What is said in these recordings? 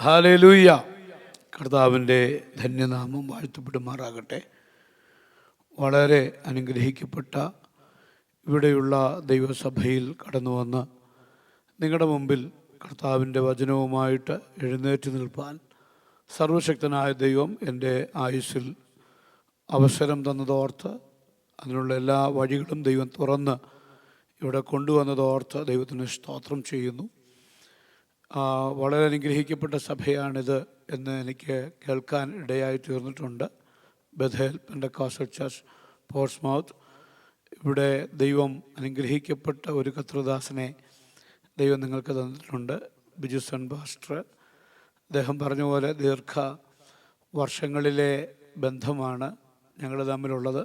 Hallelujah. കർത്താവിൻ്റെ ധന്യനാമം വാഴ്ത്തപ്പെടുമാറാകട്ടെ. വളരെ അനുഗ്രഹിക്കപ്പെട്ട ഇവിടെയുള്ള ദൈവസഭയിൽ കടന്നു വന്ന് നിങ്ങളുടെ മുമ്പിൽ കർത്താവിൻ്റെ വചനവുമായിട്ട് എഴുന്നേറ്റ് നിൽപ്പാൻ സർവശക്തനായ ദൈവം എൻ്റെ ആയുസ്സിൽ അവസരം തന്നതോർത്ത്, അതിനുള്ള എല്ലാ വഴികളും ദൈവം തുറന്ന് ഇവിടെ കൊണ്ടുവന്നതോർത്ത് ദൈവത്തിന് സ്തോത്രം ചെയ്യുന്നു. വളരെ അനുഗ്രഹിക്കപ്പെട്ട സഭയാണിത് എന്ന് എനിക്ക് കേൾക്കാൻ ഇടയായി തീർന്നിട്ടുണ്ട്. Bethel Pentecostal church, Portsmouth. ഇവിടെ ദൈവം അനുഗ്രഹിക്കപ്പെട്ട ഒരു കർത്തൃദാസനെ ദൈവം നിങ്ങൾക്ക് തന്നിട്ടുണ്ട്, ബിജുസൺ പാസ്റ്റർ. അദ്ദേഹം പറഞ്ഞ പോലെ ദീർഘ വർഷങ്ങളിലെ ബന്ധമാണ് ഞങ്ങൾ തമ്മിലുള്ളത്.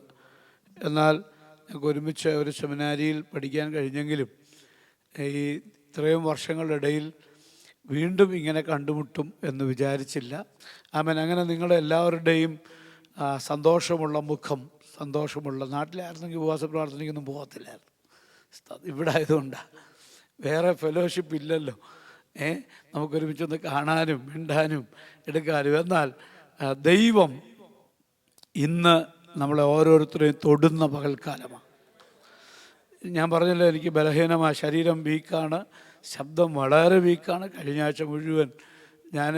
എന്നാൽ ഞങ്ങൾക്ക് ഒരുമിച്ച് ഒരു സെമിനാരിയിൽ പഠിക്കാൻ കഴിഞ്ഞെങ്കിലും ഈ ഇത്രയും വർഷങ്ങളുടെ ഇടയിൽ വീണ്ടും ഇങ്ങനെ കണ്ടുമുട്ടും എന്ന് വിചാരിച്ചില്ല. ആമേൻ. അങ്ങനെ നിങ്ങളെല്ലാവരുടെയും സന്തോഷമുള്ള മുഖം, സന്തോഷമുള്ള, നാട്ടിലായിരുന്നെങ്കിൽ ഉപവാസ പ്രാർത്ഥനയ്ക്കൊന്നും പോകത്തില്ലായിരുന്നു. ഇവിടെ ആയതുകൊണ്ടാണ്, വേറെ ഫെലോഷിപ്പ് ഇല്ലല്ലോ. നമുക്കൊരുമിച്ചൊന്ന് കാണാനും മിണ്ടാനും എടുക്കാനും. എന്നാൽ ദൈവം ഇന്ന് നമ്മളെ ഓരോരുത്തരെയും തൊടുന്ന പകൽക്കാലമാണ്. ഞാൻ പറഞ്ഞല്ലോ, എനിക്ക് ബലഹീനമാണ്, ശരീരം വീക്കാണ്, ശബ്ദം വളരെ വീക്കാണ്. കഴിഞ്ഞ ആഴ്ച മുഴുവൻ ഞാൻ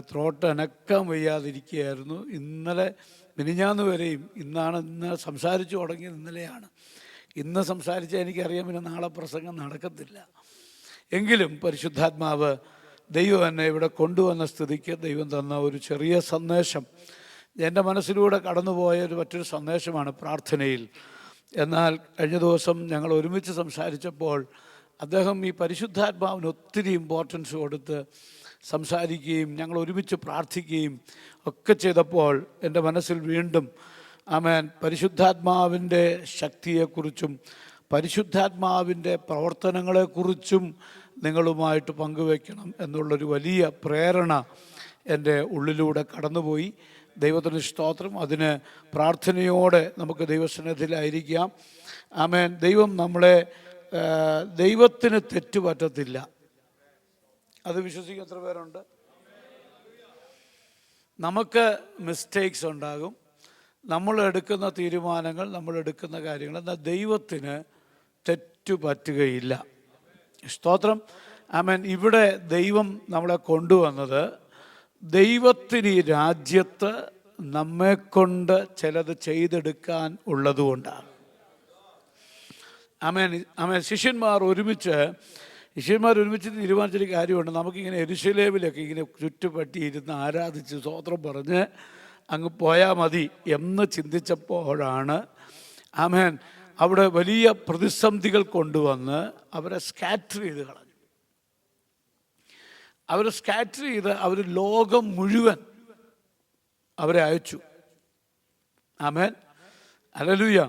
ത്രോട്ട് അനക്കാൻ വയ്യാതിരിക്കുകയായിരുന്നു. ഇന്നലെ മിനിഞ്ഞാന്ന് വരെയും. ഇന്ന് സംസാരിച്ചു തുടങ്ങിയത് ഇന്നലെയാണ്. ഇന്ന് സംസാരിച്ചാൽ എനിക്കറിയാം പിന്നെ നാളെ പ്രസംഗം നടക്കത്തില്ല. എങ്കിലും പരിശുദ്ധാത്മാവ് ദൈവം എന്നെ ഇവിടെ കൊണ്ടുവന്ന സ്ഥിതിക്ക് ദൈവം തന്ന ഒരു ചെറിയ സന്ദേശം എൻ്റെ മനസ്സിലൂടെ കടന്നുപോയ മറ്റൊരു സന്ദേശമാണ് പ്രാർത്ഥനയിൽ. എന്നാൽ കഴിഞ്ഞ ദിവസം ഞങ്ങൾ ഒരുമിച്ച് സംസാരിച്ചപ്പോൾ അദ്ദേഹം ഈ പരിശുദ്ധാത്മാവിന് ഒത്തിരി ഇമ്പോർട്ടൻസ് കൊടുത്ത് സംസാരിക്കുകയും ഞങ്ങൾ ഒരുമിച്ച് പ്രാർത്ഥിക്കുകയും ഒക്കെ ചെയ്തപ്പോൾ എൻ്റെ മനസ്സിൽ വീണ്ടും ആമേൻ പരിശുദ്ധാത്മാവിൻ്റെ ശക്തിയെക്കുറിച്ചും പരിശുദ്ധാത്മാവിൻ്റെ പ്രവർത്തനങ്ങളെക്കുറിച്ചും നിങ്ങളുമായിട്ട് പങ്കുവയ്ക്കണം എന്നുള്ളൊരു വലിയ പ്രേരണ എൻ്റെ ഉള്ളിലൂടെ കടന്നുപോയി. ദൈവത്തിന് സ്തോത്രം. അതിന് പ്രാർത്ഥനയോടെ നമുക്ക് ദൈവസന്നിധിയിലായിരിക്കാം. ആമേൻ. ദൈവം നമ്മളെ, ദൈവത്തിന് തെറ്റുപറ്റത്തില്ല. അത് വിശ്വസിക്കുന്ന എത്ര പേരുണ്ട്? നമുക്ക് മിസ്റ്റേക്സ് ഉണ്ടാകും, നമ്മൾ എടുക്കുന്ന തീരുമാനങ്ങൾ, നമ്മൾ എടുക്കുന്ന കാര്യങ്ങൾ. എന്നാൽ ദൈവത്തിന് തെറ്റുപറ്റുകയില്ല. സ്തോത്രം. ആമേൻ. ഇവിടെ ദൈവം നമ്മളെ കൊണ്ടുവന്നത് ദൈവത്തിന് ഈ രാജ്യത്ത് നമ്മെക്കൊണ്ട് ചിലത് ചെയ്തെടുക്കാൻ ഉള്ളതുകൊണ്ടാണ്. ആമേൻ. ആമേൻ. ശിഷ്യന്മാർ ഒരുമിച്ച് തീരുമാനിച്ചൊരു കാര്യമുണ്ട്. നമുക്കിങ്ങനെ യെരൂശലേമിലൊക്കെ ഇങ്ങനെ ചുറ്റുപറ്റിയിരുന്ന് ആരാധിച്ച് സ്തോത്രം പറഞ്ഞ് അങ്ങ് പോയാൽ മതി എന്ന് ചിന്തിച്ചപ്പോഴാണ് ആമേൻ അവിടെ വലിയ പ്രതിസന്ധികൾ കൊണ്ടുവന്ന് അവരെ സ്കാറ്റർ ചെയ്ത് കളഞ്ഞു. അവർ ലോകം മുഴുവൻ അവരെ അയച്ചു. ആമേൻ. ഹല്ലേലൂയ.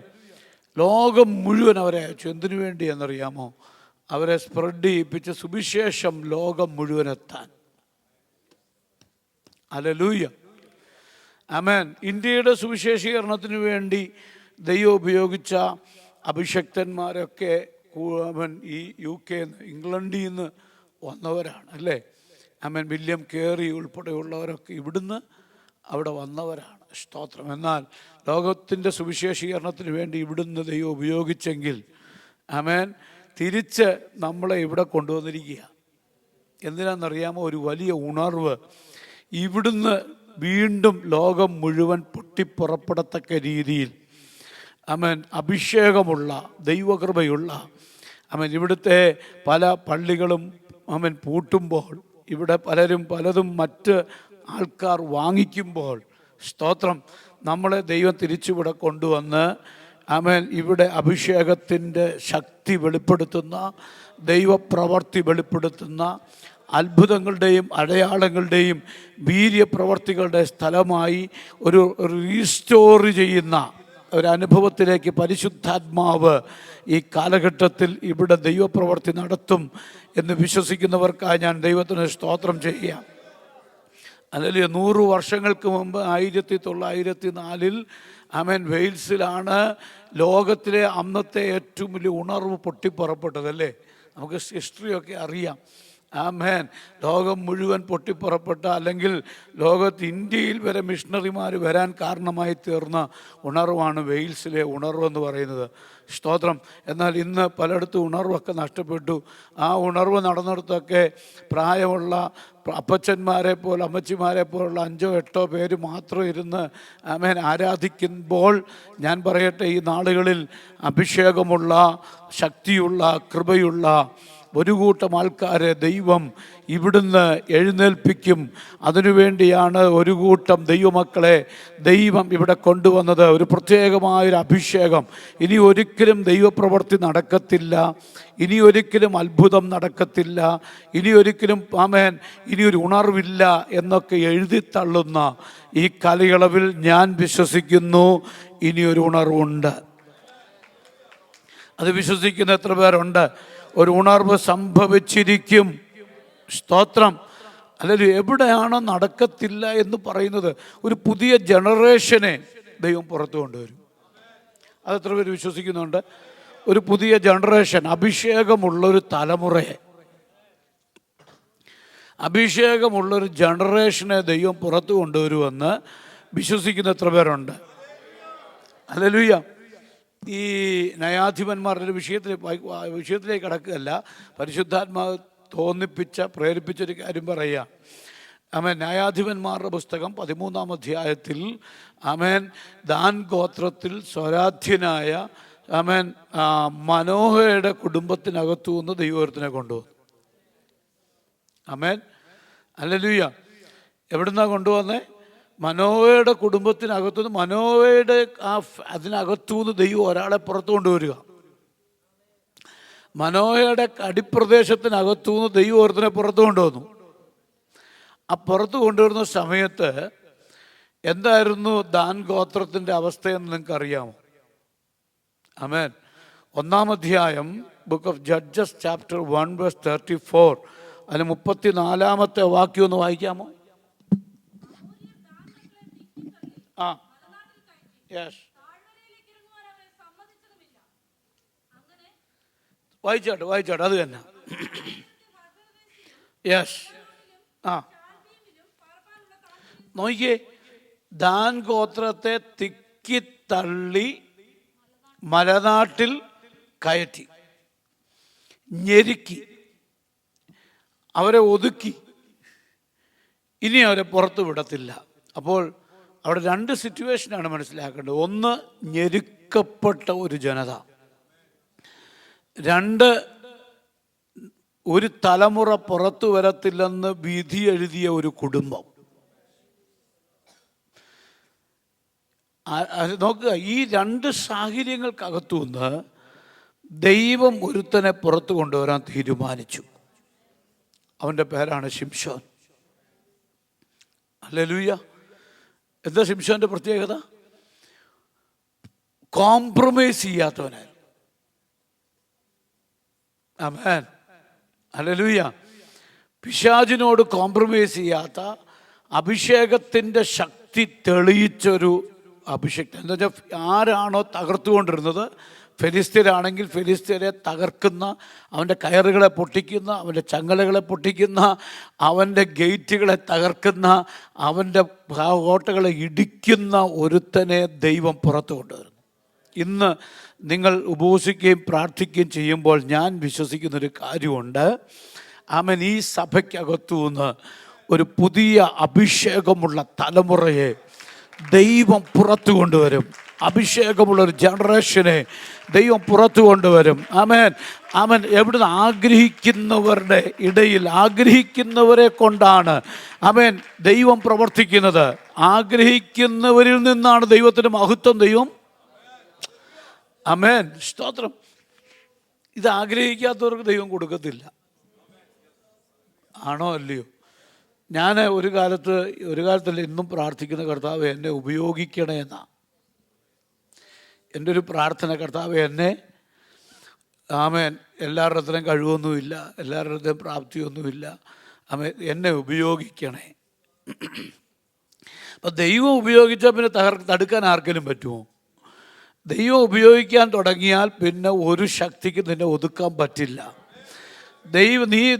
ലോകം മുഴുവൻ അവരെ അയച്ചു. എന്തിനു വേണ്ടി എന്നറിയാമോ? അവരെ സ്പ്രെഡ് ചെയ്യിപ്പിച്ച് സുവിശേഷം ലോകം മുഴുവൻ എത്താൻ. ഹല്ലേലൂയ. ആമേൻ. ഇന്ത്യയുടെ സുവിശേഷീകരണത്തിന് വേണ്ടി ദൈവം ഉപയോഗിച്ച അഭിഷക്തന്മാരൊക്കെ ഈ UK, ഇംഗ്ലണ്ടിൽ നിന്ന് വന്നവരാണ് അല്ലേ? ആമേൻ. വില്യം കേറി ഉൾപ്പെടെയുള്ളവരൊക്കെ ഇവിടുന്ന് അവിടെ വന്നവരാണ്. സ്തോത്രം. എന്നാൽ ലോകത്തിൻ്റെ സുവിശേഷീകരണത്തിന് വേണ്ടി ഇവിടുന്ന് ദൈവം ഉപയോഗിച്ചെങ്കിൽ ആമേൻ തിരിച്ച് നമ്മളെ ഇവിടെ കൊണ്ടുവന്നിരിക്കുക. എന്തിനാണെന്നറിയാമോ? ഒരു വലിയ ഉണർവ് ഇവിടുന്ന് വീണ്ടും ലോകം മുഴുവൻ പൊട്ടിപ്പുറപ്പെടത്തക്ക രീതിയിൽ ആമേൻ അഭിഷേകമുള്ള ദൈവകൃപയുള്ള ആമേൻ ഇവിടുത്തെ പല പള്ളികളും ആമേൻ പൂട്ടുമ്പോൾ, ഇവിടെ പലതും മറ്റ് ആൾക്കാർ വാങ്ങിക്കുമ്പോൾ, സ്തോത്രം, നമ്മളെ ദൈവം തിരിച്ചിവിടെ കൊണ്ടുവന്ന് ആമേൻ ഇവിടെ അഭിഷേകത്തിൻ്റെ ശക്തി വെളിപ്പെടുത്തുന്ന, ദൈവപ്രവർത്തി വെളിപ്പെടുത്തുന്ന, അത്ഭുതങ്ങളുടെയും അടയാളങ്ങളുടെയും വീര്യപ്രവർത്തികളുടെ സ്ഥലമായി ഒരു റീസ്റ്റോർ ചെയ്യുന്ന ഒരനുഭവത്തിലേക്ക് പരിശുദ്ധാത്മാവ് ഈ കാലഘട്ടത്തിൽ ഇവിടെ ദൈവപ്രവർത്തി നടത്തും എന്ന് വിശ്വസിക്കുന്നവർക്കായി ഞാൻ ദൈവത്തിന് സ്തോത്രം ചെയ്യാം. അതിൽ 100 വർഷങ്ങൾക്ക് മുമ്പ് 1904 ആമേൻ വെയിൽസിലാണ് ലോകത്തിലെ അന്നത്തെ ഏറ്റവും വലിയ ഉണർവ് പൊട്ടിപ്പുറപ്പെട്ടതല്ലേ? നമുക്ക് ഹിസ്റ്ററിയൊക്കെ അറിയാം. ആമേൻ. ലോകം മുഴുവൻ പൊട്ടിപ്പുറപ്പെട്ട, അല്ലെങ്കിൽ ലോകത്ത് ഇന്ത്യയിൽ വരെ മിഷണറിമാർ വരാൻ കാരണമായി തീർന്ന ഉണർവാണ് വെയിൽസിലെ ഉണർവെന്ന് പറയുന്നത്. സ്തോത്രം. എന്നാൽ ഇന്ന് പലയിടത്തും ഉണർവൊക്കെ നഷ്ടപ്പെട്ടു. ആ ഉണർവ് നടന്നിടത്തൊക്കെ പ്രായമുള്ള അപ്പച്ചന്മാരെ പോലെ അമ്മച്ചിമാരെ പോലുള്ള 5 or 8 പേര് മാത്രം ഇരുന്ന് ആമേൻ ആരാധിക്കുമ്പോൾ, ഞാൻ പറയട്ടെ, ഈ നാളുകളിൽ അഭിഷേകമുള്ള, ശക്തിയുള്ള, കൃപയുള്ള ഒരു കൂട്ടം ആൾക്കാരെ ദൈവം ഇവിടുന്ന് എഴുന്നേൽപ്പിക്കും. അതിനുവേണ്ടിയാണ് ഒരു കൂട്ടം ദൈവമക്കളെ ദൈവം ഇവിടെ കൊണ്ടുവന്നത്. ഒരു പ്രത്യേകമായൊരു അഭിഷേകം. ഇനി ഒരിക്കലും ദൈവപ്രവൃത്തി നടക്കത്തില്ല, ഇനി ഒരിക്കലും അത്ഭുതം നടക്കത്തില്ല, ഇനി ഒരിക്കലും ആമേൻ ഇനിയൊരു ഉണർവില്ല എന്നൊക്കെ എഴുതിത്തള്ളുന്ന ഈ കാലയളവിൽ ഞാൻ വിശ്വസിക്കുന്നു ഇനിയൊരു ഉണർവുണ്ട്. അത് വിശ്വസിക്കുന്ന എത്ര പേരുണ്ട്? ഒരു ഉണർവ് സംഭവിച്ചിരിക്കും. സ്തോത്രം. അല്ലെങ്കിൽ എവിടെയാണോ നടക്കത്തില്ല എന്ന് പറയുന്നത്, ഒരു പുതിയ ജനറേഷനെ ദൈവം പുറത്തു കൊണ്ടുവരും. അതെത്ര പേര് വിശ്വസിക്കുന്നുണ്ട്? ഒരു പുതിയ ജനറേഷൻ, അഭിഷേകമുള്ളൊരു തലമുറയെ, അഭിഷേകമുള്ളൊരു ജനറേഷനെ ദൈവം പുറത്തു കൊണ്ടുവരുമെന്ന് വിശ്വസിക്കുന്ന എത്ര പേരുണ്ട്? ഹല്ലേലൂയ. ഈ ന്യായാധിപന്മാരുടെ വിഷയത്തിലേക്ക് കടക്കുകയല്ല, പരിശുദ്ധാത്മാവ് തോന്നിപ്പിച്ച പ്രേരിപ്പിച്ചൊരു കാര്യം പറയുക. ആമേൻ. ന്യായാധിപന്മാരുടെ പുസ്തകം 13-ാം അധ്യായത്തിൽ ആമേൻ ദാൻ ഗോത്രത്തിൽ സ്വരാധ്യനായ ആമേൻ മനോഹയുടെ കുടുംബത്തിനകത്തു നിന്ന് ദൈവത്തിനെ കൊണ്ടുവന്നു. ആമേൻ. ഹല്ലേലൂയ. എവിടുന്നാ കൊണ്ടുവന്നേ? മനോവയുടെ കുടുംബത്തിനകത്തുനിന്ന്, മനോവയുടെ അതിനകത്തുനിന്ന് ദൈവം ഒരാളെ പുറത്തു കൊണ്ടുവരിക. മനോവയുടെ അടിപ്രദേശത്തിനകത്തുനിന്ന് ദൈവം ഒരുത്തനെ പുറത്തു കൊണ്ടുവന്നു. ആ പുറത്തു കൊണ്ടുവരുന്ന സമയത്ത് എന്തായിരുന്നു ദാൻ ഗോത്രത്തിൻ്റെ അവസ്ഥയെന്ന് നിങ്ങൾക്ക് അറിയാമോ? ആമേൻ. 1-ാം അധ്യായം ബുക്ക് ഓഫ് ജഡ്ജസ് ചാപ്റ്റർ 1:34, അതിന് 34-ാമത്തെ വാക്യം ഒന്ന് വായിക്കാമോ? യെസ്, വായിച്ചാട്ടെ അത് തന്നെ. യെസ്. നോക്കിയേ, ദാൻ ഗോത്രത്തെ തിക്കിത്തള്ളി മലനാട്ടിൽ കയറ്റി, ഞെരുക്കി, അവരെ ഒതുക്കി. ഇനി അവരെ പുറത്തു വിടത്തില്ല. അപ്പോൾ അവിടെ 2 സിറ്റുവേഷനാണ് മനസ്സിലാക്കേണ്ടത്. ഒന്ന്, ഞെരുക്കപ്പെട്ട ഒരു ജനത. 2, ഒരു തലമുറ പുറത്തു വരത്തില്ലെന്ന് വിധി എഴുതിയ ഒരു കുടുംബം. നോക്കുക, ഈ 2 സാഹചര്യങ്ങൾക്കകത്തുനിന്ന് ദൈവം ഒരുത്തനെ പുറത്തു കൊണ്ടുവരാൻ തീരുമാനിച്ചു. അവൻ്റെ പേരാണ് ശിംശോൻ. ഹല്ലേലൂയ. എന്താ ശിംശോന്റെ പ്രത്യേകത? കോംപ്രമൈസ് ചെയ്യാത്തവനായി. ആമേൻ. ഹല്ലേലൂയ. പിശാചിനോട് കോംപ്രമൈസ് ചെയ്യാത്ത, അഭിഷേകത്തിൻ്റെ ശക്തി തെളിയിച്ചൊരു അഭിഷേകം. എന്താ വെച്ചാൽ, ആരാണോ തകർത്തുകൊണ്ടിരുന്നത്, ഫെലിസ്ത്യരാണെങ്കിൽ ഫെലിസ്ത്യരെ തകർക്കുന്ന, അവൻ്റെ കയറുകളെ പൊട്ടിക്കുന്ന, അവൻ്റെ ചങ്ങലകളെ പൊട്ടിക്കുന്ന, അവൻ്റെ ഗേറ്റുകളെ തകർക്കുന്ന, അവൻ്റെ കോട്ടകളെ ഇടിക്കുന്ന ഒരുത്തനെ ദൈവം പുറത്തു കൊണ്ടുവരുന്നു. ഇന്ന് നിങ്ങൾ ഉപവസിക്കുകയും പ്രാർത്ഥിക്കുകയും ചെയ്യുമ്പോൾ ഞാൻ വിശ്വസിക്കുന്നൊരു കാര്യമുണ്ട്. ആമേൻ. ഈ സഭയ്ക്കകത്തു നിന്ന് ഒരു പുതിയ അഭിഷേകമുള്ള തലമുറയെ ദൈവം പുറത്തു കൊണ്ടുവരും. അഭിഷേകമുള്ളൊരു ജനറേഷനെ ദൈവം പുറത്തു കൊണ്ടുവരും. ആമേൻ. ആമേൻ. എവിടുന്ന്? ആഗ്രഹിക്കുന്നവരുടെ ഇടയിൽ, ആഗ്രഹിക്കുന്നവരെ കൊണ്ടാണ് ആമേൻ ദൈവം പ്രവർത്തിക്കുന്നത്. ആഗ്രഹിക്കുന്നവരിൽ നിന്നാണ് ദൈവത്തിൻ്റെ മഹത്വം. ദൈവം ആമേൻ. സ്തോത്രം. ഇത് ആഗ്രഹിക്കാത്തവർക്ക് ദൈവം കൊടുക്കത്തില്ല. ആണോ അല്ലയോ? ഞാൻ ഒരു കാലത്തല്ല ഇന്നും പ്രാർത്ഥിക്കുന്ന, കർത്താവ് എന്നെ ഉപയോഗിക്കണേ എന്നാ എൻ്റെ ഒരു പ്രാർത്ഥന. കർത്താവ് എന്നെ, ആമേൻ, എല്ലാവരുടെ അത്രയും കഴിവൊന്നുമില്ല, എല്ലാവരുടെ അത്രയും പ്രാപ്തിയൊന്നുമില്ല, ആമേൻ, എന്നെ ഉപയോഗിക്കണേ. അപ്പം ദൈവം ഉപയോഗിച്ചാൽ പിന്നെ തടുക്കാൻ ആർക്കെങ്കിലും പറ്റുമോ? ദൈവം ഉപയോഗിക്കാൻ തുടങ്ങിയാൽ പിന്നെ ഒരു ശക്തിക്ക് നിന്നെ ഒതുക്കാൻ പറ്റില്ല.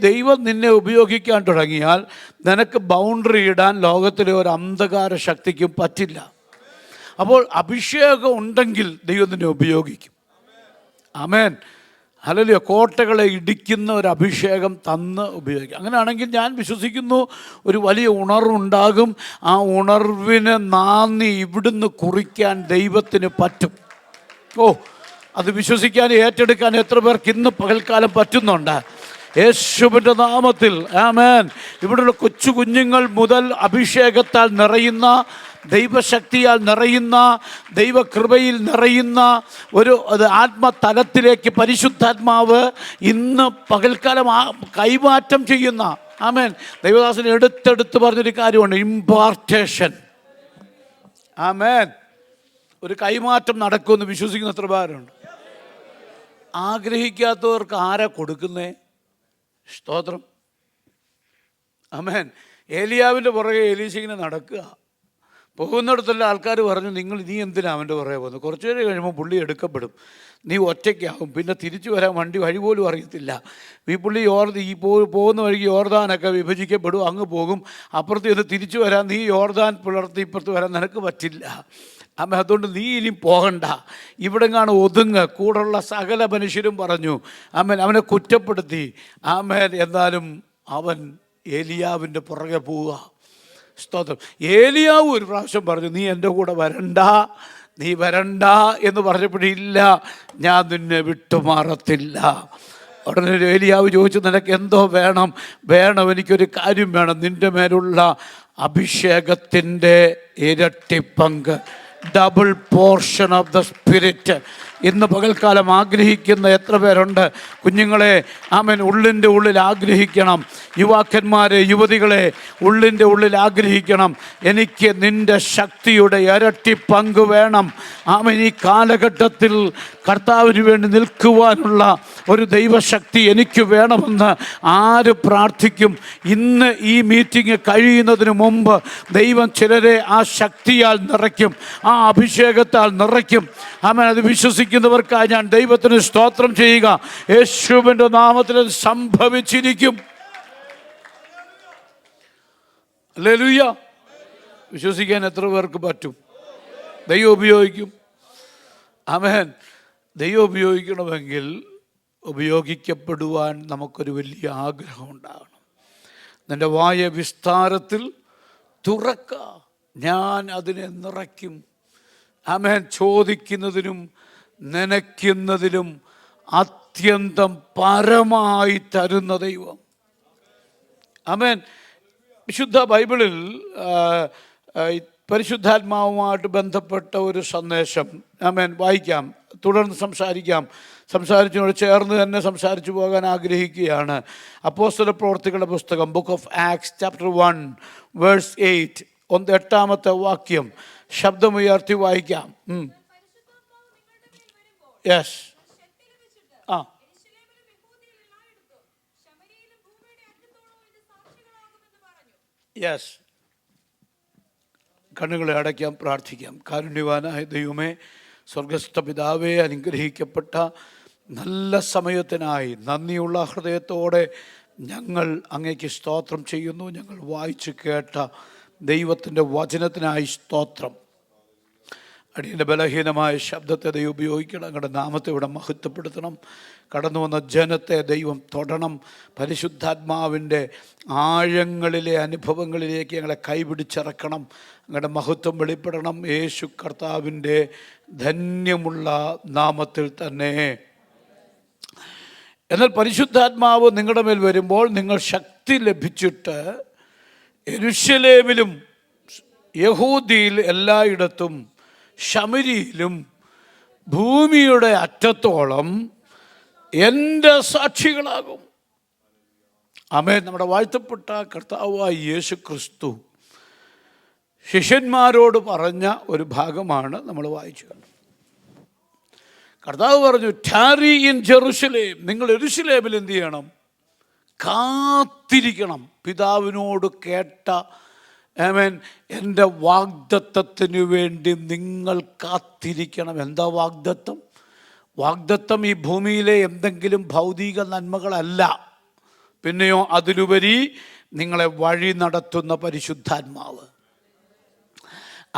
ദൈവം നിന്നെ ഉപയോഗിക്കാൻ തുടങ്ങിയാൽ നിനക്ക് ബൗണ്ടറി ഇടാൻ ലോകത്തിലെ ഒരു അന്ധകാര ശക്തിക്കും പറ്റില്ല. അപ്പോൾ അഭിഷേകം ഉണ്ടെങ്കിൽ ദൈവം നിന്നെ ഉപയോഗിക്കും. ആമേൻ. ഹല്ലേലൂയ. കോട്ടകളെ ഇടിക്കുന്ന ഒരു അഭിഷേകം തന്ന് ഉപയോഗിക്കും. അങ്ങനെയാണെങ്കിൽ ഞാൻ വിശ്വസിക്കുന്നു ഒരു വലിയ ഉണർവുണ്ടാകും. ആ ഉണർവിന് നാന്ദി ഇവിടുന്ന് കുറിക്കാൻ ദൈവത്തിന് പറ്റും. അത് വിശ്വസിക്കാൻ, ഏറ്റെടുക്കാൻ എത്ര പേർക്ക് ഇന്ന് പകൽക്കാലം പറ്റുന്നുണ്ട്? യേശുവിൻ്റെ നാമത്തിൽ ആമേൻ. ഇവിടെയുള്ള കൊച്ചു കുഞ്ഞുങ്ങൾ മുതൽ അഭിഷേകത്താൽ നിറയുന്ന, ദൈവശക്തിയാൽ നിറയുന്ന, ദൈവകൃപയിൽ നിറയുന്ന ഒരു ആത്മതലത്തിലേക്ക് പരിശുദ്ധാത്മാവ് ഇന്ന് പകൽക്കാലം കൈമാറ്റം ചെയ്യുന്ന, ആമേൻ. ദൈവദാസൻ എടുത്തെടുത്ത് പറഞ്ഞൊരു കാര്യമുണ്ട്, ഇമ്പാർട്ടേഷൻ. ആമേൻ. ഒരു കൈമാറ്റം നടക്കുമെന്ന് വിശ്വസിക്കുന്ന എത്ര പേരുണ്ട്? ആഗ്രഹിക്കാത്തവർക്ക് ആരാ കൊടുക്കുന്നേ? സ്തോത്രം. ആമേൻ. ഏലിയാവിൻ്റെ പുറകെ എലീശ ഇങ്ങനെ നടക്കുക. പോകുന്നിടത്തെല്ലാം ആൾക്കാർ പറഞ്ഞു, നീ എന്തിനാ അവൻ്റെ പുറകെ പോകുന്നത്? കുറച്ചു നേരം കഴിയുമ്പോൾ പുള്ളി എടുക്കപ്പെടും, നീ ഒറ്റയ്ക്കാവും, പിന്നെ തിരിച്ചു വരാൻ വഴി പോലും അറിയത്തില്ല. ഈ പുള്ളി പോകുന്ന വഴിക്ക് യോർദാനൊക്കെ വിഭജിക്കപ്പെടും, അങ്ങ് പോകും. അപ്പുറത്ത് ചെന്ന് തിരിച്ചു വരാൻ, നീ യോർദാൻ പുലർത്തി ഇപ്പുറത്ത് വരാൻ നിനക്ക് പറ്റില്ല. ആമേൻ. അതുകൊണ്ട് നീ ഇനി പോകണ്ട, ഇവിടെങ്ങാണ് ഒതുങ്ങ്. കൂടെയുള്ള സകല മനുഷ്യരും പറഞ്ഞു, ആമേൻ, അവനെ കുറ്റപ്പെടുത്തി. ആമേൻ. എന്നാലും അവൻ ഏലിയാവിൻ്റെ പുറകെ പോവുക. സ്തോത്രം. ഏലിയാവ് ഒരു പ്രാവശ്യം പറഞ്ഞു, നീ എൻ്റെ കൂടെ നീ വരണ്ട എന്ന് പറഞ്ഞപ്പോഴില്ല, ഞാൻ നിന്നെ വിട്ടുമാറത്തില്ല. ഉടനെ ഏലിയാവ് ചോദിച്ചു, നിനക്ക് എന്തോ വേണം? എനിക്കൊരു കാര്യം വേണം, നിൻ്റെ മേലുള്ള അഭിഷേകത്തിൻ്റെ ഇരട്ടി പങ്ക്, double portion of the spirit. ഇന്ന് പകൽക്കാലം ആഗ്രഹിക്കുന്ന എത്ര പേരുണ്ട്? കുഞ്ഞുങ്ങളെ, ആമേൻ, ഉള്ളിൻ്റെ ഉള്ളിൽ ആഗ്രഹിക്കണം. യുവാക്കന്മാരെ, യുവതികളെ, ഉള്ളിൻ്റെ ഉള്ളിൽ ആഗ്രഹിക്കണം, എനിക്ക് നിൻ്റെ ശക്തിയുടെ ഇരട്ടി പങ്ക് വേണം. ആമേൻ. ഈ കാലഘട്ടത്തിൽ കർത്താവിന് വേണ്ടി നിൽക്കുവാനുള്ള ഒരു ദൈവശക്തി എനിക്ക് വേണമെന്ന് ആര് പ്രാർത്ഥിക്കും? ഇന്ന് ഈ മീറ്റിംഗ് കഴിയുന്നതിന് മുമ്പ് ദൈവം ചിലരെ ആ ശക്തിയാൽ നിറയ്ക്കും, ആ അഭിഷേകത്താൽ നിറയ്ക്കും. ആമേൻ. അത് വിശ്വസിക്കുന്നവർക്കായി ഞാൻ ദൈവത്തിന് സ്തോത്രം ചെയ്യുക. യേശുവിൻ്റെ നാമത്തിൽ സംഭവിച്ചിരിക്കും. ഹല്ലേലൂയ. വിശ്വസിക്കാൻ എത്ര പേർക്ക് പറ്റും? ദൈവം ഉപയോഗിക്കും. ആമേൻ. ദൈവം ഉപയോഗിക്കണമെങ്കിൽ ഉപയോഗിക്കപ്പെടുവാൻ നമുക്കൊരു വലിയ ആഗ്രഹം ഉണ്ടാകണം. നിൻ്റെ വായ വിസ്താരത്തിൽ തുറക്ക, ഞാൻ അതിനെ നിറയ്ക്കും. ആമേൻ. ചോദിക്കുന്നതിനും നനയ്ക്കുന്നതിലും അത്യന്തം പരമായി തരുന്ന ദൈവം. ആമേൻ. വിശുദ്ധ ബൈബിളിൽ പരിശുദ്ധാത്മാവുമായിട്ട് ബന്ധപ്പെട്ട ഒരു സന്ദേശം ആമേൻ വായിക്കാം, തുടർന്ന് സംസാരിച്ചോട് ചേർന്ന് തന്നെ സംസാരിച്ചു പോകാൻ ആഗ്രഹിക്കുകയാണ്. അപ്പോസ്തല പ്രവൃത്തികളുടെ പുസ്തകം, book of acts chapter 1 verse 8, 8-ാമത്തെ വാക്യം ശബ്ദമുയർത്തി വായിക്കാം. യെസ്. യെസ്. കണ്ണുകളെ അടയ്ക്കാം, പ്രാർത്ഥിക്കാം. കാരുണ്യവാനായ ദൈവമേ, സ്വർഗസ്ഥ പിതാവേ, അനുഗ്രഹിക്കപ്പെട്ട നല്ല സമയത്തിനായി നന്ദിയുള്ള ഹൃദയത്തോടെ ഞങ്ങൾ അങ്ങേക്ക് സ്തോത്രം ചെയ്യുന്നു. ഞങ്ങൾ വായിച്ചു കേട്ട ദൈവത്തിൻ്റെ വചനത്തിനായി സ്തോത്രം. അടിയൻ്റെ ബലഹീനമായ ശബ്ദത്തെ ദൈവം ഉപയോഗിക്കണം. അങ്ങയുടെ നാമത്തെ ഇവിടെ മഹത്വപ്പെടുത്തണം. കടന്നു വന്ന ജനത്തെ ദൈവം തൊടണം. പരിശുദ്ധാത്മാവിൻ്റെ ആഴങ്ങളിലെ അനുഭവങ്ങളിലേക്ക് ഞങ്ങളെ കൈപിടിച്ചിറക്കണം. അങ്ങയുടെ മഹത്വം വെളിപ്പെടണം. യേശു കർത്താവിൻ്റെ ധന്യമുള്ള നാമത്തിൽ തന്നെ. എന്നാൽ പരിശുദ്ധാത്മാവ് നിങ്ങളുടെ മേൽ വരുമ്പോൾ നിങ്ങൾ ശക്തി ലഭിച്ചിട്ട് യെരൂശലേമിലും യഹൂദിയിൽ എല്ലായിടത്തും ശമരിയിലും ഭൂമിയുടെ അറ്റത്തോളം എൻ്റെ സാക്ഷികളാകും. ആമേൻ. നമ്മുടെ വാഴ്ത്തപ്പെട്ട കർത്താവായ യേശു ക്രിസ്തു ശിഷ്യന്മാരോട് പറഞ്ഞ ഒരു ഭാഗമാണ് നമ്മൾ വായിച്ചത്. കർത്താവ് പറഞ്ഞു, ടാരി ഇൻ ജെറുസലേം. നിങ്ങൾ യെരൂശലേമിൽ എന്ത് ചെയ്യണം? കാത്തിരിക്കണം. പിതാവിനോട് കേട്ട ആമേൻ എൻ്റെ വാഗ്ദത്തത്തിനു വേണ്ടി നിങ്ങൾ കാത്തിരിക്കണം. എന്താ വാഗ്ദത്തം? വാഗ്ദത്തം ഈ ഭൂമിയിലെ എന്തെങ്കിലും ഭൗതിക നന്മകളല്ല. പിന്നെയോ അതിലുപരി നിങ്ങളെ വഴി നടത്തുന്ന പരിശുദ്ധാത്മാവ്.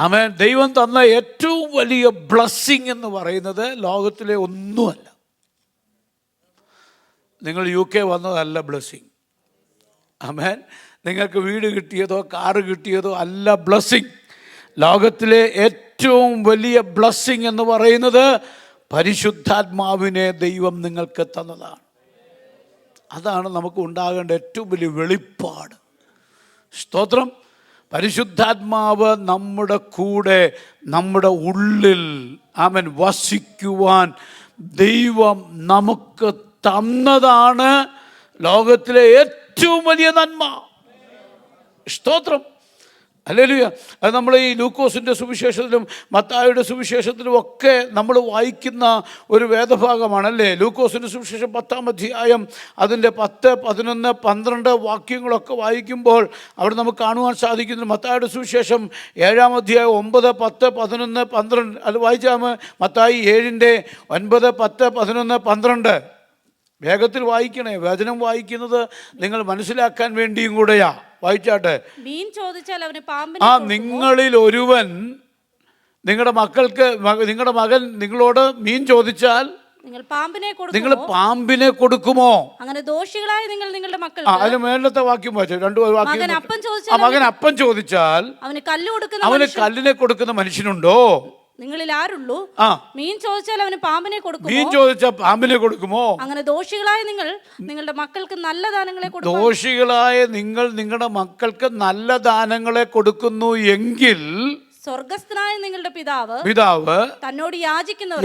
ആമേൻ. ദൈവം തന്ന ഏറ്റവും വലിയ ബ്ലെസ്സിങ് എന്ന് പറയുന്നത് ലോകത്തിലെ ഒന്നുമല്ല. നിങ്ങൾ UK വന്നതല്ല ബ്ലെസ്സിങ്. ആമേൻ. നിങ്ങൾക്ക് വീട് കിട്ടിയതോ കാറ് കിട്ടിയതോ അല്ല ബ്ലെസ്സിങ്. ലോകത്തിലെ ഏറ്റവും വലിയ ബ്ലെസ്സിങ് എന്ന് പറയുന്നത് പരിശുദ്ധാത്മാവിനെ ദൈവം നിങ്ങൾക്ക് തന്നതാണ്. അതാണ് നമുക്ക് ഉണ്ടാകേണ്ട ഏറ്റവും വലിയ വെളിപ്പാട്. സ്തോത്രം. പരിശുദ്ധാത്മാവ് നമ്മുടെ കൂടെ, നമ്മുടെ ഉള്ളിൽ ആമേൻ വസിക്കുവാൻ ദൈവം നമുക്ക് തന്നതാണ് ലോകത്തിലെ ഏറ്റവും വലിയ നന്മ. സ്തോത്രം. ഹല്ലേലൂയ. അത് നമ്മൾ ഈ ലൂക്കോസിൻ്റെ സുവിശേഷത്തിലും മത്തായിയുടെ സുവിശേഷത്തിലും ഒക്കെ നമ്മൾ വായിക്കുന്ന ഒരു വേദഭാഗമാണല്ലേ. ലൂക്കോസിൻ്റെ സുവിശേഷം 10-ാം അധ്യായം അതിൻ്റെ 10, 11, 12 വാക്യങ്ങളൊക്കെ വായിക്കുമ്പോൾ അവിടെ നമുക്ക് കാണുവാൻ സാധിക്കുന്നു. മത്തായിയുടെ സുവിശേഷം 7-ാം അധ്യായം 9, 10, 11, 12 അത് വായിച്ചാൽ മത്തായി 7-ന്റെ 9, 10, 11, 12 വേഗത്തിൽ വായിക്കണേ. വചനം വായിക്കുന്നത് നിങ്ങൾ മനസ്സിലാക്കാൻ വേണ്ടിയും കൂടെയാ. വായിച്ചാട്ടെ. മീൻ ചോദിച്ചാൽ അവന് പാമ്പിനെ നിങ്ങളിൽ ഒരുവൻ നിങ്ങളുടെ മക്കൾക്ക്, നിങ്ങളുടെ മകൻ നിങ്ങളോട് മീൻ ചോദിച്ചാൽ നിങ്ങൾ പാമ്പിനെ കൊടുക്കുമോ? അങ്ങനെ ദോഷികളായ നിങ്ങൾ നിങ്ങളുടെ മക്കൾ. അതിന് മേലത്തെ വാക്യം വായിച്ചു. 2 വാക്യം. മകൻ അപ്പം ചോദിച്ചാൽ അവന് കല്ലിനെ കൊടുക്കുന്ന മനുഷ്യനുണ്ടോ? നിങ്ങളിൽ ആരുള്ളൂ? മീൻ ചോദിച്ചാൽ അവന് പാമ്പിനെ കൊടുക്കുമോ? മീൻ ചോദിച്ചാൽ പാമ്പിനെ കൊടുക്കുമോ? അങ്ങനെ ദോഷികളായ നിങ്ങൾ നിങ്ങളുടെ മക്കൾക്ക് നല്ല ദാനങ്ങളെ കൊടുക്കുന്നു. ദോഷികളായ നിങ്ങൾ നിങ്ങളുടെ മക്കൾക്ക് നല്ല ദാനങ്ങളെ കൊടുക്കുന്നു എങ്കിൽ സ്വർഗസ്ഥനായ നിങ്ങളുടെ പിതാവ് തന്നോട്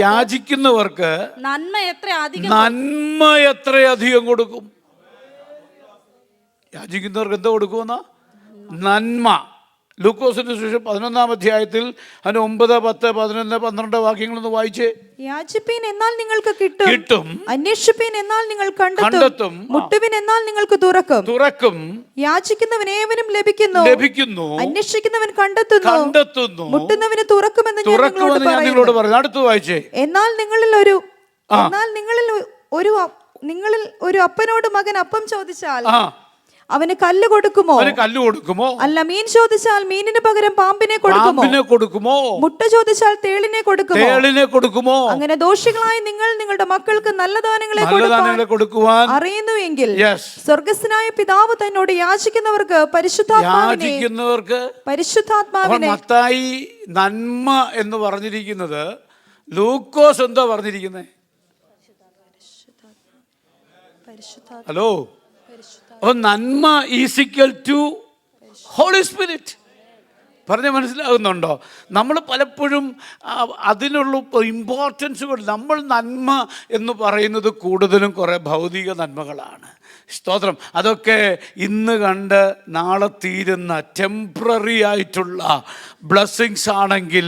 യാചിക്കുന്നവർക്ക് നന്മ എത്രയധികം കൊടുക്കും. യാചിക്കുന്നവർക്ക് എന്താ കൊടുക്കുമെന്ന നന്മ. ലൂക്കോസിന്റെ സുവിശേഷം 11-ാം അധ്യായത്തിൽ 9, 10, 11, 12 വാക്യങ്ങളൊന്ന് വായിച്ചേ. യാചിപ്പീൻ എന്നാൽ നിങ്ങൾക്ക് കിട്ടും, അന്വേഷിപ്പീൻ എന്നാൽ നിങ്ങൾ കണ്ടെത്തും, മുട്ടുവിൻ എന്നാൽ നിങ്ങൾക്ക് തുറക്കും. യാചിക്കുന്നവൻ ഏവനും ലഭിക്കുന്നു, അന്വേഷിക്കുന്നവൻ കണ്ടെത്തുന്നു, മുട്ടുന്നവന് തുറക്കുമെന്ന് ഞാൻ നിങ്ങളോട് പറയുന്നു. അടുത്ത് വായിച്ചേ. എന്നാൽ നിങ്ങളിൽ ഒരു അപ്പനോട് മകൻ അപ്പം ചോദിച്ചാൽ അവന് കല്ല് കൊടുക്കുമോ? അല്ല, മീൻ ചോദിച്ചാൽ മീനിന് പകരം പാമ്പിനെ കൊടുക്കുമോ? മുട്ട ചോദിച്ചാൽ തേളിനെ കൊടുക്കുമോ? അങ്ങനെ ദോഷികളായി നിങ്ങൾ നിങ്ങളുടെ മക്കൾക്ക് നല്ല ദാനങ്ങളെ കൊടുക്കുവാൻ അറിയുന്നുവെങ്കിൽ സ്വർഗസ്ഥനായ പിതാവ് തന്നോട് യാചിക്കുന്നവർക്ക് പരിശുദ്ധാത്മാവിനെ. മത്തായി നന്മ എന്ന് പറഞ്ഞിരിക്കുന്നത്, ലൂക്കോസ് എന്താ പറഞ്ഞിരിക്കുന്നത്? ഹലോ. നന്മ is equal to holy spirit. പറഞ്ഞ് മനസ്സിലാകുന്നുണ്ടോ? നമ്മൾ പലപ്പോഴും അതിനുള്ള ഇമ്പോർട്ടൻസ് കൊടുക്കും. നമ്മൾ നന്മ എന്ന് പറയുന്നത് കൂടുതലും കുറേ ഭൗതിക നന്മകളാണ്. സ്തോത്രം. അതൊക്കെ ഇന്ന് കണ്ട് നാളെ തീരുന്ന ടെമ്പററി ആയിട്ടുള്ള ബ്ലെസ്സിങ്സ് ആണെങ്കിൽ,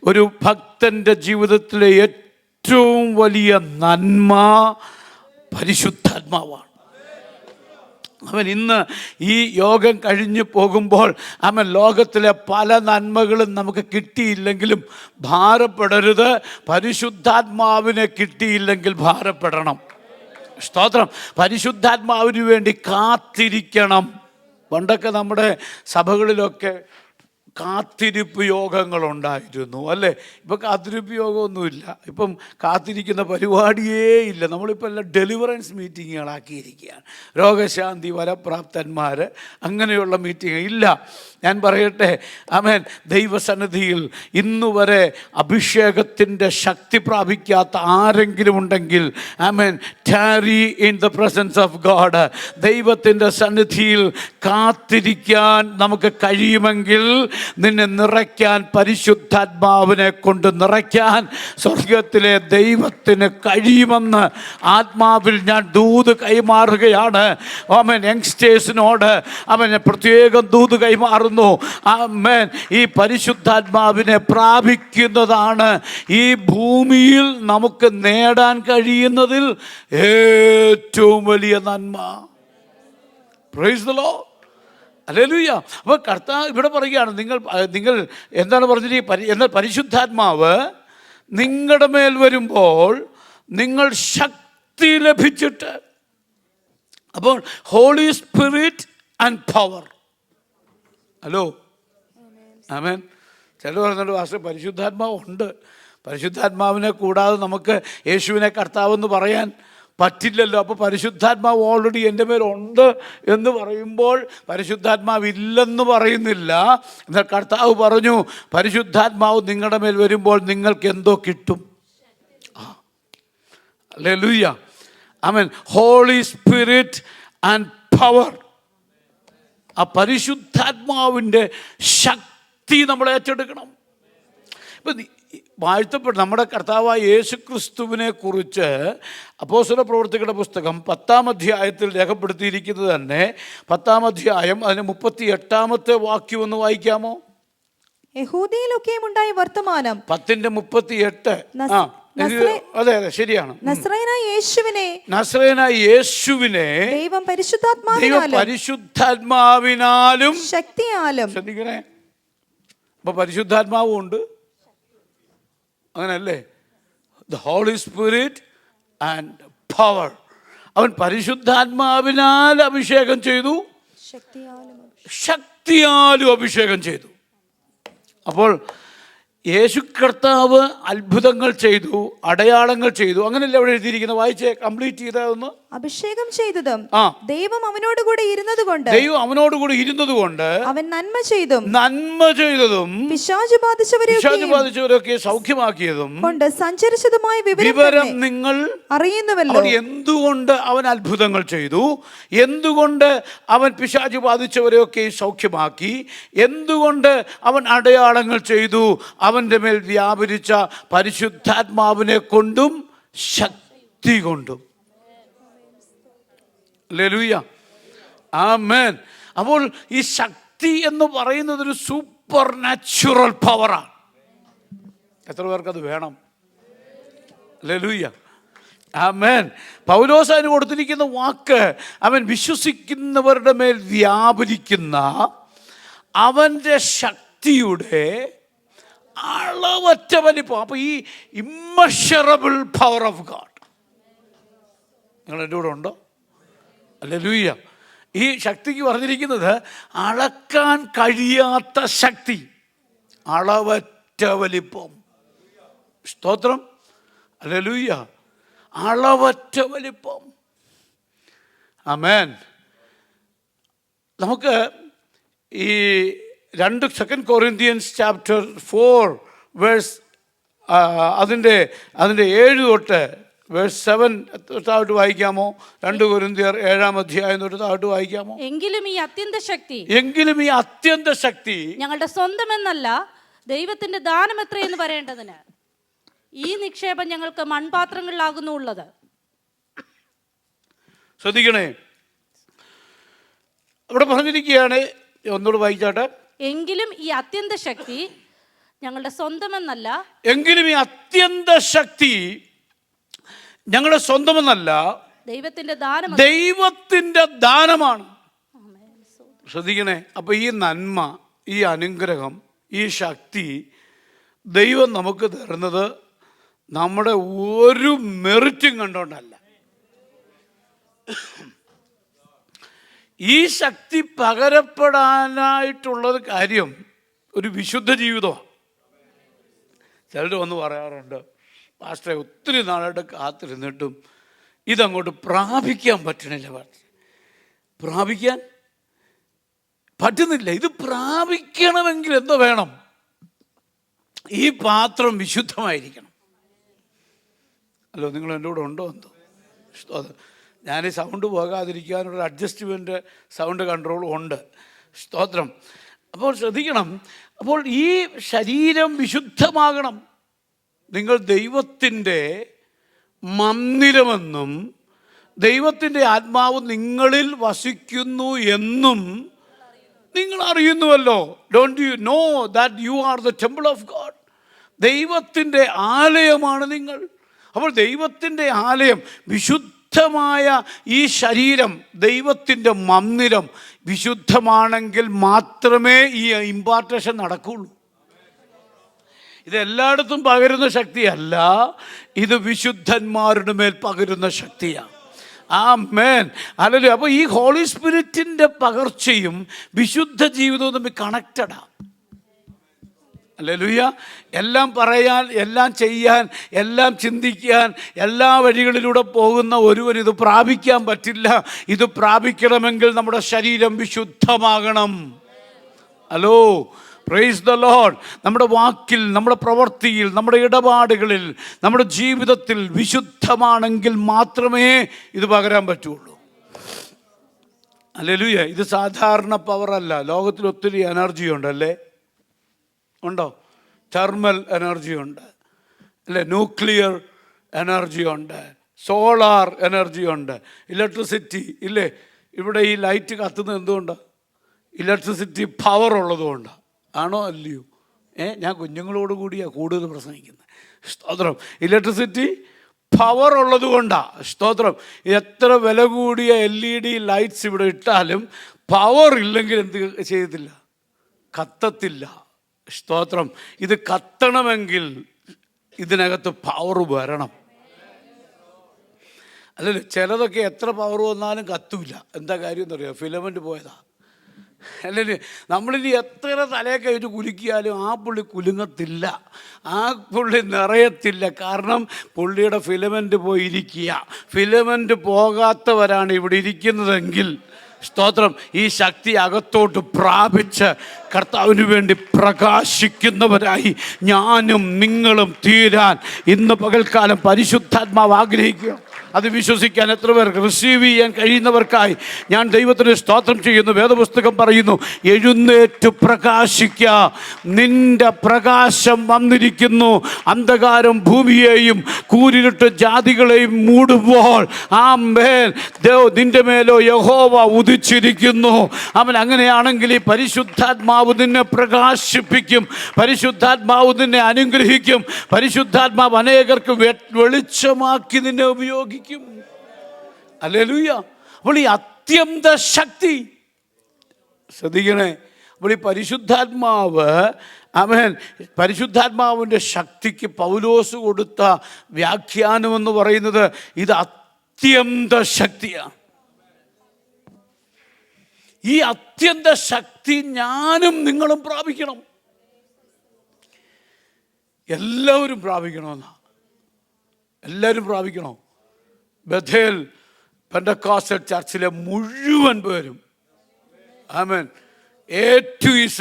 ഒരു ഭക്തൻ്റെ ജീവിതത്തിലെ ഏറ്റവും വലിയ നന്മ പരിശുദ്ധാത്മാവാണ്. അവൻ ഇന്ന് ഈ യോഗം കഴിഞ്ഞു പോകുമ്പോൾ ലോകത്തിലെ പല നന്മകളും നമുക്ക് കിട്ടിയില്ലെങ്കിലും ഭാരപ്പെടരുത്. പരിശുദ്ധാത്മാവിനെ കിട്ടിയില്ലെങ്കിൽ ഭാരപ്പെടണം. സ്തോത്രം. പരിശുദ്ധാത്മാവിന് വേണ്ടി കാത്തിരിക്കണം. പണ്ടൊക്കെ നമ്മുടെ സഭകളിലൊക്കെ കാത്തിരിപ്പ് യോഗങ്ങളുണ്ടായിരുന്നു, അല്ലേ? ഇപ്പം കാത്തിരിപ്പ് യോഗമൊന്നുമില്ല. ഇപ്പം കാത്തിരിക്കുന്ന പരിപാടിയേ ഇല്ല. നമ്മളിപ്പോൾ എല്ലാം ഡെലിവറൻസ് മീറ്റിങ്ങുകളാക്കിയിരിക്കുകയാണ്. രോഗശാന്തി, വരപ്രാപ്തന്മാർ, അങ്ങനെയുള്ള മീറ്റിംഗ് ഇല്ല. ഞാൻ പറയട്ടെ, ആമേൻ, ദൈവസന്നിധിയിൽ ഇന്നുവരെ അഭിഷേകത്തിൻ്റെ ശക്തി പ്രാപിക്കാത്ത ആരെങ്കിലും ഉണ്ടെങ്കിൽ, amen, tarry in the presence of God. ദൈവത്തിൻ്റെ സന്നിധിയിൽ കാത്തിരിക്കാൻ നമുക്ക് കഴിയുമെങ്കിൽ നിന്നെ നിറയ്ക്കാൻ, പരിശുദ്ധാത്മാവിനെ കൊണ്ട് നിറയ്ക്കാൻ സ്വർഗത്തിലെ ദൈവത്തിന് കഴിയുമെന്ന് ആത്മാവിൽ ഞാൻ ദൂത് കൈമാറുകയാണ്. ആമേൻ. യങ്സ്റ്റേഴ്സിനോട് അവനെ പ്രത്യേകം ദൂത് കൈമാറുന്നു. ആമേൻ. ഈ പരിശുദ്ധാത്മാവിനെ പ്രാപിക്കുന്നതാണ് ഈ ഭൂമിയിൽ നമുക്ക് നേടാൻ കഴിയുന്നതിൽ ഏറ്റവും വലിയ നന്മ. Price the Lord. ഹല്ലേലൂയ. അപ്പോൾ കർത്താവ് ഇവിടെ പറയുകയാണ്, നിങ്ങൾ എന്താണ് പറഞ്ഞിരിക്കുന്നത്? എന്നാൽ പരിശുദ്ധാത്മാവ് നിങ്ങളുടെ മേൽ വരുമ്പോൾ നിങ്ങൾ ശക്തി ലഭിച്ചിട്ട്. അപ്പോൾ holy spirit and power. Hello, amen. ചില പറഞ്ഞിട്ട് വാസ്തു പരിശുദ്ധാത്മാവ് ഉണ്ട്. പരിശുദ്ധാത്മാവിനെ കൂടാതെ നമുക്ക് യേശുവിനെ കർത്താവെന്ന് പറയാൻ പറ്റില്ലല്ലോ. അപ്പോൾ പരിശുദ്ധാത്മാവ് ഓൾറെഡി എൻ്റെ മേലുണ്ട് എന്ന് പറയുമ്പോൾ പരിശുദ്ധാത്മാവ് ഇല്ലെന്ന് പറയുന്നില്ല. എന്നാൽ കർത്താവ് പറഞ്ഞു, പരിശുദ്ധാത്മാവ് നിങ്ങളുടെ മേൽ വരുമ്പോൾ നിങ്ങൾക്ക് എന്തോ കിട്ടും. ഹല്ലേലൂയ, ആമേൻ. Holy spirit and power. ആ പരിശുദ്ധാത്മാവിൻ്റെ ശക്തി നമ്മൾ ഏറ്റെടുക്കണം. ഇപ്പം വാഴ്ത്തപ്പെട്ട നമ്മുടെ കർത്താവായ യേശു ക്രിസ്തുവിനെ കുറിച്ച് അപ്പോസ്തല പ്രവൃത്തികളുടെ പുസ്തകം 10-ാം അധ്യായത്തിൽ രേഖപ്പെടുത്തിയിരിക്കുന്നത് തന്നെ 10-ാം അധ്യായം അതിന് 38-ാമത്തെ വാക്യം ഒന്ന് വായിക്കാമോ? യഹൂദയിലൊക്കെയും ഉണ്ടായ വർത്തമാനം 10:38. അതെ അതെ, ശരിയാണ്. നസ്രയനായ യേശുവിനെ ദൈവം പരിശുദ്ധാത്മാവിനാലും ശക്തിയാലും. ശ്രദ്ധിക്കണേ, അപ്പൊ പരിശുദ്ധാത്മാവും ഉണ്ട്, അങ്ങനല്ലേ? The holy spirit and power. അവൻ പരിശുദ്ധാത്മാവിനാൽ അഭിഷേകം ചെയ്തു, ശക്തിയാലും അഭിഷേകം ചെയ്തു. അപ്പോൾ യേശു കർത്താവ് അത്ഭുതങ്ങൾ ചെയ്തു, അടയാളങ്ങൾ ചെയ്തു, അങ്ങനെയല്ല അവിടെ എഴുതിയിരിക്കുന്നത്. വായിച്ചേ, കംപ്ലീറ്റ് ചെയ്തതൊന്ന്. അഭിഷേകം ചെയ്തതും ദൈവം അവനോടുകൂടി ഇരുന്നതുകൊണ്ട്, ദൈവം അവനോടുകൂടി ഇരുന്നതുകൊണ്ട് അവൻ നന്മ ചെയ്തതും പിശാച് ബാധിച്ചവരൊക്കെ സൗഖ്യമാക്കിയതും കൊണ്ട് സഞ്ചരിച്ചതുമായ വിവരം നിങ്ങൾ അറിയുന്നുവല്ലോ. എന്തുകൊണ്ട് അവൻ അത്ഭുതങ്ങൾ ചെയ്തു, എന്തുകൊണ്ട് അവൻ പിശാച് ബാധിച്ചവരെയൊക്കെ സൗഖ്യമാക്കി, എന്തുകൊണ്ട് അവൻ അടയാളങ്ങൾ ചെയ്തു, അവൻ്റെ മേൽ വ്യാപരിച്ച പരിശുദ്ധാത്മാവിനെ കൊണ്ടും ശക്തി കൊണ്ടും. ഹല്ലേലൂയ, ആമേൻ. അപ്പോൾ ഈ ശക്തി എന്ന് പറയുന്നത് ഒരു സൂപ്പർ നാച്ചുറൽ പവറാണ്. എത്ര പേർക്കത് വേണം? ഹല്ലേലൂയ, ആമേൻ. പൗലോസ് അതിന് കൊടുത്തിരിക്കുന്ന വാക്ക്, അവൻ വിശ്വസിക്കുന്നവരുടെ മേൽ വ്യാപരിക്കുന്ന അവൻ്റെ ശക്തിയുടെ അളവറ്റ വലിപ്പം. അപ്പോൾ ഈ ഇമ്മഷറബിൾ പവർ ഓഫ് ഗാഡ്, നിങ്ങൾ എൻ്റെ കൂടെ ഉണ്ടോ? ഹല്ലേലൂയ. ഈ ശക്തിക്ക് പറഞ്ഞിരിക്കുന്നത് അളക്കാൻ കഴിയാത്ത ശക്തി, അളവറ്റ വലിപ്പം. സ്തോത്രം, ഹല്ലേലൂയ. അളവറ്റ വലിപ്പം, ആമേൻ. നമുക്ക് ഈ 2 കൊറിന്ത്യൻസ് ചാപ്റ്റർ 4 വേഴ്സ് അതിൻ്റെ 7 തൊട്ട് വേഴ്സ് 7 തൊട്ട് വായിക്കാമോ? 2 കൊരിന്ത്യർ 7-ാം അധ്യായം തൊട്ട് വായിക്കാമോ? എങ്കിലും ഈ അത്യന്ത ശക്തി ഞങ്ങളുടെ സ്വന്തമെന്നല്ല, ദൈവത്തിന്റെ ദാനം എത്രയെന്ന് പറയേണ്ടതിന് ഈ നിക്ഷേപം ഞങ്ങൾക്ക് മൺപാത്രങ്ങളിലാകുന്നു ഉള്ളത്. ശ്രദ്ധിക്കണേ, അവിടെ പറഞ്ഞിരിക്കുകയാണ്, ഒന്നുകൂടെ വായിച്ചാട്ടെ. എങ്കിലും ഈ അത്യന്ത ശക്തി ഞങ്ങളുടെ സ്വന്തമെന്നല്ല, എങ്കിലും ഈ അത്യന്ത ശക്തി ഞങ്ങളുടെ സ്വന്തമെന്നല്ല, ദൈവത്തിന്റെ ദാനമാണ്. ശ്രദ്ധിക്കണേ, അപ്പൊ ഈ നന്മ, ഈ അനുഗ്രഹം, ഈ ശക്തി ദൈവം നമുക്ക് തരുന്നത് നമ്മുടെ ഒരു മെറിറ്റും കണ്ടോണ്ടല്ല. ഈ ശക്തി പകരപ്പെടാനായിട്ടുള്ളത് കാര്യം ഒരു വിശുദ്ധ ജീവിതമാണ്. ചിലർ വന്ന് പറയാറുണ്ട്, പാസ്റ്ററെ ഒത്തിരി നാളായിട്ട് കാത്തിരുന്നിട്ടും ഇതങ്ങോട്ട് പ്രാപിക്കാൻ പറ്റണില്ല. പ്രാപിക്കാൻ പറ്റുന്നില്ല. ഇത് പ്രാപിക്കണമെങ്കിൽ എന്തോ വേണം? ഈ പാത്രം വിശുദ്ധമായിരിക്കണം. അല്ലോ, നിങ്ങൾ എൻ്റെ കൂടെ ഉണ്ടോ? എന്തോ ഞാൻ ഈ സൗണ്ട് പോകാതിരിക്കാനുള്ള അഡ്ജസ്റ്റ്മെൻറ്റ് സൗണ്ട് കൺട്രോളും ഉണ്ട്. സ്തോത്രം. അപ്പോൾ ശ്രദ്ധിക്കണം, അപ്പോൾ ഈ ശരീരം വിശുദ്ധമാകണം. നിങ്ങൾ ദൈവത്തിൻ്റെ മന്ദിരമെന്നും ദൈവത്തിൻ്റെ ആത്മാവ് നിങ്ങളിൽ വസിക്കുന്നു എന്നും നിങ്ങൾ അറിയുന്നുവല്ലോ. Don't you know that you are the temple of God? ദൈവത്തിൻ്റെ ആലയമാണ് നിങ്ങൾ. അപ്പോൾ ദൈവത്തിൻ്റെ ആലയം, വിശുദ്ധമായ ഈ ശരീരം, ദൈവത്തിൻ്റെ മന്ദിരം വിശുദ്ധമാണെങ്കിൽ മാത്രമേ ഈ ഇമ്പാർട്ടേഷൻ നടക്കുകയുള്ളൂ. ഇതെല്ലായിടത്തും പകരുന്ന ശക്തിയല്ല, ഇത് വിശുദ്ധന്മാരുടെ മേൽ പകരുന്ന ശക്തിയാണ്. ആമേൻ. ഹല്ലേലൂയ. അപ്പോൾ ഈ ഹോളി സ്പിരിറ്റിൻ്റെ പകർച്ചയും വിശുദ്ധ ജീവിതവും തമ്മിൽ കണക്റ്റഡാണ്. ഹല്ലേലൂയ. എല്ലാം പറയാൻ, എല്ലാം ചെയ്യാൻ, എല്ലാം ചിന്തിക്കാൻ, എല്ലാ വഴികളിലൂടെ പോകുന്ന ഒരുവൻ ഇത് പ്രാപിക്കാൻ പറ്റില്ല. ഇത് പ്രാപിക്കണമെങ്കിൽ നമ്മുടെ ശരീരം വിശുദ്ധമാകണം. Hello, praise the Lord. നമ്മുടെ വാക്കിൽ, നമ്മുടെ പ്രവൃത്തിയിൽ, നമ്മുടെ ഇടപാടുകളിൽ, നമ്മുടെ ജീവിതത്തിൽ വിശുദ്ധമാണെങ്കിൽ മാത്രമേ ഇത് പകരാൻ പറ്റുള്ളൂ. ഹല്ലേലൂയ. ഇത് സാധാരണ പവറല്ല. ലോകത്തിൽ ഒത്തിരി എനർജി ഉണ്ടല്ലേ? ഉണ്ടോ? തെർമൽ എനർജി ഉണ്ട് അല്ലേ? ന്യൂക്ലിയർ എനർജി ഉണ്ട്, സോളാർ എനർജി ഉണ്ട്, ഇലക്ട്രിസിറ്റി ഇല്ലേ? ഇവിടെ ഈ ലൈറ്റ് കത്തുന്നത് എന്തുകൊണ്ടാണ്? ഇലക്ട്രിസിറ്റി പവർ ഉള്ളതുകൊണ്ടാണ്. ആണോ അല്ലയോ? ഞാൻ കുഞ്ഞുങ്ങളോട് കൂടിയാണ് കൂടുതൽ പ്രസംഗിക്കുന്നത്. സ്തോത്രം. ഇലക്ട്രിസിറ്റി പവർ ഉള്ളത് കൊണ്ടാണ്. സ്തോത്രം. എത്ര വില കൂടിയ LED ലൈറ്റ്സ് ഇവിടെ ഇട്ടാലും പവർ ഇല്ലെങ്കിൽ എന്ത് ചെയ്യത്തില്ല? കത്തത്തില്ല. സ്തോത്രം. ഇത് കത്തണമെങ്കിൽ ഇതിനകത്ത് പവർ വരണം. അല്ലല്ലോ, ചിലതൊക്കെ എത്ര പവർ വന്നാലും കത്തൂല. എന്താ കാര്യം എന്നറിയാം? ഫിലമെൻ്റ് പോയതാ. അല്ലെങ്കിൽ നമ്മളിനി എത്ര തലയൊക്കെ വെച്ച് കുലുക്കിയാലും ആ പുള്ളി കുലുങ്ങത്തില്ല, ആ പുള്ളി നിറയത്തില്ല. കാരണം പുള്ളിയുടെ ഫിലമെൻ്റ് പോയിരിക്കുക. ഫിലമെൻ്റ് പോകാത്തവരാണ് ഇവിടെ ഇരിക്കുന്നതെങ്കിൽ സ്തോത്രം, ഈ ശക്തി അകത്തോട്ട് പ്രാപിച്ച് കർത്താവിന് വേണ്ടി പ്രകാശിക്കുന്നവരായി ഞാനും നിങ്ങളും തീരാൻ ഇന്ന് പകൽക്കാലം പരിശുദ്ധാത്മാവ് ആഗ്രഹിക്കുക. അത് വിശ്വസിക്കാൻ എത്ര പേർക്ക്, റിസീവ് ചെയ്യാൻ കഴിയുന്നവർക്കായി ഞാൻ ദൈവത്തിന് സ്തോത്രം ചെയ്യുന്നു. വേദപുസ്തകം പറയുന്നു, എഴുന്നേറ്റ് പ്രകാശിക്കുക, നിന്റെ പ്രകാശം വന്നിരിക്കുന്നു. അന്ധകാരം ഭൂമിയെയും കൂരിരുട്ട് ജാതികളെയും മൂടുമ്പോൾ ആമേൻ, നിന്റെ മേലോ യഹോവ ഉദിച്ചിരിക്കുന്നു. അവൻ അങ്ങനെയാണെങ്കിൽ ഈ പരിശുദ്ധാത്മാവ് നിന്നെ പ്രകാശിപ്പിക്കും, പരിശുദ്ധാത്മാവ് നിന്നെ അനുഗ്രഹിക്കും, പരിശുദ്ധാത്മാവ് അനേകർക്ക് വെളിച്ചമാക്കി നിന്നെ ഉപയോഗിക്കും. ഹല്ലേലൂയ. അപ്പോൾ ഈ അത്യന്ത ശക്തി ശ്രദ്ധിക്കണേ. അപ്പോൾ ഈ പരിശുദ്ധാത്മാവ്, ആമേൻ, പരിശുദ്ധാത്മാവിൻ്റെ ശക്തിക്ക് പൗലോസ് കൊടുത്ത വ്യാഖ്യാനം എന്ന് പറയുന്നത് ഇത് അത്യന്ത ശക്തിയാണ്. ഈ അത്യന്ത ശക്തി ഞാനും നിങ്ങളും പ്രാപിക്കണം. എല്ലാവരും പ്രാപിക്കണമെന്നാ. എല്ലാവരും പ്രാപിക്കണോ? ബഥേൽ പെന്തക്കോസ്റ്റൽ ചർച്ചിലെ മുഴുവൻ പേരും, ആമേൻ, A to Z,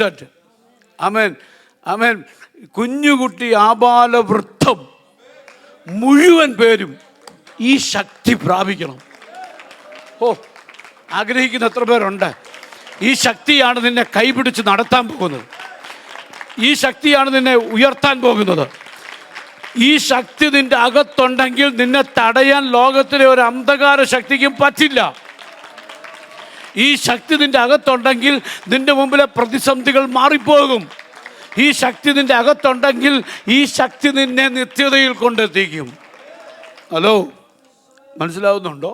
ആമേൻ, ആമേൻ, കുഞ്ഞുകുട്ടി ആബാലവൃദ്ധം മുഴുവൻ പേരും ഈ ശക്തി പ്രാപിക്കണം. ആഗ്രഹിക്കുന്ന എത്ര പേരുണ്ട്? ഈ ശക്തിയാണ് നിന്നെ കൈപിടിച്ച് നടത്താൻ പോകുന്നത്. ഈ ശക്തിയാണ് നിന്നെ ഉയർത്താൻ പോകുന്നത്. ഈ ശക്തി നിന്റെ അകത്തുണ്ടെങ്കിൽ നിന്നെ തടയാൻ ലോകത്തിലെ ഒരു അന്ധകാര ശക്തിക്കും പറ്റില്ല. ഈ ശക്തി നിന്റെ അകത്തുണ്ടെങ്കിൽ നിന്റെ മുമ്പിലെ പ്രതിസന്ധികൾ മാറിപ്പോകും. ഈ ശക്തി നിന്റെ അകത്തുണ്ടെങ്കിൽ ഈ ശക്തി നിന്നെ നിത്യതയിൽ കൊണ്ടെത്തിക്കും. ഹലോ, മനസ്സിലാവുന്നുണ്ടോ?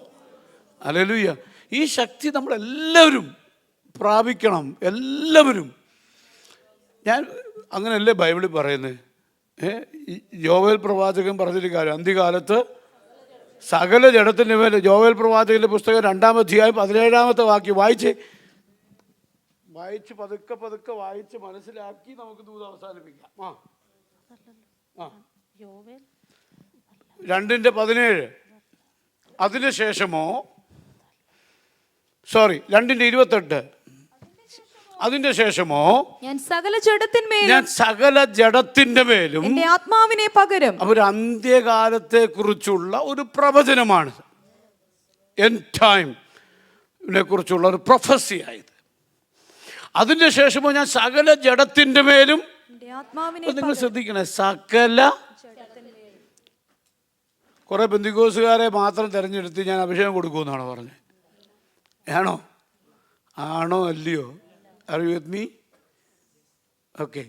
ഹല്ലേലൂയ. ഈ ശക്തി നമ്മളെല്ലാവരും പ്രാപിക്കണം. എല്ലാവരും. ഞാൻ അങ്ങനെയല്ലേ ബൈബിളിൽ പറയുന്നത്. യോവേൽ പ്രവാചകൻ പറഞ്ഞൊരു കാര്യം, അന്ത്യകാലത്ത് സകല ജഡത്തിൻ്റെ മേൽ. യോവേൽ പ്രവാചകന്റെ പുസ്തകം 2-ാം അധ്യായം 17-ാമത്തെ വാക്യം വായിച്ച് പതുക്കെ പതുക്കെ വായിച്ച് മനസ്സിലാക്കി നമുക്ക് ദൂത് അവസാനിപ്പിക്കാം. 2:17. അതിനുശേഷമോ 2:28. അതിന്റെ ശേഷമോ ഞാൻ സകല ജഡത്തിന്റെ മേലും എന്റെ ആത്മാവിനെ പകരും. ഒരു അന്ത്യകാലത്തെ കുറിച്ചുള്ള ഒരു പ്രവചനമാണ്, എൻഡ് ടൈമിനെ കുറിച്ചുള്ള ഒരു പ്രൊഫസി ആയത്. അതിന്റെ ശേഷമോ ഞാൻ സകല ജഡത്തിന്റെ മേലും. നിങ്ങൾ ശ്രദ്ധിക്കണേ, സകല. കുറെ പെന്തിക്കോസുകാരെ മാത്രം തിരഞ്ഞെടുത്ത് ഞാൻ അഭിഷേകം കൊടുക്കുമെന്നാണ് പറഞ്ഞത്. ആണോ അല്ലയോ? Are you with me? Okay.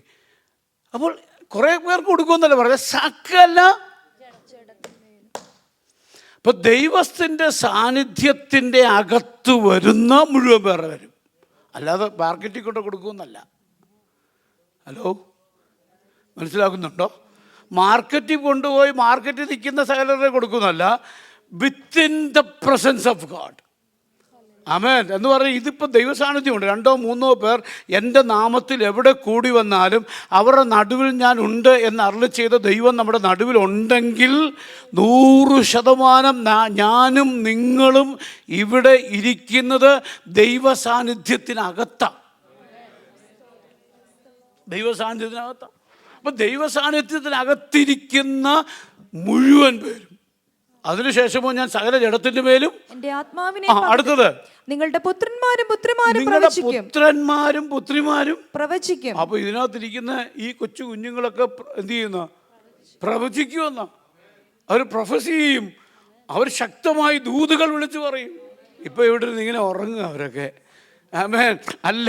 അപ്പോൾ കുറെ പേർക്ക് കൊടുക്കുമെന്നല്ല പറഞ്ഞത്, സകല. ഇപ്പൊ ദൈവത്തിൻ്റെ സാന്നിധ്യത്തിൻ്റെ അകത്ത് വരുന്ന മുഴുവൻ പേരെ വരും, അല്ലാതെ മാർക്കറ്റിൽ കൊണ്ട് കൊടുക്കുമെന്നല്ല. ഹലോ, മനസ്സിലാക്കുന്നുണ്ടോ? മാർക്കറ്റിൽ കൊണ്ടുപോയി മാർക്കറ്റിൽ നിൽക്കുന്ന സകലരെ കൊടുക്കുന്നതല്ല, within the presence of God. Amen എന്ന് പറഞ്ഞാൽ ഇതിപ്പോൾ ദൈവസാന്നിധ്യമുണ്ട്. 2-3 പേർ എൻ്റെ നാമത്തിൽ എവിടെ കൂടി വന്നാലും അവരുടെ നടുവിൽ ഞാൻ ഉണ്ട് എന്ന് അരുളി ചെയ്ത ദൈവം നമ്മുടെ നടുവിലുണ്ടെങ്കിൽ 100% ഞാനും നിങ്ങളും ഇവിടെ ഇരിക്കുന്നത് ദൈവസാന്നിധ്യത്തിനകത്താണ്. ദൈവസാന്നിധ്യത്തിനകത്താണ്. അപ്പം ദൈവസാന്നിധ്യത്തിനകത്തിരിക്കുന്ന മുഴുവൻ പേരും, അതിനുശേഷമോ ഞാൻ സകല ജഡത്തിന്റെ മേലും എന്റെ ആത്മാവിനെ അടുത്തത് നിങ്ങളുടെ പുത്രന്മാരും പുത്രിമാരും പ്രവചിക്കും. അപ്പൊ ഇതിനകത്തിരിക്കുന്ന ഈ കൊച്ചു കുഞ്ഞുങ്ങളൊക്കെ എന്ത് ചെയ്യുന്ന? പ്രവചിക്കുമെന്ന. അവർ പ്രൊഫസി ചെയ്യും. അവർ ശക്തമായി ദൂതുകൾ വിളിച്ചു പറയും. ഇപ്പൊ ഇവിടെ നിന്ന് ഇങ്ങനെ ഉറങ്ങുക അവരൊക്കെ. ആമേൻ. അല്ല,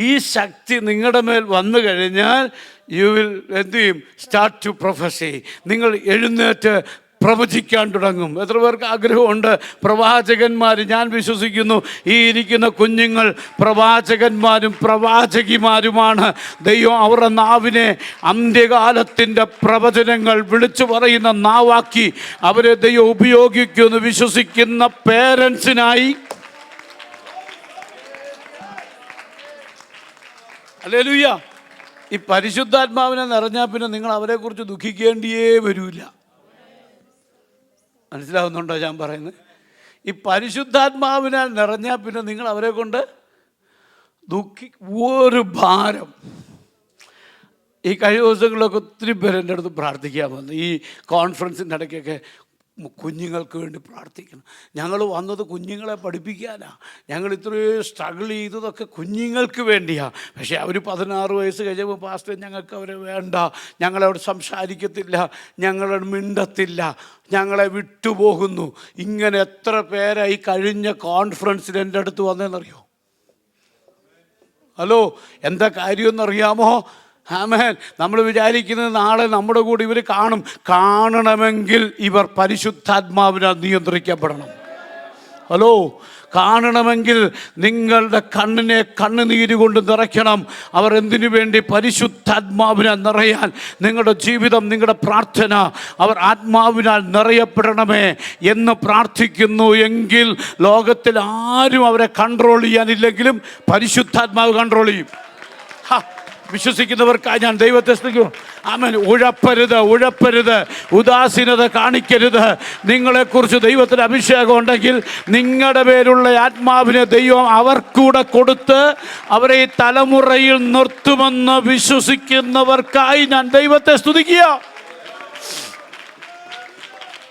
ഈ ശക്തി നിങ്ങളുടെ മേൽ വന്നു കഴിഞ്ഞാൽ യു വിൽ എന്ത് ചെയ്യും? Start to prophesy. നിങ്ങൾ എഴുന്നേറ്റ് പ്രവചിക്കാൻ തുടങ്ങും. എത്ര പേർക്ക് ആഗ്രഹമുണ്ട്? പ്രവാചകന്മാർ, ഞാൻ വിശ്വസിക്കുന്നു ഈ ഇരിക്കുന്ന കുഞ്ഞുങ്ങൾ പ്രവാചകന്മാരും പ്രവാചകിമാരുമാണ്. ദൈവം അവരുടെ നാവിനെ അന്ത്യകാലത്തിൻ്റെ പ്രവചനങ്ങൾ വിളിച്ചു പറയുന്ന നാവാക്കി അവരെ ദൈവം ഉപയോഗിക്കുമെന്ന് വിശ്വസിക്കുന്ന പേരൻസിനായി ഹല്ലേലൂയ. ഈ പരിശുദ്ധാത്മാവിനെ നിറഞ്ഞാൽ പിന്നെ നിങ്ങൾ അവരെക്കുറിച്ച് ദുഃഖിക്കേണ്ടിയേ വരില്ല. മനസ്സിലാവുന്നുണ്ടോ ഞാൻ പറയുന്നത്? ഈ പരിശുദ്ധാത്മാവിനാൽ നിറഞ്ഞാൽ പിന്നെ നിങ്ങൾ അവരെ കൊണ്ട് ഒരു ഭാരം. ഈ കഴിഞ്ഞ ദിവസങ്ങളിലൊക്കെ ഒത്തിരി പേര് എൻ്റെ അടുത്ത് പ്രാർത്ഥിക്കാൻ വന്നു. ഈ കോൺഫറൻസിൻ്റെ ഇടയ്ക്കൊക്കെ കുഞ്ഞുങ്ങൾക്ക് വേണ്ടി പ്രാർത്ഥിക്കണം. ഞങ്ങൾ വന്നത് കുഞ്ഞുങ്ങളെ പഠിപ്പിക്കാനാണ്. ഞങ്ങൾ ഇത്രയും സ്ട്രഗിൾ ചെയ്തതൊക്കെ കുഞ്ഞുങ്ങൾക്ക് വേണ്ടിയാണ്. പക്ഷേ അവർ 16 വയസ്സ് കഴിഞ്ഞപ്പോൾ പാസ്റ്റർ ഞങ്ങൾക്ക് അവരെ വേണ്ട, ഞങ്ങളവിടെ സംസാരിക്കത്തില്ല, ഞങ്ങളോട് മിണ്ടത്തില്ല, ഞങ്ങളെ വിട്ടുപോകുന്നു. ഇങ്ങനെ എത്ര പേരായി കഴിഞ്ഞ കോൺഫറൻസിൽ എൻ്റെ അടുത്ത് വന്നതെന്നറിയോ? ഹലോ, എന്താ കാര്യമെന്നറിയാമോ? ആമേൻ. നമ്മൾ വിചാരിക്കുന്നത് നാളെ നമ്മുടെ കൂടെ ഇവർ കാണണമെങ്കിൽ ഇവർ പരിശുദ്ധാത്മാവിനാൽ നിയന്ത്രിക്കപ്പെടണം. ഹലോ, കാണണമെങ്കിൽ നിങ്ങളുടെ കണ്ണിനെ കണ്ണുനീര് കൊണ്ട് നിറയ്ക്കണം. അവർ എന്തിനു വേണ്ടി? പരിശുദ്ധാത്മാവിനാൽ നിറയാൻ. നിങ്ങളുടെ ജീവിതം, നിങ്ങളുടെ പ്രാർത്ഥന അവർ ആത്മാവിനാൽ നിറയപ്പെടണമേ എന്ന് പ്രാർത്ഥിക്കുന്നു എങ്കിൽ ലോകത്തിൽ ആരും അവരെ കൺട്രോൾ ചെയ്യാനില്ലെങ്കിലും പരിശുദ്ധാത്മാവ് കൺട്രോൾ ചെയ്യും. വിശ്വസിക്കുന്നവർക്കായി ഞാൻ ദൈവത്തെ സ്തുതിക്കുന്നു. ആമേൻ. ഉഴപ്പരുത്, ഉദാസീനത കാണിക്കരുത്. നിങ്ങളെക്കുറിച്ച് ദൈവത്തിന് അഭിഷേകം ഉണ്ടെങ്കിൽ നിങ്ങളുടെ പേരുള്ള ആത്മാവിനെ ദൈവം അവർക്കൂടെ കൊടുത്ത് അവരെ ഈ തലമുറയിൽ നിർത്തുമെന്ന് വിശ്വസിക്കുന്നവർക്കായി ഞാൻ ദൈവത്തെ സ്തുതിക്കുക.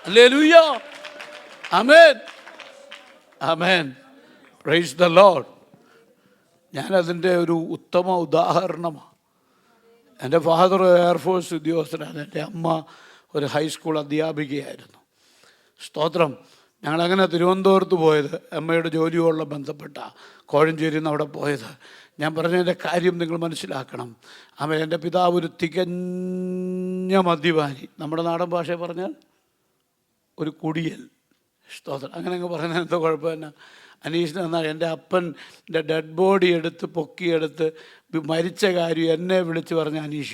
Hallelujah. Amen. Amen. Praise the Lord. ഞാനതിൻ്റെ ഒരു ഉത്തമ ഉദാഹരണമാണ്. എൻ്റെ ഫാദർ എയർഫോഴ്സ് ഉദ്യോഗസ്ഥനാണ്. എൻ്റെ അമ്മ ഒരു ഹൈസ്കൂൾ അധ്യാപികയായിരുന്നു. സ്തോത്രം. ഞങ്ങളങ്ങനെ തിരുവനന്തപുരത്ത് പോയത് അമ്മയുടെ ജോലിയോടുള്ള ബന്ധപ്പെട്ട കോഴഞ്ചേരിയിൽ നിന്ന് അവിടെ പോയത്. ഞാൻ പറഞ്ഞതിൻ്റെ കാര്യം നിങ്ങൾ മനസ്സിലാക്കണം. എൻ്റെ പിതാവ് ഒരു തികഞ്ഞ മദ്യപാനി. നമ്മുടെ നാടൻ ഭാഷയിൽ പറഞ്ഞാൽ ഒരു കുടിയൻ. സ്തോത്രം. അങ്ങനെയൊക്കെ പറയുന്നത് എന്തോ കുഴപ്പമില്ല. അനീഷിന് എന്നാൽ എൻ്റെ അപ്പൻ്റെ ഡെഡ് ബോഡി എടുത്ത് പൊക്കിയെടുത്ത് മരിച്ച കാര്യം എന്നെ വിളിച്ച് പറഞ്ഞ അനീഷ.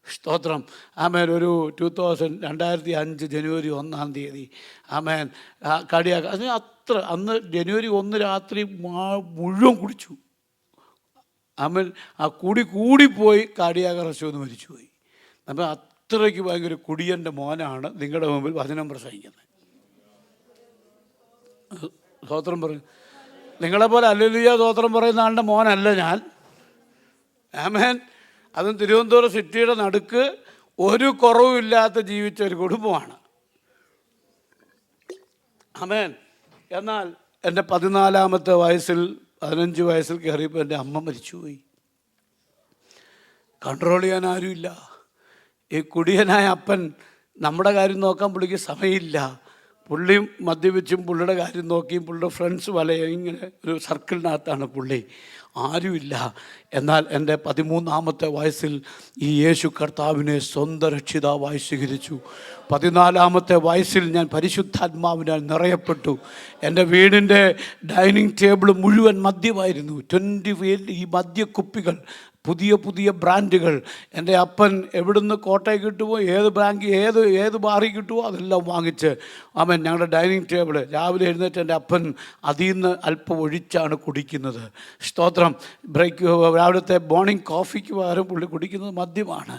സ്തോത്രം. ആമേൻ. ഒരു 2005 ജനുവരി 1-ാം തീയതി ആമേൻ കാർഡിയാക്. അതിന് അന്ന് ജനുവരി 1 രാത്രി മുഴുവൻ കുടിച്ചു. ആമേൻ. ആ കൂടിപ്പോയി കാർഡിയാക് അറസ്റ്റ് വന്ന് മരിച്ചുപോയി. അപ്പം അത്രയ്ക്ക് ഭയങ്കര കുടിയൻ്റെ മോനാണ് നിങ്ങളുടെ മുമ്പിൽ വചനം പ്രസംഗിക്കുന്നത്. സ്തോത്രം പറയും. നിങ്ങളെപ്പോലെ ഹല്ലേലൂയ സ്തോത്രം പറയുന്ന ആളുടെ മോനല്ല ഞാൻ. ആമേൻ. അതും തിരുവനന്തപുരം സിറ്റിയുടെ നടുക്ക് ഒരു കുറവുമില്ലാത്ത ജീവിച്ച ഒരു കുടുംബമാണ്. ആമേൻ. എന്നാൽ എൻ്റെ 14-ാമത്തെ വയസ്സിൽ 15 വയസ്സിൽ കയറിയപ്പോൾ എൻ്റെ അമ്മ മരിച്ചുപോയി. കൺട്രോൾ ചെയ്യാൻ ആരുമില്ല. ഈ കുടിയനായ അപ്പൻ നമ്മുടെ കാര്യം നോക്കാൻ പുള്ളിക്ക് സമയമില്ല. പുള്ളി മദ്യപിച്ചും പുള്ളിയുടെ കാര്യം നോക്കിയും പുള്ളിയുടെ ഫ്രണ്ട്സ് വലയും ഇങ്ങനെ ഒരു സർക്കിളിനകത്താണ് പുള്ളി. ആരുമില്ല. എന്നാൽ എൻ്റെ 13-ാമത്തെ വയസ്സിൽ ഈ യേശു കർത്താവിനെ സ്വന്തം രക്ഷിതാവായി സ്വീകരിച്ചു. 14-ാമത്തെ വയസ്സിൽ ഞാൻ പരിശുദ്ധാത്മാവിനാൽ നിറയപ്പെട്ടു. എൻ്റെ വീടിൻ്റെ ഡൈനിങ് ടേബിൾ മുഴുവൻ മദ്യമായിരുന്നു. 20 ഈ മദ്യക്കുപ്പികൾ പുതിയ പുതിയ ബ്രാൻഡുകൾ. എൻ്റെ അപ്പൻ എവിടുന്ന് കോട്ടയം കിട്ടുമോ, ഏത് ബാറിൽ കിട്ടുമോ അതെല്ലാം വാങ്ങിച്ച് അവൻ ഞങ്ങളുടെ ഡൈനിങ് ടേബിൾ രാവിലെ എഴുന്നേറ്റ് എൻ്റെ അപ്പൻ അതിൽ നിന്ന് അല്പം ഒഴിച്ചാണ് കുടിക്കുന്നത്. സ്തോത്രം. രാവിലത്തെ മോർണിംഗ് കോഫിക്ക് പകരം പുള്ളി കുടിക്കുന്നത് മദ്യമാണ്.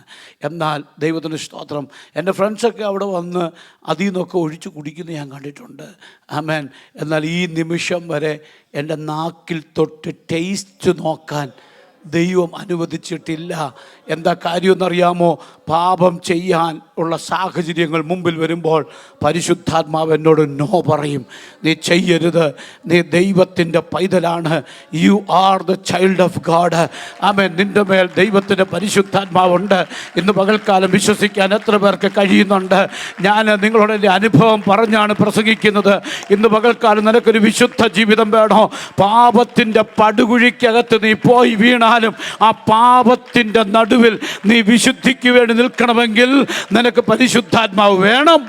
എന്നാൽ ദൈവത്തിന് സ്തോത്രം, എൻ്റെ ഫ്രണ്ട്സൊക്കെ അവിടെ വന്ന് അതിൽ നിന്നൊക്കെ ഒഴിച്ച് കുടിക്കുന്നത് ഞാൻ കണ്ടിട്ടുണ്ട്. ആമേൻ. എന്നാൽ ഈ നിമിഷം വരെ എൻ്റെ നാക്കിൽ തൊട്ട് ടേസ്റ്റ് നോക്കാൻ ദൈവം അനുവദിച്ചിട്ടില്ല. എന്താ കാര്യമെന്നറിയാമോ? പാപം ചെയ്യാൻ ഉള്ള സാഹചര്യങ്ങൾ മുമ്പിൽ വരുമ്പോൾ പരിശുദ്ധാത്മാവ് എന്നോട് നോ പറയും. നീ ചെയ്യരുത്, നീ ദൈവത്തിൻ്റെ പൈതലാണ്, you are the child of God. Amen. നിൻ്റെ മേൽ ദൈവത്തിൻ്റെ പരിശുദ്ധാത്മാവുണ്ട്. ഇന്ന് പകൽക്കാലം വിശ്വസിക്കാൻ എത്ര പേർക്ക് കഴിയുന്നുണ്ട്? ഞാൻ നിങ്ങളോട് എൻ്റെ അനുഭവം പറഞ്ഞാണ് പ്രസംഗിക്കുന്നത്. ഇന്ന് പകൽക്കാലം നിനക്കൊരു വിശുദ്ധ ജീവിതം വേണോ? പാപത്തിൻ്റെ പടുകുഴിക്കകത്ത് നീ പോയി വീണാലും ആ പാപത്തിൻ്റെ നടുവിൽ നീ വിശുദ്ധിക്ക് വേണ്ടി നിൽക്കണമെങ്കിൽ നിനക്ക് പരിശുദ്ധാത്മാവ് വേണം.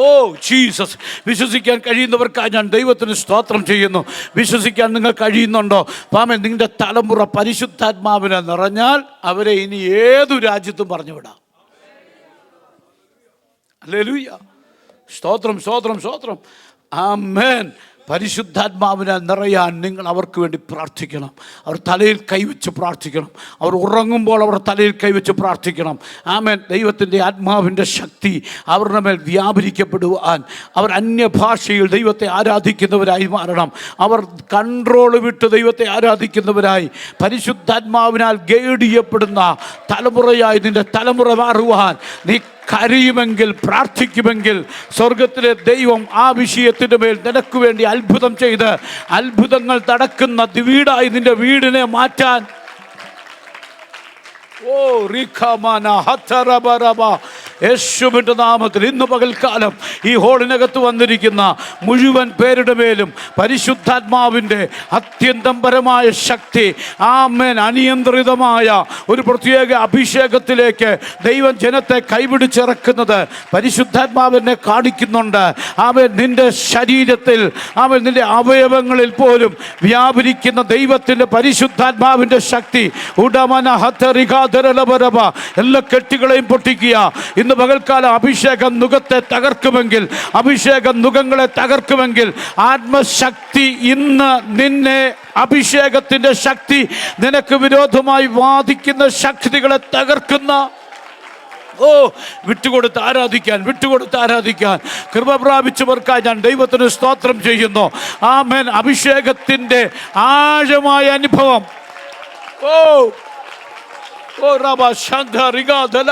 Oh Jesus. വിശ്വസിക്കാൻ കഴിയുന്നവർക്കായി ഞാൻ ദൈവത്തിന് സ്തോത്രം ചെയ്യുന്നു. വിശ്വസിക്കാൻ നിങ്ങൾ കഴിയുന്നുണ്ടോ? പാമൻ, നിങ്ങളുടെ തലമുറ പരിശുദ്ധാത്മാവിനെ നിറഞ്ഞാൽ അവരെ ഇനി ഏതു രാജ്യത്തും പറഞ്ഞു വിടാം. ഹല്ലേലൂയ. സ്തോത്രം, സ്തോത്രം, സ്തോത്രം. ആമേൻ. പരിശുദ്ധാത്മാവിനെ നിറയാൻ നിങ്ങൾ അവർക്ക് വേണ്ടി പ്രാർത്ഥിക്കണം. അവർ തലയിൽ കൈവച്ച് പ്രാർത്ഥിക്കണം. അവർ ഉറങ്ങുമ്പോൾ അവർ തലയിൽ കൈവച്ച് പ്രാർത്ഥിക്കണം. ആമേൻ. ദൈവത്തിൻ്റെ ആത്മാവിൻ്റെ ശക്തി അവരുടെ മേൽ വ്യാപരിക്കപ്പെടുവാൻ അവർ അന്യഭാഷയിൽ ദൈവത്തെ ആരാധിക്കുന്നവരായി മാറണം. അവർ കൺട്രോൾ വിട്ട് ദൈവത്തെ ആരാധിക്കുന്നവരായി പരിശുദ്ധാത്മാവിനാൽ ഗൈഡ് ചെയ്യപ്പെടുന്ന തലമുറയായി നിൻ്റെ തലമുറ മാറുവാൻ നീ കരയുമെങ്കിൽ, പ്രാർത്ഥിക്കുമെങ്കിൽ സ്വർഗത്തിലെ ദൈവം ആ വിഷയത്തിൻ്റെ മേൽ നിനക്ക് വേണ്ടി അത്ഭുതം ചെയ്ത് അത്ഭുതങ്ങൾ നടക്കുന്ന വീടായി നിന്റെ വീടിനെ മാറ്റാൻ. ഓ റിഖമാന ഹതറബറബ. യേശുവിൻ്റെ നാമത്തിൽ ഇന്ന് പകൽക്കാലം ഈ ഹോളിനകത്ത് വന്നിരിക്കുന്ന മുഴുവൻ പേരുടെ മേലും പരിശുദ്ധാത്മാവിൻ്റെ അത്യന്തം പരമായ ശക്തി, ആമേൻ, അനിയന്ത്രിതമായ ഒരു പ്രത്യേക അഭിഷേകത്തിലേക്ക് ദൈവം ജനത്തെ കൈപിടിച്ചിറക്കുന്നത് പരിശുദ്ധാത്മാവിനെ കാണിക്കുന്നുണ്ട്. ആമേൻ. നിന്റെ ശരീരത്തിൽ, ആമേൻ, നിന്റെ അവയവങ്ങളിൽ പോലും വ്യാപരിക്കുന്ന ദൈവത്തിൻ്റെ പരിശുദ്ധാത്മാവിൻ്റെ ശക്തി. ഉടമന ഹതറികാധരലബരബ. എല്ലാ കെട്ടുകളെയും പൊട്ടിക്കുക. ഇന്ന് പകൽക്കാലം അഭിഷേകം നുകത്തെ തകർക്കുമെങ്കിൽ, അഭിഷേകം നുകങ്ങളെ തകർക്കുമെങ്കിൽ, ആത്മശക്തി ഇന്ന് നിന്നെ, അഭിഷേകത്തിൻ്റെ ശക്തി നിനക്ക് വിരോധമായി വാദിക്കുന്ന ശക്തികളെ തകർക്കുന്ന, ഓ വിട്ടുകൊടുത്ത് ആരാധിക്കാൻ കൃപ പ്രാപിച്ചവർക്കായി ഞാൻ ദൈവത്തിന് സ്തോത്രം ചെയ്യുന്നു. ആമേൻ. അഭിഷേകത്തിൻ്റെ ആഴമായ അനുഭവം. ഓ ഓ റബ ശാന്ത റിഗാദല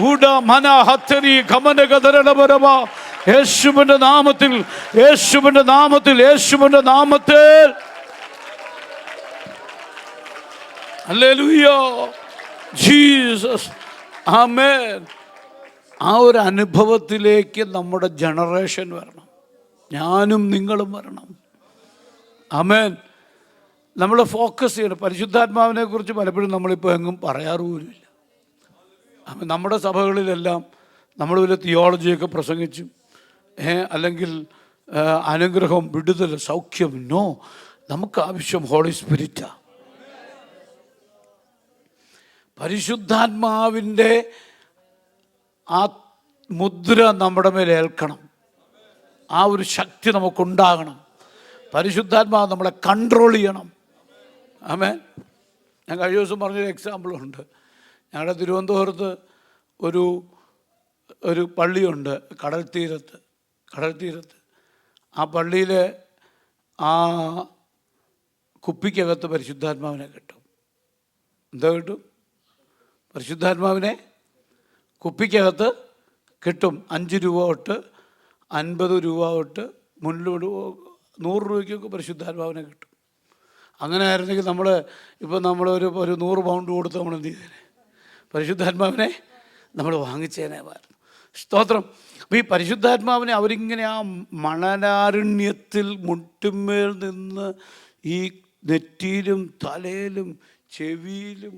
ഉട മന ഹത്തരി ഗമനഗദരബരബ. യേശുവിൻ്റെ നാമത്തിൽ, യേശുവിൻ്റെ നാമത്തിൽ, യേശുവിൻ്റെ നാമത്തിൽ. ഹല്ലേലൂയ. ജീസസ്. ആമേൻ. ആ ഒരു അനുഭവത്തിലേക്ക് നമ്മുടെ ജനറേഷൻ വരണം. ഞാനും നിങ്ങളും വരണം. ആമേൻ. നമ്മൾ ഫോക്കസ് ചെയ്യണം. പരിശുദ്ധാത്മാവിനെ കുറിച്ച് പലപ്പോഴും നമ്മളിപ്പോൾ എങ്ങും പറയാറുപോലുമില്ല. നമ്മുടെ സഭകളിലെല്ലാം നമ്മൾ വലിയ തിയോളജിയൊക്കെ പ്രസംഗിച്ചു, അല്ലെങ്കിൽ അനുഗ്രഹം, വിടുതൽ, സൗഖ്യം. നോ, നമുക്ക് ആവശ്യം ഹോളി സ്പിരിറ്റാ. പരിശുദ്ധാത്മാവിൻ്റെ ആ മുദ്ര നമ്മുടെ മേൽ ഏൽക്കണം. ആ ഒരു ശക്തി നമുക്കുണ്ടാകണം. പരിശുദ്ധാത്മാവ് നമ്മളെ കൺട്രോൾ ചെയ്യണം. ആമേൻ. ഞാൻ കഴിഞ്ഞ ദിവസം പറഞ്ഞൊരു എക്സാമ്പിളുണ്ട്. ഞങ്ങളുടെ തിരുവനന്തപുരത്ത് ഒരു പള്ളിയുണ്ട്, കടൽ തീരത്ത്. ആ പള്ളിയിലെ ആ കുപ്പിക്കകത്ത് പരിശുദ്ധാത്മാവിനെ കിട്ടും. എന്താ കിട്ടും? പരിശുദ്ധാത്മാവിനെ കുപ്പിക്കകത്ത് കിട്ടും. 5 രൂപ തൊട്ട് 50 രൂപ തൊട്ട് 100 രൂപയ്ക്കൊക്കെ പരിശുദ്ധാത്മാവിനെ കിട്ടും. അങ്ങനെ ആയിരുന്നെങ്കിൽ നമ്മളൊരു 100 പൗണ്ട് കൊടുത്ത് നമ്മൾ എന്ത് ചെയ്തേനെ? പരിശുദ്ധാത്മാവിനെ നമ്മൾ വാങ്ങിച്ചേനേമായിരുന്നു. സ്തോത്രം. അപ്പോൾ ഈ പരിശുദ്ധാത്മാവിനെ അവരിങ്ങനെ ആ മണലാരണ്യത്തിൽ മുട്ടുമേൽ നിന്ന് ഈ നെറ്റിയിലും തലയിലും ചെവിയിലും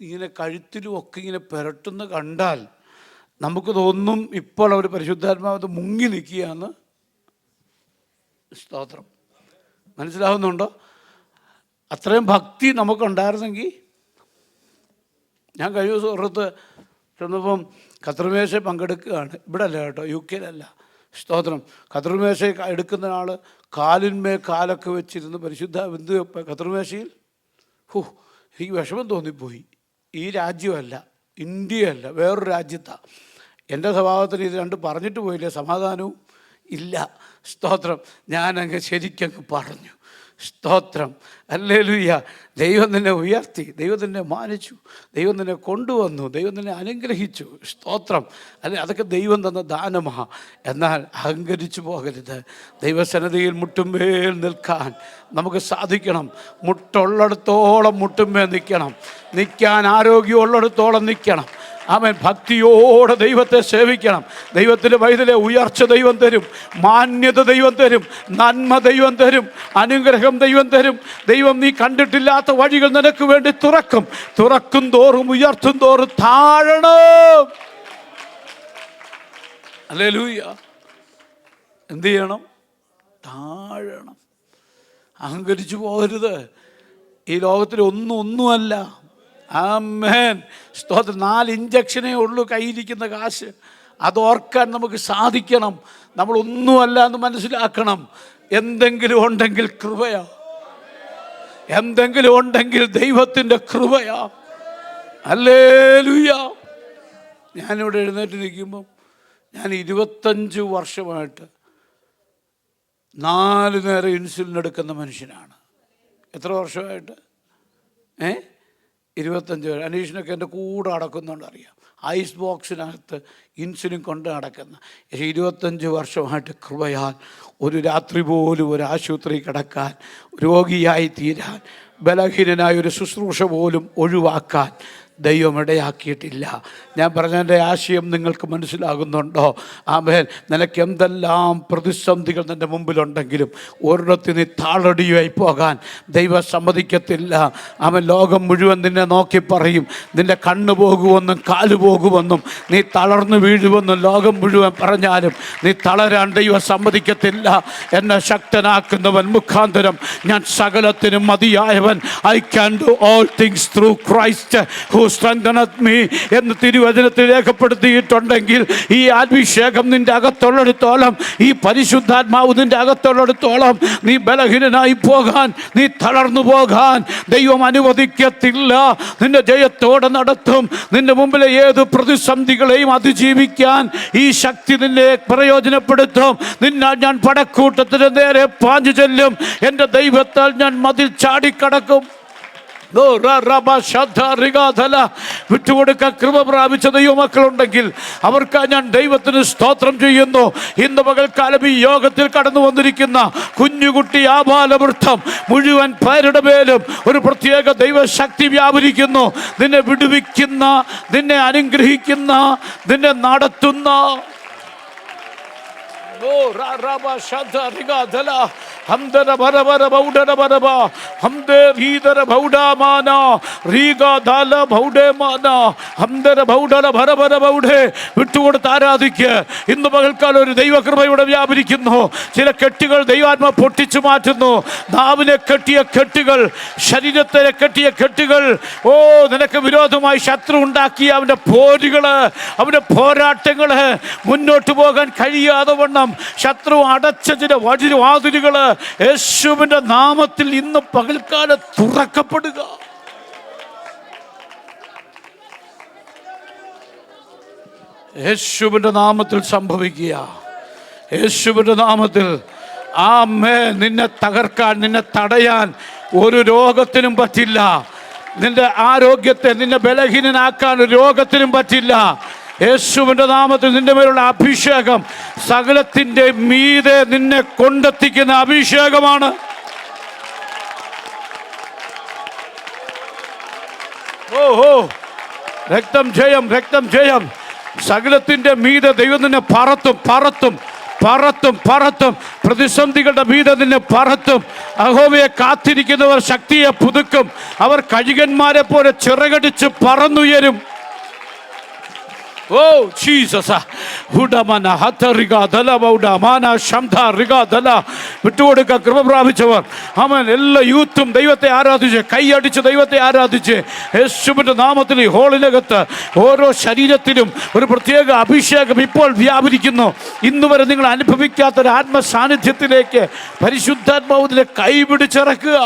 ഇങ്ങനെ കഴുത്തിലും ഒക്കെ ഇങ്ങനെ പുരട്ടുന്ന കണ്ടാൽ നമുക്ക് തോന്നും ഇപ്പോൾ അവർ പരിശുദ്ധാത്മാവത്ത് മുങ്ങി നിൽക്കുകയാണ്. സ്തോത്രം. മനസ്സിലാവുന്നുണ്ടോ? അത്രയും ഭക്തി നമുക്കുണ്ടായിരുന്നെങ്കിൽ. ഞാൻ കഴിഞ്ഞ ദിവസം പുറത്ത് ചെന്നപ്പം കത്രിമേശ പങ്കെടുക്കുകയാണ്. ഇവിടെ അല്ല കേട്ടോ, UK സ്തോത്രം. കത്രിമേശ എടുക്കുന്ന ആൾ കാലിന്മേൽ കാലൊക്കെ വെച്ചിരുന്ന് പരിശുദ്ധ ബിന്ദു കത്രിമേശയിൽ. എനിക്ക് വിഷമം തോന്നിപ്പോയി. ഈ രാജ്യമല്ല, ഇന്ത്യയല്ല, വേറൊരു രാജ്യത്താണ്. എൻ്റെ സ്വഭാവത്തിന് ഇത് രണ്ട് പറഞ്ഞിട്ട് പോയില്ലേ, സമാധാനവും ഇല്ല. സ്തോത്രം. ഞാനങ്ങ് ശരിക്കങ്ങ് പറഞ്ഞു. സ്തോത്രം. ഹല്ലേലൂയ. ദൈവം നിന്നെ ഉയർത്തി, ദൈവം നിന്നെ മാനിച്ചു, ദൈവം നിന്നെ കൊണ്ടുവന്നു, ദൈവം നിന്നെ അനുഗ്രഹിച്ചു. സ്തോത്രം. അല്ലെ, അതൊക്കെ ദൈവം തന്ന ദാനമാ. എന്നാൽ അഹങ്കരിച്ചു പോകരുത്. ദൈവസന്നിധിയിൽ മുട്ടുമേൽ നിൽക്കാൻ നമുക്ക് സാധിക്കണം. മുട്ടുള്ളിടത്തോളം മുട്ടുമേൽ നിൽക്കാൻ ആരോഗ്യമുള്ളിടത്തോളം നിൽക്കണം. ആമേൻ. ഭക്തിയോടെ ദൈവത്തെ സേവിക്കണം. ദൈവത്തിൻ്റെ വൈതലെ ഉയർച്ച ദൈവം തരും, മാന്യത ദൈവം തരും, നന്മ ദൈവം തരും, അനുഗ്രഹം ദൈവം തരും. ദൈവം നീ കണ്ടിട്ടില്ലാത്ത വഴികൾ നിനക്ക് വേണ്ടി തുറക്കും തോറും ഉയർത്തും തോറും താഴണം. ഹല്ലേലൂയ. എന്ത് ചെയ്യണം? താഴണം. അഹങ്കരിച്ചു പോകരുത്. ഈ ലോകത്തിൽ ഒന്നുമല്ല. ആമേൻ. സ്തോത്രം. 4 ഇഞ്ചക്ഷനേ ഉള്ളൂ കയ്യിലിരിക്കുന്ന കാശ്. അതോർക്കാൻ നമുക്ക് സാധിക്കണം. നമ്മളൊന്നുമല്ല എന്ന് മനസ്സിലാക്കണം. എന്തെങ്കിലും ഉണ്ടെങ്കിൽ കൃപയാ, എന്തെങ്കിലും ഉണ്ടെങ്കിൽ ദൈവത്തിൻ്റെ കൃപയാ. ഹല്ലേലൂയ. ഞാനിവിടെ എഴുന്നേറ്റ് നിൽക്കുമ്പം ഞാൻ 25 വർഷമായിട്ട് 4 നേരം ഇൻസുലിൻ എടുക്കുന്ന മനുഷ്യനാണ്. എത്ര വർഷമായിട്ട്? 25. അനീഷിനൊക്കെ എൻ്റെ കൂടെ നടക്കുന്നുണ്ട്, അറിയാം. ഐസ് ബോക്സിനകത്ത് ഇൻസുലിൻ കൊണ്ട് നടക്കുന്ന. 25 വർഷമായിട്ട് കൃപയാൽ ഒരു രാത്രി പോലും ഒരു ആശുപത്രി കിടക്കാൻ, രോഗിയായി തീരാൻ, ബലഹീനനായ ഒരു ശുശ്രൂഷ പോലും ഒഴിവാക്കാൻ ദൈവം ഇടയാക്കിയിട്ടില്ല. ഞാൻ പറഞ്ഞതിൻ്റെ ആശയം നിങ്ങൾക്ക് മനസ്സിലാകുന്നുണ്ടോ? ആമേൻ. നിനക്ക് എന്തെല്ലാം പ്രതിസന്ധികൾ നിൻ്റെ മുമ്പിലുണ്ടെങ്കിലും ഒരിടത്ത് നീ താളടിയായി പോകാൻ ദൈവം സമ്മതിക്കത്തില്ല. ആമേൻ. ലോകം മുഴുവൻ നിന്നെ നോക്കി പറയും, നിൻ്റെ കണ്ണ് പോകുമെന്നും കാല് പോകുമെന്നും നീ തളർന്നു വീഴുമെന്നും ലോകം മുഴുവൻ പറഞ്ഞാലും നീ തളരാൻ ദൈവം സമ്മതിക്കത്തില്ല. എന്നെ ശക്തനാക്കുന്നവൻ മുഖാന്തരം ഞാൻ സകലത്തിനും മതിയായവൻ. I can do all things through Christ who strengtheneth me എന്ന് തിരുവചനത്തിൽ രേഖപ്പെടുത്തിയിട്ടുണ്ടെങ്കിൽ ഈ അഭിഷേകം നിന്റെ അകത്തുള്ളിടത്തോളം, ഈ പരിശുദ്ധാത്മാവ് നിന്റെ അകത്തുള്ളിടത്തോളം നീ ബലഹീനനായി പോകാൻ, നീ തളർന്നു പോകാൻ ദൈവം അനുവദിക്കത്തില്ല. നിന്റെ ജയത്തോടെ നടത്തും. നിന്റെ മുമ്പിലെ ഏത് പ്രതിസന്ധികളെയും അതിജീവിക്കാൻ ഈ ശക്തി നിന്നെ പ്രയോജനപ്പെടുത്തും. ഞാൻ പടക്കൂട്ടത്തിന് നേരെ പാഞ്ഞു ചെല്ലും. എൻ്റെ ദൈവത്താൽ ഞാൻ മതിൽ ചാടിക്കടക്കും. വിട്ടുകൊടുക്കാൻ കൃപ പ്രാപിച്ച ദൈവമക്കളുണ്ടെങ്കിൽ അവർക്ക് ഞാൻ ദൈവത്തിന് സ്തോത്രം ചെയ്യുന്നു. ഇന്ന് പകൽക്കാലം ഈ യോഗത്തിൽ കടന്നു വന്നിരിക്കുന്ന കുഞ്ഞുകുട്ടി ആബാലവൃദ്ധം മുഴുവൻ പേരുടെ മേലും ഒരു പ്രത്യേക ദൈവശക്തി വ്യാപരിക്കുന്നു. നിന്നെ വിടുവിക്കുന്ന, നിന്നെ അനുഗ്രഹിക്കുന്ന, നിന്നെ നടത്തുന്ന ഹംദര ബരബര ബൗഡര ബരബ ഹംദേ ഹീദര ബൗഡാമാന റീഗാദാല ബൗഡേമാന ഹംദര ബൗഡര ബരബര ബൗഡേ. വിട്ടുകൊടുത്ത് ആരാധിക്ക്. ഇന്ന് പകൽക്കാലം ഒരു ദൈവകൃപയുടെ വ്യാപരിക്കുന്നു. ചില കെട്ടുകൾ ദൈവാത്മ പൊട്ടിച്ചു മാറ്റുന്നു. നാവിനെ കെട്ടിയ കെട്ടുകൾ, ശരീരത്തെ കെട്ടിയ കെട്ടുകൾ, നിനക്ക് വിരോധമായി ശത്രു ഉണ്ടാക്കിയ അവൻ്റെ പോരുകള്, അവൻ്റെ പോരാട്ടങ്ങള്, മുന്നോട്ട് പോകാൻ കഴിയാതെ വണ്ണം ശത്രു അടച്ച ചില വാതിലുകള് യേശുവിന്റെ നാമത്തിൽ ഇന്ന് പകൽക്കാലം തുറക്കപ്പെടുക. യേശുവിന്റെ നാമത്തിൽ സംഭവിക്കുക. യേശുവിന്റെ നാമത്തിൽ. ആമേൻ. നിന്നെ തകർക്കാൻ, നിന്നെ തടയാൻ ഒരു രോഗത്തിനും പറ്റില്ല. നിന്റെ ആരോഗ്യത്തെ, നിന്നെ ബലഹീനനാക്കാൻ ഒരു രോഗത്തിനും പറ്റില്ല. യേശുവിൻ്റെ നാമത്തിൽ നിന്റെ മേലുള്ള അഭിഷേകം സകലത്തിൻ്റെ മീതെ നിന്നെ കൊണ്ടെത്തിക്കുന്ന അഭിഷേകമാണ്. രക്തം ജയം, രക്തം ജയം. സകലത്തിൻ്റെ മീതെ ദൈവം നിന്നെ പറത്തും. പ്രതിസന്ധികളുടെ മീതെ നിന്നെ പറത്തും. യഹോവയെ കാത്തിരിക്കുന്നവർ ശക്തിയെ പുതുക്കും. അവർ കഴുകന്മാരെ പോലെ ചിറകടിച്ച് പറന്നുയരും. ജീസസ്. വിട്ടുകൊടുക്ക. കൃപ പ്രാപിച്ചവർ ആമേൻ. എല്ലാ യൂത്തും ദൈവത്തെ ആരാധിച്ച്, കൈയടിച്ച് ദൈവത്തെ ആരാധിച്ച്, യേശുവിൻ്റെ നാമത്തിൽ ഈ ഹോളിനകത്ത് ഓരോ ശരീരത്തിലും ഒരു പ്രത്യേക അഭിഷേകം ഇപ്പോൾ വ്യാപരിക്കുന്നു. ഇന്ന് വരെ നിങ്ങൾ അനുഭവിക്കാത്തൊരു ആത്മ സാന്നിധ്യത്തിലേക്ക് പരിശുദ്ധാത്മാവിനെ കൈപിടിച്ചിറക്കുക.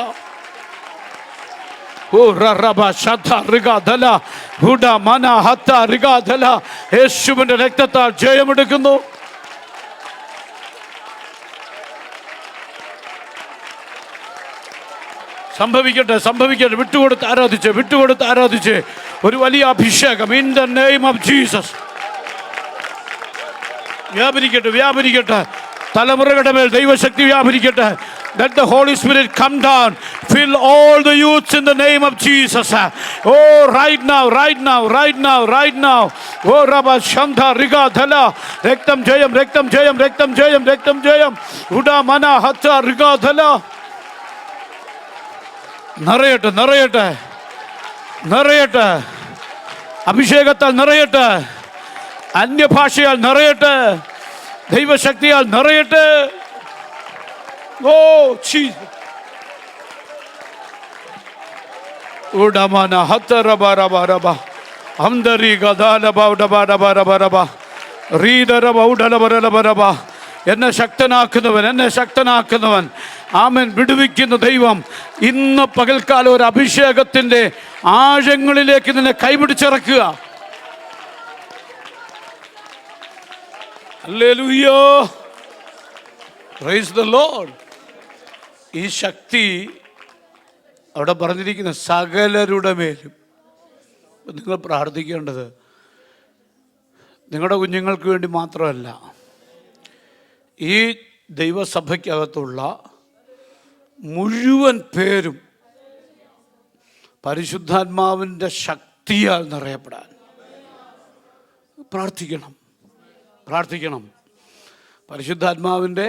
യേശുവിന്റെ രക്തത്താൽ ജയമെടുക്കുന്നു. സംഭവിക്കട്ടെ, സംഭവിക്കട്ടെ. വിട്ടുകൊടുത്ത് ആരാധിച്ച് ഒരു വലിയ അഭിഷേകം in the name of Jesus വ്യാപരിക്കട്ടെ. തലമുറകളുടെ മേൽ ദൈവശക്തി വ്യാപരിക്കട്ടെ. Let the Holy Spirit come down, fill all the youths in the name of Jesus. Oh, right now. Oh, Rabba Shantha Riga Dhala. Rektam Jayam. Uda Mana Hatha Riga Dhala. നിറയട്ടെ. അഭിഷേകത്താൽ നിറയട്ടെ. അന്യഭാഷയാൽ നിറയട്ടെ. ദൈവശക്തിയാൽ നിറയട്ടെ. Oh Jesus. ഉടമന ഹത്തറബറബറബ അംദരി ഗദാലബൗഡബറബറബറബ റീദറബ ഉഡലബറബറബ. എന്നെ ശക്തനാക്കുന്നവൻ ആമേൻ. വിടുവിക്കുന്ന ദൈവം ഇന്ന് പകൽക്കാലം ഒരു അഭിഷേകത്തിൻ്റെ ആഴങ്ങളിലേക്ക് നിന്നെ കൈപിടിച്ചിറക്കുക. ഹല്ലേലൂയ. Price the Lord. ഈ ശക്തി അവിടെ പറഞ്ഞിരിക്കുന്ന സകലരുടെ മേലും. നിങ്ങൾ പ്രാർത്ഥിക്കേണ്ടത് നിങ്ങളുടെ കുഞ്ഞുങ്ങൾക്ക് വേണ്ടി മാത്രമല്ല, ഈ ദൈവസഭയ്ക്കകത്തുള്ള മുഴുവൻ പേരും പരിശുദ്ധാത്മാവിൻ്റെ ശക്തിയാൽ നിറയപ്പെടാൻ പ്രാർത്ഥിക്കണം. പരിശുദ്ധാത്മാവിൻ്റെ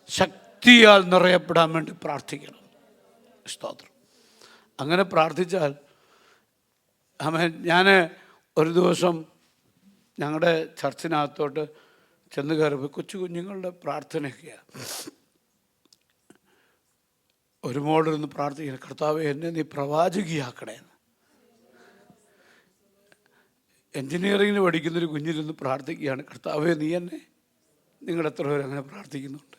ശക്തിയാൽ നിറയപ്പെടാൻ വേണ്ടി പ്രാർത്ഥിക്കണം. സ്തോത്രം. അങ്ങനെ പ്രാർത്ഥിച്ചാൽ ആമേൻ. ഞാൻ ഒരു ദിവസം ഞങ്ങളുടെ ചർച്ചിനകത്തോട്ട് ചെന്ന് കയറിയപ്പോൾ കൊച്ചു കുഞ്ഞുങ്ങളുടെ പ്രാർത്ഥനയൊക്കെയാണ്. ഒരു മോളിരുന്ന് പ്രാർത്ഥിക്കണം, കർത്താവേ എന്നെ നീ പ്രവാചകിയാക്കണേ. എൻജിനീയറിങ്ങിന് പഠിക്കുന്നൊരു കുഞ്ഞിരുന്ന് പ്രാർത്ഥിക്കുകയാണ്, കർത്താവേ നീ എന്നെ. നിങ്ങൾ എത്ര പേര് അങ്ങനെ പ്രാർത്ഥിക്കുന്നുണ്ട്?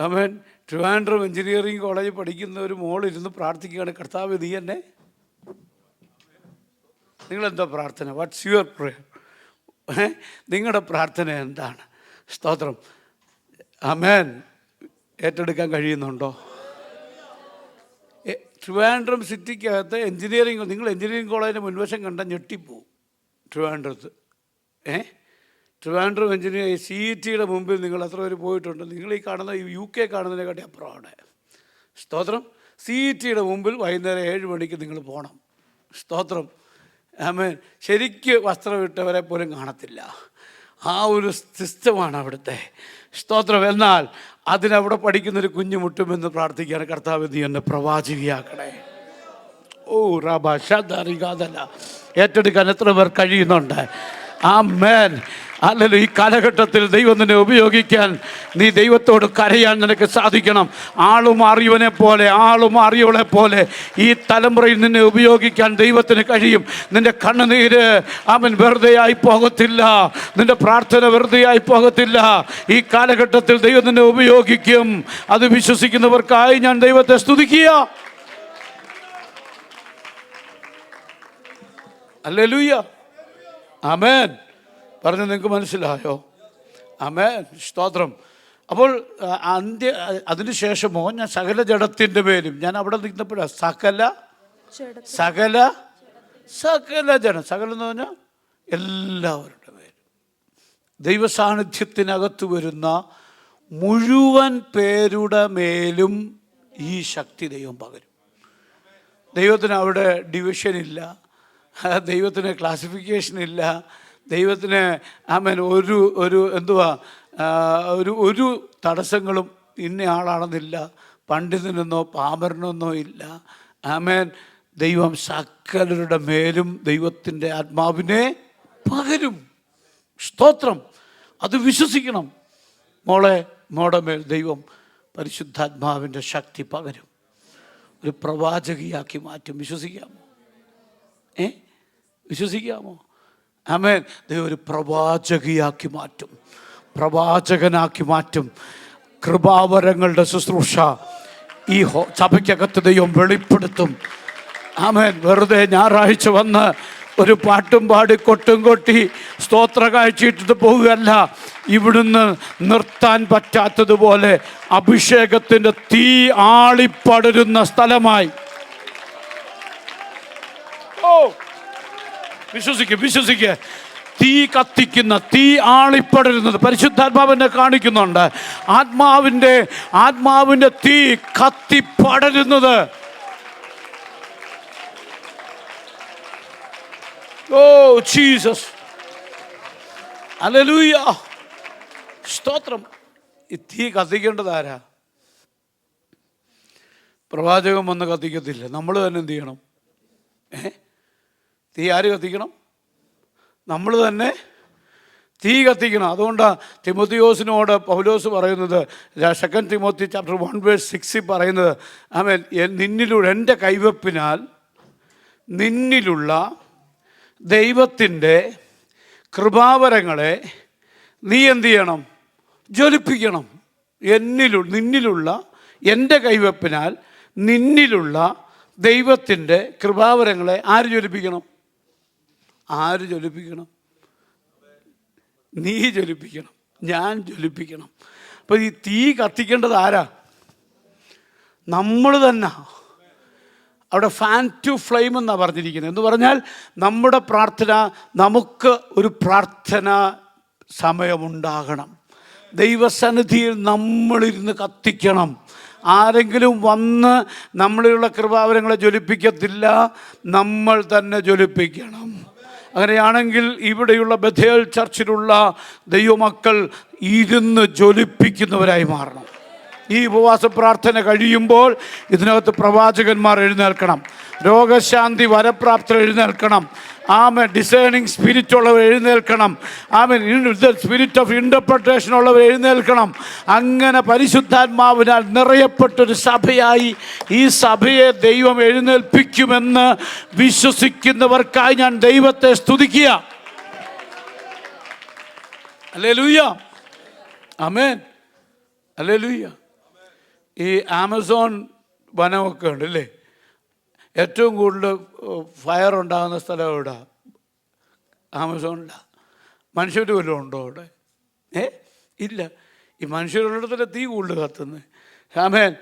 ആമേൻ. ട്രിവാൻഡ്രം എഞ്ചിനീയറിംഗ് കോളേജിൽ പഠിക്കുന്ന ഒരു മോളിരുന്ന് പ്രാർത്ഥിക്കുകയാണ്, കർത്താവേ നീ എന്നെ. നിങ്ങളെന്താ പ്രാർത്ഥന? What's your prayer? നിങ്ങളുടെ പ്രാർത്ഥന എന്താണ്? സ്തോത്രം. ആമേൻ. ഏറ്റെടുക്കാൻ കഴിയുന്നുണ്ടോ? ട്രിവാൻഡ്രം സിറ്റിക്കകത്ത് എഞ്ചിനീയറിംഗ്, നിങ്ങൾ എഞ്ചിനീയറിംഗ് കോളേജിൻ്റെ മുൻവശം കണ്ടാൽ ഞെട്ടിപ്പോവും. ട്രിവാൻഡ്രത്ത് ട്രിവാൻഡ്രം എഞ്ചിനീയറിംഗ് CET-യുടെ മുമ്പിൽ നിങ്ങൾ എത്ര പേര് പോയിട്ടുണ്ട്? നിങ്ങൾ ഈ കാണുന്ന UK കാണുന്നതിനെക്കാട്ടി അപ്പുറമാണ്. സ്തോത്രം. CET-യുടെ മുമ്പിൽ വൈകുന്നേരം 7 മണിക്ക് നിങ്ങൾ പോകണം. സ്തോത്രം. ആമേൻ. ശരിക്ക് വസ്ത്രമിട്ടവരെ പോലും കാണത്തില്ല. ആ ഒരു സിസ്റ്റമാണ് അവിടുത്തെ. സ്തോത്രം. എന്നാൽ അതിനവിടെ പഠിക്കുന്നൊരു കുഞ്ഞു മുട്ടുമെന്ന് പ്രാർത്ഥിക്കുകയാണ്, കർത്താവ് നീ എന്നെ പ്രവാചകിയാക്കണേ. ഓ റാബ ഷദറിഗാദല. ഏറ്റെടുക്കാൻ എത്ര പേർ കഴിയുന്നുണ്ട്? ആമേൻ. അല്ലെങ്കിൽ ഈ കാലഘട്ടത്തിൽ ദൈവം നിന്നെ ഉപയോഗിക്കാൻ നീ ദൈവത്തോട് കരയാൻ നിനക്ക് സാധിക്കണം. ആളുമാറിയവനെ പോലെ, ആളുമാറിയവളെ പോലെ ഈ തലമുറയിൽ നിന്നെ ഉപയോഗിക്കാൻ ദൈവത്തിന് കഴിയും. നിന്റെ കണ്ണുനീര് അവൻ വെറുതെയായി പോകത്തില്ല. നിന്റെ പ്രാർത്ഥന വെറുതെയായി പോകത്തില്ല. ഈ കാലഘട്ടത്തിൽ ദൈവം നിന്നെ ഉപയോഗിക്കും. അത് വിശ്വസിക്കുന്നവർക്കായി ഞാൻ ദൈവത്തെ സ്തുതിക്കുക. ഹല്ലേലൂയ. ആമേൻ. പറഞ്ഞു നിങ്ങൾക്ക് മനസ്സിലായോ? ആമേൻ. സ്തോത്രം. അപ്പോൾ അതിനുശേഷമോ ഞാൻ സകല ജഡത്തിൻ്റെ പേരും, ഞാൻ അവിടെ നിന്നപ്പോഴാണ് സകല ജഡം, സകലം എന്ന് പറഞ്ഞാൽ എല്ലാവരുടെ പേരും, ദൈവസാന്നിധ്യത്തിനകത്ത് വരുന്ന മുഴുവൻ പേരുടെ മേലും ഈ ശക്തി ദൈവം പകരും. ദൈവത്തിന് അവിടെ ഡിവിഷൻ ഇല്ല, ദൈവത്തിന് ക്ലാസിഫിക്കേഷൻ ഇല്ല, ദൈവത്തിന് ആമേൻ ഒരു തടസ്സങ്ങളും ഇന്ന ആളാണെന്നില്ല, പണ്ഡിതനെന്നോ പാമരനെന്നോ ഇല്ല. ആമേൻ. ദൈവം സകലരുടെ മേലും ദൈവത്തിൻ്റെ ആത്മാവിനെ പകരും. സ്തോത്രം. അത് വിശ്വസിക്കണം. മോടെ മേൽ ദൈവം പരിശുദ്ധാത്മാവിൻ്റെ ശക്തി പകരും. ഒരു പ്രവാചകിയാക്കി മാറ്റും. വിശ്വസിക്കാമോ? വിശ്വസിക്കാമോ? ആമേൻ. ദൈവം ഒരു പ്രവാചകിയാക്കി മാറ്റും, പ്രവാചകനാക്കി മാറ്റും. കൃപാവരങ്ങളുടെ ശുശ്രൂഷ ഈ സഭയ്ക്കകത്ത് ദൈവം വെളിപ്പെടുത്തും. ആമേൻ. വെറുതെ ഞായറാഴ്ച വന്ന് ഒരു പാട്ടും പാടി കൊട്ടും കൊട്ടി സ്തോത്ര കാഴ്ചയിട്ടിട്ട് പോവുകയല്ല. ഇവിടുന്ന് നിർത്താൻ പറ്റാത്തതുപോലെ അഭിഷേകത്തിൻ്റെ തീ ആളിപ്പടരുന്ന സ്ഥലമായി. വിശ്വസിക്കുക. തീ കത്തിക്കുന്ന, തീ ആളിപ്പടരുന്നത് പരിശുദ്ധാത്മാവിനെ കാണിക്കുന്നുണ്ട്. ആത്മാവിൻ്റെ തീ കത്തിപ്പടരുന്നത്. ഓ ജീസസ്, ഹല്ലേലൂയ, സ്തോത്രം. ഈ തീ കത്തിക്കേണ്ടത് ആരാ? പ്രവാചകൻ വന്ന് കത്തിക്കത്തില്ല, നമ്മൾ തന്നെ എന്ത് ചെയ്യണം? തീ ആര് കത്തിക്കണം? നമ്മൾ തന്നെ തീ കത്തിക്കണം. അതുകൊണ്ടാണ് തിമോത്തിയോസിനോട് പൗലോസ് പറയുന്നത്, 2 തിമോത്തി ചാപ്റ്റർ 1:6 പറയുന്നത്, ആമേൻ, നിന്നിലൂടെ എൻ്റെ കൈവപ്പിനാൽ നിന്നിലുള്ള ദൈവത്തിൻ്റെ കൃപാവരങ്ങളെ നീ എന്ത് ചെയ്യണം? ജ്വലിപ്പിക്കണം. നിന്നിലുള്ള എൻ്റെ കൈവപ്പിനാൽ നിന്നിലുള്ള ദൈവത്തിൻ്റെ കൃപാവരങ്ങളെ ആര് ജ്വലിപ്പിക്കണം? ആര് ജ്വലിപ്പിക്കണം? നീ ജ്വലിപ്പിക്കണം, ഞാൻ ജ്വലിപ്പിക്കണം. അപ്പോൾ ഈ തീ കത്തിക്കേണ്ടത് ആരാ? നമ്മൾ തന്നെ. അവിടെ ഫാൻ ടു ഫ്ലെയിം എന്നാണ് പറഞ്ഞിരിക്കുന്നത്. എന്ന് പറഞ്ഞാൽ നമ്മുടെ പ്രാർത്ഥന, നമുക്ക് ഒരു പ്രാർത്ഥന സമയമുണ്ടാകണം. ദൈവസന്നിധിയിൽ നമ്മളിരുന്ന് കത്തിക്കണം. ആരെങ്കിലും വന്ന് നമ്മളിലുള്ള കൃപാവരങ്ങളെ ജ്വലിപ്പിക്കത്തില്ല, നമ്മൾ തന്നെ ജ്വലിപ്പിക്കണം. അങ്ങനെയാണെങ്കിൽ ഇവിടെയുള്ള ബഥേൽ ചർച്ചിലുള്ള ദൈവമക്കൾ ഇരുന്ന് ജ്വലിപ്പിക്കുന്നവരായി മാറണം. ഈ ഉപവാസ പ്രാർത്ഥന കഴിയുമ്പോൾ ഇതിനകത്ത് പ്രവാചകന്മാർ എഴുന്നേൽക്കണം, രോഗശാന്തി വരപ്രാപ്തർ എഴുന്നേൽക്കണം, ആമേൻ, ഡിസേണിങ് സ്പിരിറ്റ് ഉള്ളവർ എഴുന്നേൽക്കണം, ആമേൻ, സ്പിരിറ്റ് ഓഫ് ഇൻ്റർപ്രിട്ടേഷൻ ഉള്ളവർ എഴുന്നേൽക്കണം. അങ്ങനെ പരിശുദ്ധാത്മാവിനാൽ നിറയപ്പെട്ടൊരു സഭയായി ഈ സഭയെ ദൈവം എഴുന്നേൽപ്പിക്കുമെന്ന് വിശ്വസിക്കുന്നവർക്കായി ഞാൻ ദൈവത്തെ സ്തുതിക്കുക. ഹല്ലേലൂയ, ആമേൻ, ഹല്ലേലൂയ. ഈ ആമസോൺ വനമൊക്കെ ഉണ്ട് അല്ലേ? ഏറ്റവും കൂടുതൽ ഫയർ ഉണ്ടാകുന്ന സ്ഥലം എവിടെ? ആമസോണിലാണ്. മനുഷ്യർ വല്ലതും ഉണ്ടോ അവിടെ? ഇല്ല. ഈ മനുഷ്യരുള്ളിടത്തല്ലേ തീ കൂടുതൽ കത്തുന്നത്. ആമേൻ.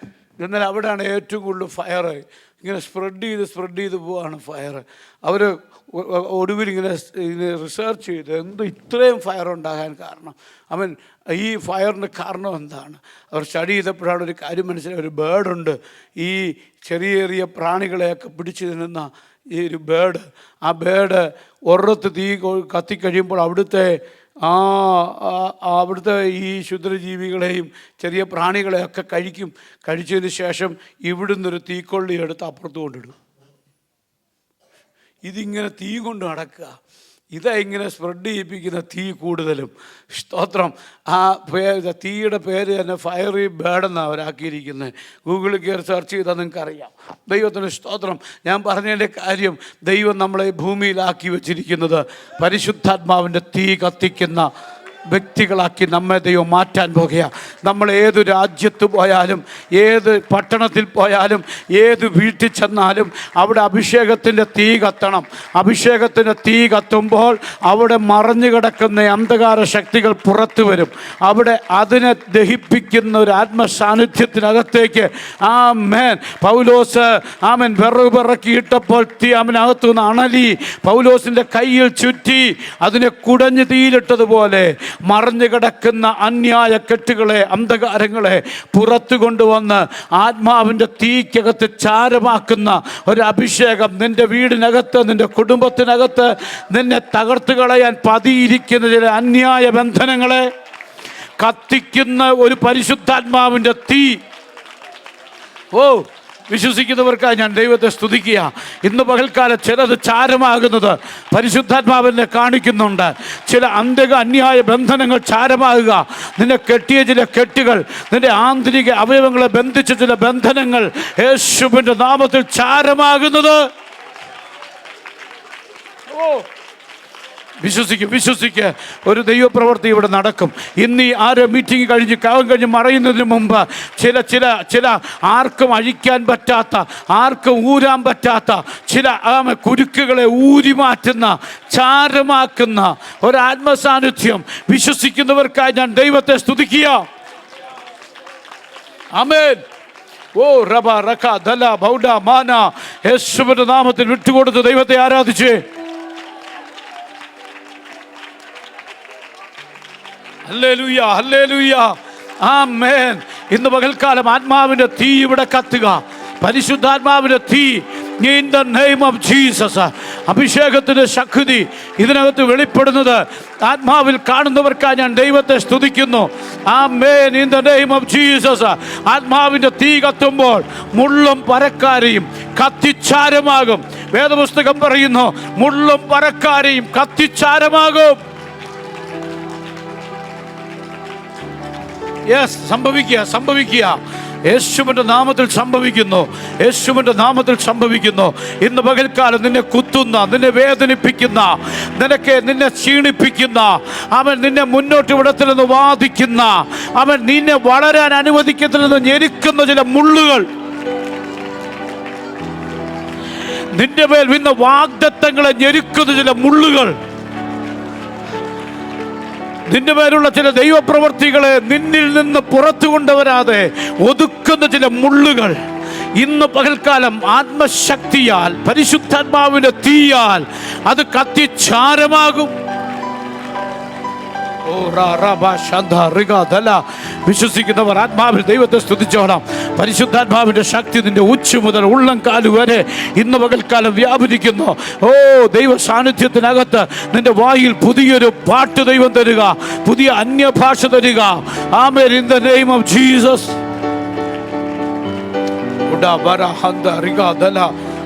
എന്നാൽ അവിടെയാണ് ഏറ്റവും കൂടുതൽ ഫയർ. ഇങ്ങനെ സ്പ്രെഡ് ചെയ്ത് പോവാണ് ഫയർ. അവർ ഒടുവിൽ ഇങ്ങനെ റിസർച്ച് ചെയ്ത് എന്ത് ഇത്രയും ഫയർ ഉണ്ടാകാൻ കാരണം, അവൻ ഈ ഫയറിന് കാരണം എന്താണ്? അവർ സ്റ്റഡി ചെയ്തപ്പോഴാണ് ഒരു കാര്യം മനസ്സിലായി. ഒരു ബേർഡുണ്ട്, ഈ ചെറിയ പ്രാണികളെയൊക്കെ പിടിച്ചു തിന്നുന്ന ഈ ഒരു ബേർഡ്. ആ ബേർഡ് ഒരിടത്ത് തീ കത്തിക്കഴിയുമ്പോൾ അവിടുത്തെ ഈ ക്ഷുദ്രജീവികളെയും ചെറിയ പ്രാണികളെയൊക്കെ കഴിച്ചതിന് ശേഷം ഇവിടുന്നൊരു തീക്കൊള്ളി എടുത്ത് അപ്പുറത്ത് കൊണ്ടിടും. ഇതിങ്ങനെ തീ കൊണ്ട് നടക്കുക. ഇതാ ഇങ്ങനെ സ്പ്രെഡ് ചെയ്യിപ്പിക്കുന്ന തീ കൂടുതലും. സ്തോത്രം. ആ തീയുടെ പേര് തന്നെ ഫയറി ബേർഡെന്നാണ് അവരാക്കിയിരിക്കുന്നത്. ഗൂഗിളിൽ കയറി സെർച്ച് ചെയ്താൽ നിങ്ങൾക്കറിയാം. ദൈവത്തിന് സ്തോത്രം. ഞാൻ പറഞ്ഞതിൻ്റെ കാര്യം, ദൈവം നമ്മളെ ഭൂമിയിലാക്കി വച്ചിരിക്കുന്നത് പരിശുദ്ധാത്മാവിൻ്റെ തീ കത്തിക്കുന്ന വ്യക്തികളാക്കി നമ്മെ ദൈവം മാറ്റാൻ പോകുകയാണ്. നമ്മൾ ഏത് രാജ്യത്ത് പോയാലും, ഏത് പട്ടണത്തിൽ പോയാലും, ഏത് വീട്ടിൽ ചെന്നാലും അവിടെ അഭിഷേകത്തിൻ്റെ തീ കത്തണം. അഭിഷേകത്തിൻ്റെ തീ കത്തുമ്പോൾ അവിടെ മറഞ്ഞു കിടക്കുന്ന അന്ധകാര ശക്തികൾ പുറത്തു വരും. അവിടെ അതിനെ ദഹിപ്പിക്കുന്ന ഒരു ആത്മസാന്നിധ്യത്തിനകത്തേക്ക് ആമേൻ. പൗലോസ് ആമേൻ വിറകിട്ടപ്പോൾ തീ അവനകത്തു നിന്ന് അണലി പൗലോസിൻ്റെ കയ്യിൽ ചുറ്റി അതിനെ കുടഞ്ഞ് തീയിലിട്ടതുപോലെ മറഞ്ഞു കിടക്കുന്ന അന്യായ കെട്ടുകളെ, അന്ധകാരങ്ങളെ പുറത്തു കൊണ്ടുവന്ന് ആത്മാവിൻ്റെ തീക്കകത്ത് ചാരമാക്കുന്ന ഒരു അഭിഷേകം നിൻ്റെ വീടിനകത്ത്, നിൻ്റെ കുടുംബത്തിനകത്ത് നിന്നെ തകർത്ത് കളയാൻ പതിയിരിക്കുന്ന ചില അന്യായ ബന്ധനങ്ങളെ കത്തിക്കുന്ന ഒരു പരിശുദ്ധാത്മാവിൻ്റെ തീ. വിശ്വസിക്കുന്നവർക്കായി ഞാൻ ദൈവത്തെ സ്തുതിക്കുക. ഇന്ന് പകൽക്കാലം ചിലത് ചാരമാകുന്നത് പരിശുദ്ധാത്മാവിനെ കാണിക്കുന്നുണ്ട്. ചില അന്യായ ബന്ധനങ്ങൾ ചാരമാകുക, നിന്നെ കെട്ടിയ ചില കെട്ടുകൾ, നിന്റെ ആന്തരിക അവയവങ്ങളെ ബന്ധിച്ച ചില ബന്ധനങ്ങൾ യേശുവിൻ്റെ നാമത്തിൽ ചാരമാകുന്നത്. വിശ്വസിക്കുക. ഒരു ദൈവപ്രവൃത്തി ഇവിടെ നടക്കും. ഇന്ന് ഈ ആരോ മീറ്റിംഗ് കഴിഞ്ഞ് മറയുന്നതിന് മുമ്പ് ചില ആർക്കും അഴിക്കാൻ പറ്റാത്ത, ആർക്കും ഊരാൻ പറ്റാത്ത ചില കുരുക്കുകളെ ഊരി മാറ്റുന്ന, ചാരമാക്കുന്ന ഒരാത്മസാന്നിധ്യം വിശ്വസിക്കുന്നവർക്കായി ഞാൻ ദൈവത്തെ സ്തുതിക്കുക. ആമേൻ. ഓ റബ റഖ ദല ബൗഡ മാന. യേശുവിന്റെ നാമത്തിൽ വിട്ടുകൊടുത്ത് ദൈവത്തെ ആരാധിച്ചേ. ഹല്ലേലൂയ, ഹല്ലേലൂയ, ആമേൻ. ഇന്ന് പകൽക്കാലം ആത്മാവിന്റെ തീ ഇവിടെ കത്തുക, പരിശുദ്ധാത്മാവിന്റെ തീ. In the name of Jesus. അഭിഷേകത്തിന്റെ ശക്തി ഇതിനകത്ത് വെളിപ്പെടുന്നത് ആത്മാവിൽ കാണുന്നവർക്കായി ഞാൻ ദൈവത്തെ സ്തുതിക്കുന്നു. ആമേൻ. In the name of Jesus. ആത്മാവിന്റെ തീ കത്തുമ്പോൾ മുള്ളും പരക്കാരെയും കത്തിച്ചാരമാകും. വേദപുസ്തകം പറയുന്നു, മുള്ളും പരക്കാരെയും കത്തിച്ചാരമാകും. സംഭവിക്കുക. യേശുവിന്റെ നാമത്തിൽ സംഭവിക്കുന്നു. യേശുവിന്റെ നാമത്തിൽ സംഭവിക്കുന്നു. ഇന്ന് പകൽക്കാലം നിന്നെ കുത്തുന്ന, നിന്നെ വേദനിപ്പിക്കുന്ന, നിന്നെ ക്ഷീണിപ്പിക്കുന്ന, അവൻ നിന്നെ മുന്നോട്ട് വിടത്തില്ലെന്ന് വാദിക്കുന്ന, അവൻ നിന്നെ വളരാൻ അനുവദിക്കത്തില്ലെന്ന് ഞെരുക്കുന്ന ചില മുള്ളുകൾ, നിന്റെ മേൽ വീണ വാഗ്ദത്തങ്ങളെ ഞെരുക്കുന്ന ചില മുള്ളുകൾ, നിന്റെ മേലുള്ള ചില ദൈവപ്രവർത്തികളെ നിന്നിൽ നിന്ന് പുറത്തു കൊണ്ടുവരാതെ ഒതുക്കുന്ന ചില മുള്ളുകൾ ഇന്ന് പകൽക്കാലം ആത്മശക്തിയാൽ, പരിശുദ്ധാത്മാവിന്റെ തീയാൽ അത് കത്തിച്ചാരമാകും. വിശ്വസിക്കുന്നവർ ആത്മാവിൽ ദൈവത്തെ സ്തുതിച്ചോളാം. പരിശുദ്ധാത്മാവിന്റെ ശക്തി നിന്റെ ഉച്ച മുതൽ ഉള്ളംകാല് വരെ ഇന്ന് പകൽക്കാലം വ്യാപരിക്കുന്നു. ദൈവ സാന്നിധ്യത്തിനകത്ത് നിന്റെ വായിൽ പുതിയൊരു പാട്ട് ദൈവം തരിക, പുതിയ അന്യഭാഷ തരിക. Amen. In the name of Jesus.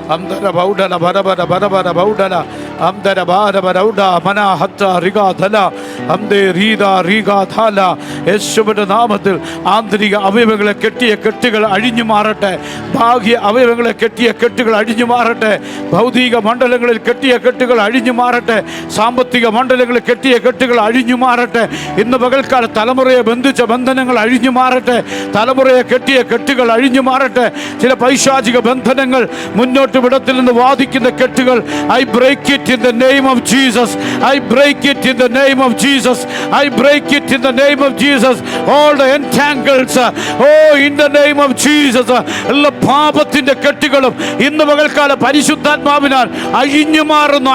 Amdara baudala barabara barabara baudala amdara barabara uda mana hatta riga dhala amde rida riga dhala. യേശുവിന്റെ നാമത്തിൽ ആന്തരിക അവയവങ്ങളെ കെട്ടിയ കെട്ടുകൾ അഴിഞ്ഞു മാറട്ടെ. ബാഹ്യ അവയവങ്ങളെ കെട്ടിയ കെട്ടുകൾ അഴിഞ്ഞു മാറട്ടെ. ഭൗതിക മണ്ഡലങ്ങളിൽ കെട്ടിയ കെട്ടുകൾ അഴിഞ്ഞു മാറട്ടെ. സാമ്പത്തിക മണ്ഡലങ്ങളിൽ കെട്ടിയ കെട്ടുകൾ അഴിഞ്ഞു മാറട്ടെ. ഇന്ന് പകൽക്കാലം തലമുറയെ ബന്ധിച്ച ബന്ധനങ്ങൾ അഴിഞ്ഞു മാറട്ടെ. തലമുറയെ കെട്ടിയ കെട്ടുകൾ അഴിഞ്ഞു മാറട്ടെ. ചില പൈശാചിക ബന്ധനങ്ങൾ, മുന്നോട്ട് വിടത്തിൽ നിന്ന് വാദിക്കുന്ന കെട്ടുകൾ, I break it in the name of Jesus. I break it in the name of Jesus. I break it in the name of Jesus. All the entangles, in the name of Jesus. എല്ലാ പാപത്തിന്റെ കെട്ടുകളും ഇന്ന് പകൽക്കാലം പരിശുദ്ധാത്മാവിനാൽ അഴിഞ്ഞു മാറുന്നു.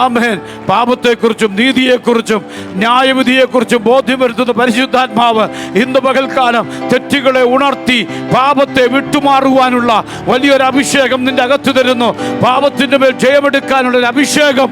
ആമേൻ. പാപത്തെക്കുറിച്ചും നീതിയെക്കുറിച്ചും ന്യായവിധിയെക്കുറിച്ചും ബോധ്യം വരുത്തുന്ന പരിശുദ്ധാത്മാവ് ഇന്ന് പകൽക്കാലം തെറ്റുകളെ ഉണർത്തി പാപത്തെ വിട്ടുമാറുവാനുള്ള വലിയൊരു അഭിഷേകം നിന്റെ അകത്ത് തരുന്നു. പാപത്തിന്റെ മേൽ ജയമെടുക്കാനുള്ള ഒരു അഭിഷേകം.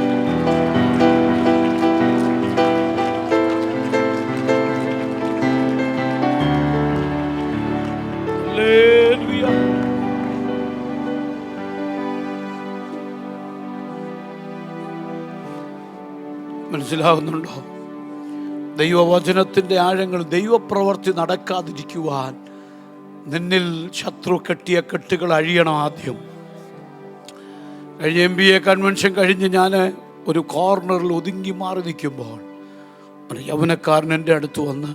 മനസ്സിലാവുന്നുണ്ടോ? ദൈവവചനത്തിൻ്റെ ആഴങ്ങൾ, ദൈവപ്രവൃത്തി നടക്കാതിരിക്കുവാൻ നിന്നിൽ ശത്രു കെട്ടിയ കെട്ടുകൾ അഴിയണം. ആദ്യം കഴിഞ്ഞ MBA കൺവെൻഷൻ കഴിഞ്ഞ് ഞാൻ ഒരു കോർണറിൽ ഒതുങ്ങി മാറി നിൽക്കുമ്പോൾ ഒരു യൗവനക്കാരൻ എൻ്റെ അടുത്ത് വന്ന്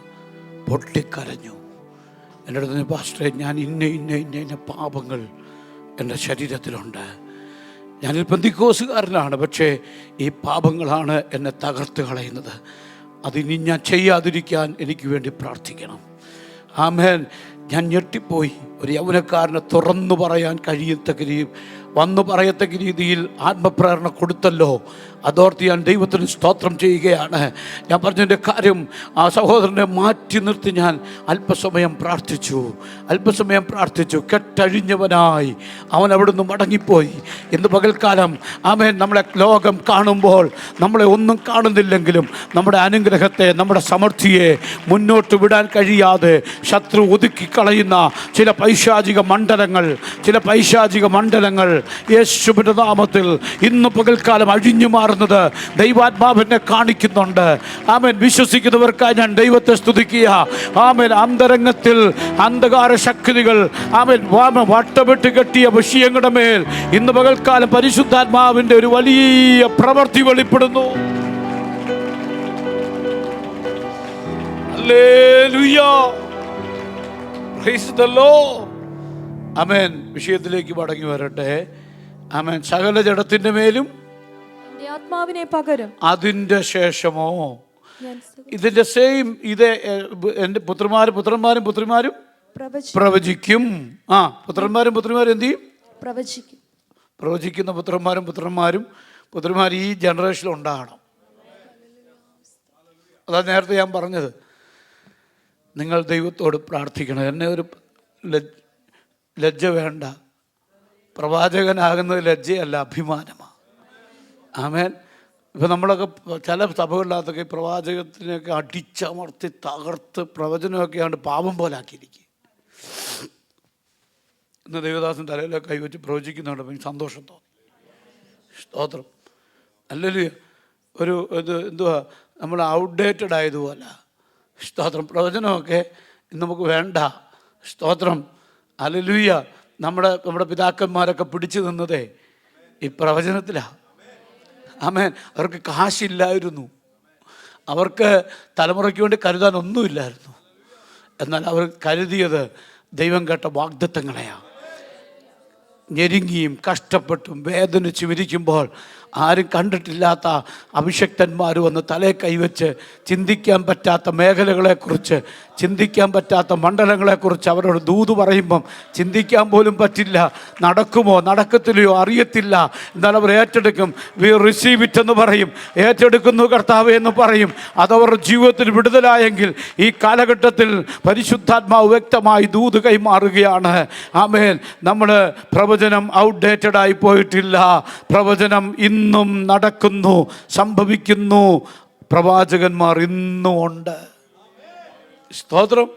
പൊട്ടിക്കരഞ്ഞു. എൻ്റെ അടുത്ത്, പാസ്റ്ററെ, ഞാൻ ഇന്ന പാപങ്ങൾ എൻ്റെ ശരീരത്തിലുണ്ട്. ഞാനൊരു പെന്തിക്കോസുകാരനാണ്, പക്ഷേ ഈ പാപങ്ങളാണ് എന്നെ തകർത്ത് കളയുന്നത്. അതിനി ഞാൻ ചെയ്യാതിരിക്കാൻ എനിക്ക് വേണ്ടി പ്രാർത്ഥിക്കണം. ആമേൻ. ഞാൻ ഞെട്ടിപ്പോയി. ഒരു യൗവനക്കാരനെ തുറന്നു പറയാൻ കഴിയത്തക്ക വന്നു പറയത്തക്ക രീതിയിൽ ആത്മപ്രേരണ കൊടുത്തല്ലോ. അതോർത്ത് ഞാൻ ദൈവത്തിന് സ്തോത്രം ചെയ്യുകയാണ്. ഞാൻ പറഞ്ഞതിൻ്റെ കാര്യം, ആ സഹോദരനെ മാറ്റി നിർത്തി ഞാൻ അല്പസമയം പ്രാർത്ഥിച്ചു. കെട്ടഴിഞ്ഞവനായി അവൻ അവിടുന്ന് മടങ്ങിപ്പോയി. ഇന്ന് പകൽക്കാലം ആമേൻ, നമ്മളെ ലോകം കാണുമ്പോൾ നമ്മളെ ഒന്നും കാണുന്നില്ലെങ്കിലും നമ്മുടെ അനുഗ്രഹത്തെ, നമ്മുടെ സമൃദ്ധിയെ മുന്നോട്ട് വിടാൻ കഴിയാതെ ശത്രു ഒതുക്കിക്കളയുന്ന ചില പൈശാചിക മണ്ഡലങ്ങൾ യേശുവിൻ്റെ നാമത്തിൽ ഇന്ന് പകൽക്കാലം അഴിഞ്ഞു മാറുന്നത് ദൈവാത്മാവിനെ കാണിക്കുന്നുണ്ട്. ആമേൻ. വിശ്വസിക്കുന്നവർക്കായി ഞാൻ ദൈവത്തെ സ്തുതിക്കുക. ആമേൻ. അന്തരംഗത്തിൽ അന്ധകാര ശക്തികൾ ആമേൻ വട്ടമിട്ട് കെട്ടിയ വിഷയങ്ങളുടെ മേൽ ഇന്ന് പകൽക്കാലം പരിശുദ്ധാത്മാവിൻ്റെ ഒരു വലിയ പ്രവൃത്തി വെളിപ്പെടുന്നു. Hallelujah. Praise the Lord. Amen. വിഷയത്തിലേക്ക് മടങ്ങി വരട്ടെ. ആമേൻ. സകല ജഡത്തിന്റെ മേലും ആത്മാവിനെ പകരും. അതിന്റെ ശേഷമോ ഇതിന്റെ സെയിം ഇത് എൻ്റെ പുത്രന്മാരും പ്രവചിക്കും. പുത്രന്മാരും എന്ത് ചെയ്യും? പ്രവചിക്കുന്ന പുത്രന്മാർ ഈ ജനറേഷനിൽ ഉണ്ടാകണം. അതാ നേരത്തെ ഞാൻ പറഞ്ഞത്. നിങ്ങൾ ദൈവത്തോട് പ്രാർത്ഥിക്കണം. എന്നെ ഒരു ലജ്ജ വേണ്ട. പ്രവാചകനാകുന്നത് ലജ്ജയല്ല, അഭിമാനമാണ്. ആമേൻ. ഇപ്പം നമ്മളൊക്കെ ചില സഭകളിനകത്തൊക്കെ പ്രവാചകത്തിനൊക്കെ അടിച്ചമർത്തി തകർത്ത് പ്രവചനമൊക്കെയാണ് പാപം പോലെ ആക്കിയിരിക്കുക. ഇന്ന് ദേവദാസൻ തലയിലൊക്കെ കൈവച്ച് പ്രവചിക്കുന്നുണ്ട്. എനിക്ക് സന്തോഷം തോന്നി. സ്തോത്രം. അല്ലെങ്കിൽ എന്തുവാ നമ്മൾ ഔട്ട്ഡേറ്റഡ് ആയതുപോലെ. സ്തോത്രം. പ്രവചനമൊക്കെ നമുക്ക് വേണ്ട. സ്തോത്രം. ഹല്ലേലൂയ. നമ്മുടെ പിതാക്കന്മാരൊക്കെ പിടിച്ചു നിന്നതേ ഈ പ്രവചനത്തിലാണ്. ആമേൻ. അവർക്ക് കാശില്ലായിരുന്നു, അവർക്ക് തലമുറയ്ക്ക് വേണ്ടി കരുതാൻ ഒന്നുമില്ലായിരുന്നു. എന്നാൽ അവർ കരുതിയത് ദൈവം കേട്ട വാഗ്ദത്തങ്ങളെയാണ്. ഞെരുങ്ങിയും കഷ്ടപ്പെട്ടും വേദനിച്ചും ഇരിക്കുമ്പോൾ ആരും കണ്ടിട്ടില്ലാത്ത അഭിഷക്തന്മാർ വന്ന് തലയെ കൈവച്ച് ചിന്തിക്കാൻ പറ്റാത്ത മേഖലകളെക്കുറിച്ച്, ചിന്തിക്കാൻ പറ്റാത്ത മണ്ഡലങ്ങളെക്കുറിച്ച് അവരോട് ദൂത് പറയുമ്പം ചിന്തിക്കാൻ പോലും പറ്റില്ല. നടക്കുമോ നടക്കത്തില്ലയോ അറിയത്തില്ല. എന്നാൽ അവർ ഏറ്റെടുക്കും. വി റിസീവ് ഇറ്റ് എന്ന് പറയും. ഏറ്റെടുക്കുന്നു കർത്താവേ എന്ന് പറയും. അതവരുടെ ജീവിതത്തിൽ വിടുതലായെങ്കിൽ ഈ കാലഘട്ടത്തിൽ പരിശുദ്ധാത്മാവ് വ്യക്തമായി ദൂത് കൈമാറുകയാണ്. ആമേൻ. നമ്മൾ പ്രവചനം ഔട്ട്ഡേറ്റഡ് ആയി പോയിട്ടില്ല. പ്രവചനം ഇന്നും നടക്കുന്നു, സംഭവിക്കുന്നു. പ്രവാചകന്മാർ ഇന്നും ഉണ്ട്. സ്തോത്രം.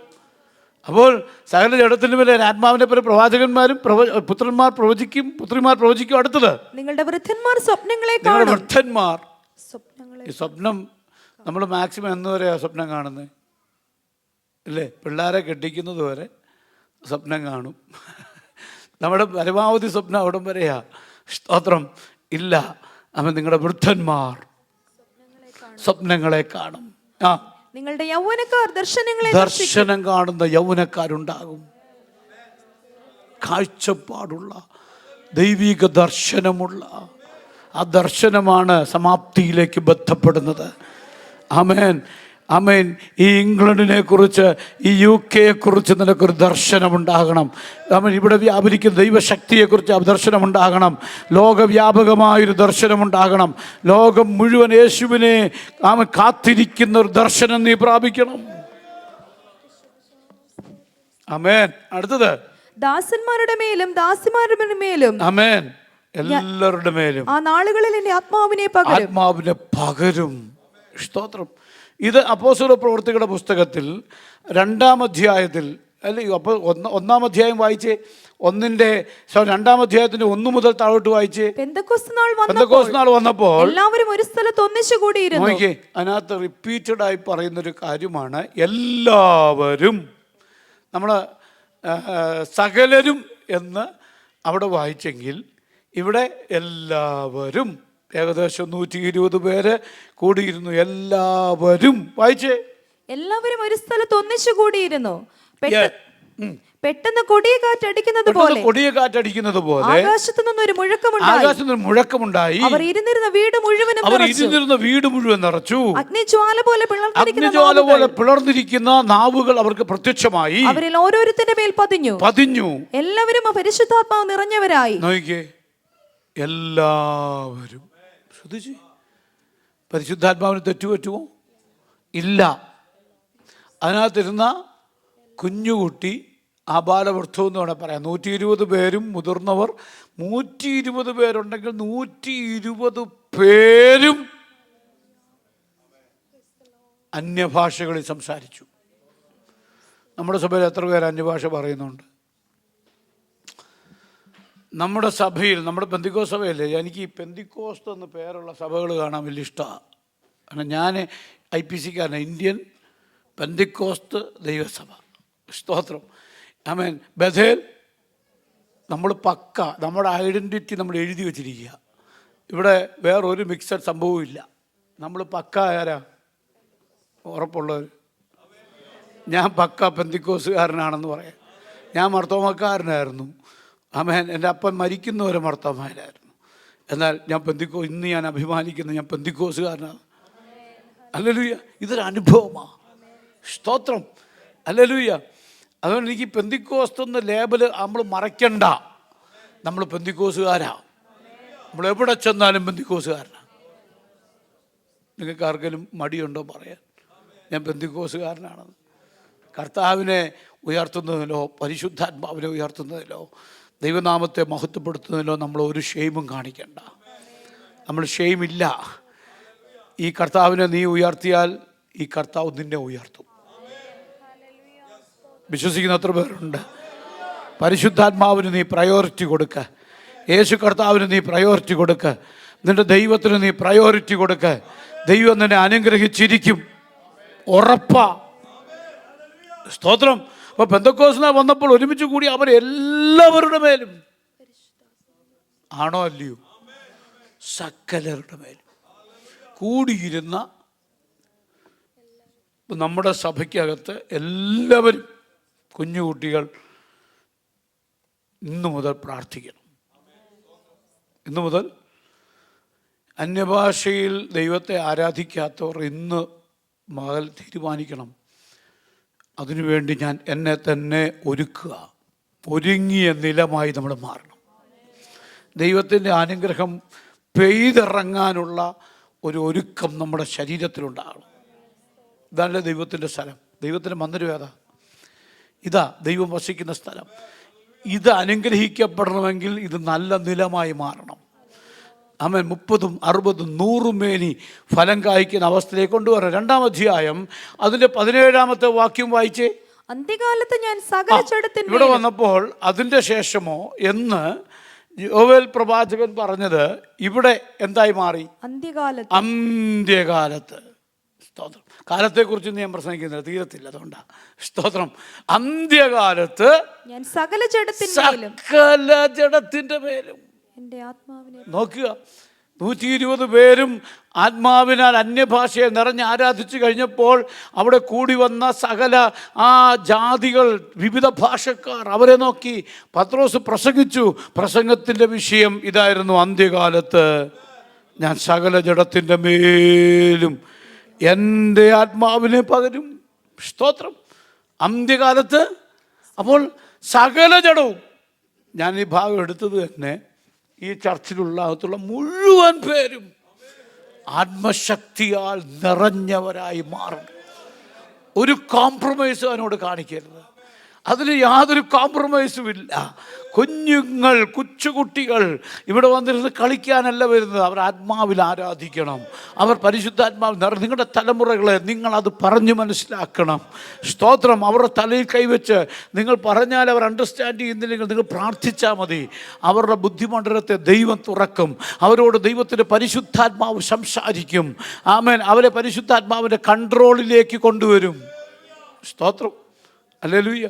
അപ്പോൾ സകല ജഡത്തിൻ്റെ മേലെ ആത്മാവിന്റെ പേര് പ്രവാചകന്മാരും പുത്രന്മാർ പ്രവചിക്കും, പുത്രിമാർ പ്രവചിക്കും. അടുത്തത് നിങ്ങളുടെ വൃദ്ധന്മാർ സ്വപ്നങ്ങളെ കാണും. വൃദ്ധന്മാർ ഈ സ്വപ്നം നമ്മൾ മാക്സിമം എന്ന് വരെയാണ് സ്വപ്നം കാണുന്നത് ഇല്ലേ? പിള്ളേരെ കെട്ടിക്കുന്നത് വരെ സ്വപ്നം കാണും. നമ്മുടെ പരമാവധി സ്വപ്നം അവിടം വരെയാ. സ്തോത്രം. ഇല്ല. അവൻ നിങ്ങളുടെ വൃദ്ധന്മാർ സ്വപ്നങ്ങളെ കാണും. നിങ്ങളുടെ യൗവനക്കാർ ദർശനം കാണുന്ന യൗവനക്കാരുണ്ടാകും. കാഴ്ചപ്പാടുള്ള ദൈവിക ദർശനമുള്ള ആ ദർശനമാണ് സമാപ്തിയിലേക്ക് ബന്ധപ്പെടുന്നത്. ആമേൻ. ആമേൻ. ഈ ഇംഗ്ലണ്ടിനെ കുറിച്ച്, ഈ UK കുറിച്ച് നിനക്കൊരു ദർശനമുണ്ടാകണം. ആമേൻ. ഇവിടെ വ്യാപരിക്കുന്ന ദൈവശക്തിയെക്കുറിച്ച് ദർശനമുണ്ടാകണം. ലോകവ്യാപകമായൊരു ദർശനമുണ്ടാകണം. ലോകം മുഴുവൻ യേശുവിനെ ആമേൻ കാത്തിരിക്കുന്ന ഒരു ദർശനം നീ പ്രാപിക്കണം. ആമേൻ. അടുത്തത് ദാസന്മാരുടെ മേലും ദാസിമാരുടെ മേലും. ആമേൻ. എല്ലാവരുടെ മേലും ആ നാളുകളിൽ എൻ്റെ ആത്മാവിനെ പകരും. സ്തോത്രം. ഇത് അപ്പോസ്തല പ്രവൃത്തികളുടെ പുസ്തകത്തിൽ 2-ാം അധ്യായത്തിൽ അല്ലെങ്കിൽ അപ്പോൾ 1-ാം അധ്യായം വായിച്ചേ. 2-ാം അധ്യായത്തിന്റെ 1 മുതൽ താഴോട്ട് വായിച്ചേ. പെന്തക്കോസ്ത് നാൾ വന്നപ്പോൾ എല്ലാവരും ഒരു സ്ഥലത്ത് ഒന്നിച്ചു കൂടിയിരുന്നു. നോക്കിയേ, അതിനകത്ത് റിപ്പീറ്റഡ് ആയി പറയുന്നൊരു കാര്യമാണ് എല്ലാവരും. നമ്മൾ സകലരും എന്ന് അവിടെ വായിച്ചെങ്കിൽ ഇവിടെ എല്ലാവരും ഏകദേശം 120 പേര് കൂടിയിരുന്നു. എല്ലാവരും വായിച്ചേ. എല്ലാവരും ഒരു സ്ഥലത്ത് ഒന്നിച്ചു കൂടിയിരുന്നു. പെട്ടെന്ന് കൊടിയ കാറ്റടിക്കുന്നത് പോലെ ആകാശത്തു നിന്നൊരു മുഴക്കമുണ്ടായി. അവർ ഇരുന്നിരുന്ന വീട് മുഴുവൻ നിറച്ചു. അഗ്നിജ്വാല പോലെ പിളർന്നിരിക്കുന്ന നാവുകൾ അവർക്ക് പ്രത്യക്ഷമായി. അവരിൽ ഓരോരുത്തരുടെ മേൽ പതിഞ്ഞു. എല്ലാവരും പരിശുദ്ധാത്മാവ് നിറഞ്ഞവരായി. നോക്കിയേ, എല്ലാവരും. ശ്രദ്ധിച്ച്, പരിശുദ്ധാത്മാവിന് തെറ്റുപറ്റുമോ? ഇല്ല. അതിനകത്തിരുന്ന കുഞ്ഞുകുട്ടി ആബാലവൃദ്ധം എന്ന് വേണേൽ പറയാം. 120 പേരും മുതിർന്നവർ 120 പേരുണ്ടെങ്കിൽ 120 പേരും അന്യഭാഷകളിൽ സംസാരിച്ചു. നമ്മുടെ സഭയിൽ എത്ര പേര് അന്യഭാഷ പറയുന്നുണ്ട്? നമ്മുടെ സഭയിൽ, നമ്മുടെ പെന്തിക്കോസ്ത് സഭയല്ലേ, എനിക്ക് ഈ പെന്തിക്കോസ്ത് എന്ന് പേരുള്ള സഭകൾ കാണാൻ വലിയ ഇഷ്ടമാണ്. കാരണം ഞാൻ IPCക്കാരനാണ്, ഇന്ത്യൻ പെന്തിക്കോസ്ത് ദൈവസഭ. സ്തോത്രം. ആമേൻ. ബഥേൽ നമ്മൾ പക്ക, നമ്മുടെ ഐഡൻറ്റിറ്റി നമ്മൾ എഴുതി വച്ചിരിക്കുക. ഇവിടെ വേറൊരു മിക്സഡ് സംഭവവും ഇല്ല. നമ്മൾ പക്ക ആരാ? ഉറപ്പുള്ളവർ. ഞാൻ പക്ക പെന്തിക്കോസുകാരനാണെന്ന് പറയാം. ഞാൻ മർത്തോമക്കാരനായിരുന്നു. ആമേൻ. എൻ്റെ അപ്പൻ മരിക്കുന്നവരെ മർത്തോമാരായിരുന്നു. എന്നാൽ ഞാൻ ഇന്ന് ഞാൻ അഭിമാനിക്കുന്നത് ഞാൻ പെന്തിക്കോസുകാരനാണ്. ഹല്ലേലൂയ. ഇതൊരു അനുഭവമാണ്. സ്തോത്രം. ഹല്ലേലൂയ. അതുകൊണ്ട് എനിക്ക് പെന്തിക്കോസ്ത് എന്ന ലേബല് നമ്മൾ മറയ്ക്കണ്ട. നമ്മൾ പെന്തിക്കോസുകാരാ. നമ്മൾ എവിടെ ചെന്നാലും പെന്തിക്കോസുകാരനാണ്. നിങ്ങൾക്ക് ആർക്കെങ്കിലും മടിയുണ്ടോ പറയാൻ ഞാൻ പെന്തിക്കോസുകാരനാണെന്ന്? കർത്താവിനെ ഉയർത്തുന്നതിലോ പരിശുദ്ധാത്മാവിനെ ഉയർത്തുന്നതിലോ ദൈവനാമത്തെ മഹത്വപ്പെടുത്തുന്നതിലോ നമ്മൾ ഒരു ഷെയിമും കാണിക്കണ്ട. നമ്മൾ ഷെയിമില്ല. ഈ കർത്താവിനെ നീ ഉയർത്തിയാൽ ഈ കർത്താവ് നിന്നെ ഉയർത്തും. വിശ്വസിക്കുന്ന എത്ര പേരുണ്ട്? പരിശുദ്ധാത്മാവിന് നീ പ്രയോറിറ്റി കൊടുക്ക. യേശു കർത്താവിന് നീ പ്രയോറിറ്റി കൊടുക്ക. നിന്റെ ദൈവത്തിന് നീ പ്രയോറിറ്റി കൊടുക്ക. ദൈവം നിന്നെ അനുഗ്രഹിച്ചിരിക്കും. ഉറപ്പാ. സ്തോത്രം. അപ്പോൾ പെന്തക്കോസ്തിന് വന്നപ്പോൾ ഒരുമിച്ച് കൂടി അവരെല്ലാവരുടെ മേലും, ആണോ അല്ലയോ? സകലരുടെ മേലും കൂടിയിരുന്ന നമ്മുടെ സഭയ്ക്കകത്ത് എല്ലാവരും, കുഞ്ഞുകുട്ടികൾ, ഇന്നു മുതൽ പ്രാർത്ഥിക്കണം. ഇന്നു മുതൽ അന്യഭാഷയിൽ ദൈവത്തെ ആരാധിക്കാത്തവർ ഇന്ന് മകൾ തീരുമാനിക്കണം, അതിനുവേണ്ടി ഞാൻ എന്നെ തന്നെ ഒരുക്കുക. ഒരുങ്ങിയ നിലമായി നമ്മൾ മാറണം. ദൈവത്തിൻ്റെ അനുഗ്രഹം പെയ്തിറങ്ങാനുള്ള ഒരു ഒരുക്കം നമ്മുടെ ശരീരത്തിലുണ്ടാകണം. ഇതല്ല ദൈവത്തിൻ്റെ സ്ഥലം. ദൈവത്തിൻ്റെ മന്ദിരം ഏതാ? ഇതാ ദൈവം വസിക്കുന്ന സ്ഥലം. ഇത് അനുഗ്രഹിക്കപ്പെടണമെങ്കിൽ ഇത് നല്ല നിലമായി മാറണം. ആമേൻ. 30, 60, 100 മേനി ഫലം കായ്ക്കുന്ന അവസ്ഥയിലേക്ക് കൊണ്ടുവരാം. 2-ാം അധ്യായം അതിൻ്റെ 17-ാമത്തെ വാക്യം വായിച്ചേ. അന്ത്യകാലത്ത് ഞാൻ സകല ജഡത്തിന്മേലും. ഇവിടെ വന്നപ്പോൾ അതിൻ്റെ ശേഷമോ എന്ന് യോവേൽ പ്രവാചകൻ പറഞ്ഞത് ഇവിടെ എന്തായി മാറി? അന്ത്യകാലത്ത്. സ്തോത്രം. കാലത്തെക്കുറിച്ച് ഞാൻ പ്രസംഗിക്കുന്നില്ല, തീരത്തില്ല, അതുകൊണ്ടാണ്. സ്തോത്രം. അന്ത്യകാലത്ത് ഞാൻ സകല ജഡത്തിന്റെ മേലും നോക്കുക. 120 പേരും ആത്മാവിനാൽ അന്യഭാഷയെ നിറഞ്ഞ് ആരാധിച്ചു കഴിഞ്ഞപ്പോൾ അവിടെ കൂടി വന്ന സകല ആ ജാതികൾ, വിവിധ ഭാഷക്കാർ, അവരെ നോക്കി പത്രോസ് പ്രസംഗിച്ചു. പ്രസംഗത്തിൻ്റെ വിഷയം ഇതായിരുന്നു: അന്ത്യകാലത്ത് ഞാൻ സകല ജഡത്തിൻ്റെ മേലും എൻ്റെ ആത്മാവിനെ പകരും. സ്തോത്രം. അന്ത്യകാലത്ത്. അപ്പോൾ സകല ജഡവും, ഞാൻ ഈ ഭാഗം എടുത്തത് തന്നെ ഈ ചർച്ചിലുള്ള അകത്തുള്ള മുഴുവൻ പേരും ആത്മശക്തിയാൽ നിറഞ്ഞവരായി മാറണം. ഒരു കോംപ്രമൈസും അതിനോട് കാണിക്കരുത്. അതിൽ യാതൊരു കോംപ്രമൈസും ഇല്ല. കുഞ്ഞുങ്ങൾ, കൊച്ചുകുട്ടികൾ ഇവിടെ വന്നിരുന്ന് കളിക്കാനല്ല വരുന്നത്. അവർ ആത്മാവിൽ ആരാധിക്കണം. അവർ പരിശുദ്ധാത്മാവിൽ നിങ്ങളുടെ തലമുറകളെ നിങ്ങളത് പറഞ്ഞു മനസ്സിലാക്കണം. സ്തോത്രം. അവരുടെ തലയിൽ കൈവച്ച് നിങ്ങൾ പറഞ്ഞാൽ അവർ അണ്ടർസ്റ്റാൻഡ് ചെയ്യുന്നില്ലെങ്കിൽ നിങ്ങൾ പ്രാർത്ഥിച്ചാൽ മതി. അവരുടെ ബുദ്ധിമണ്ഡലത്തെ ദൈവം തുറക്കും. അവരോട് ദൈവത്തിൻ്റെ പരിശുദ്ധാത്മാവ് സംസാരിക്കും. ആമേൻ. അവരെ പരിശുദ്ധാത്മാവിൻ്റെ കൺട്രോളിലേക്ക് കൊണ്ടുവരും. സ്തോത്രം. ഹല്ലേലൂയ.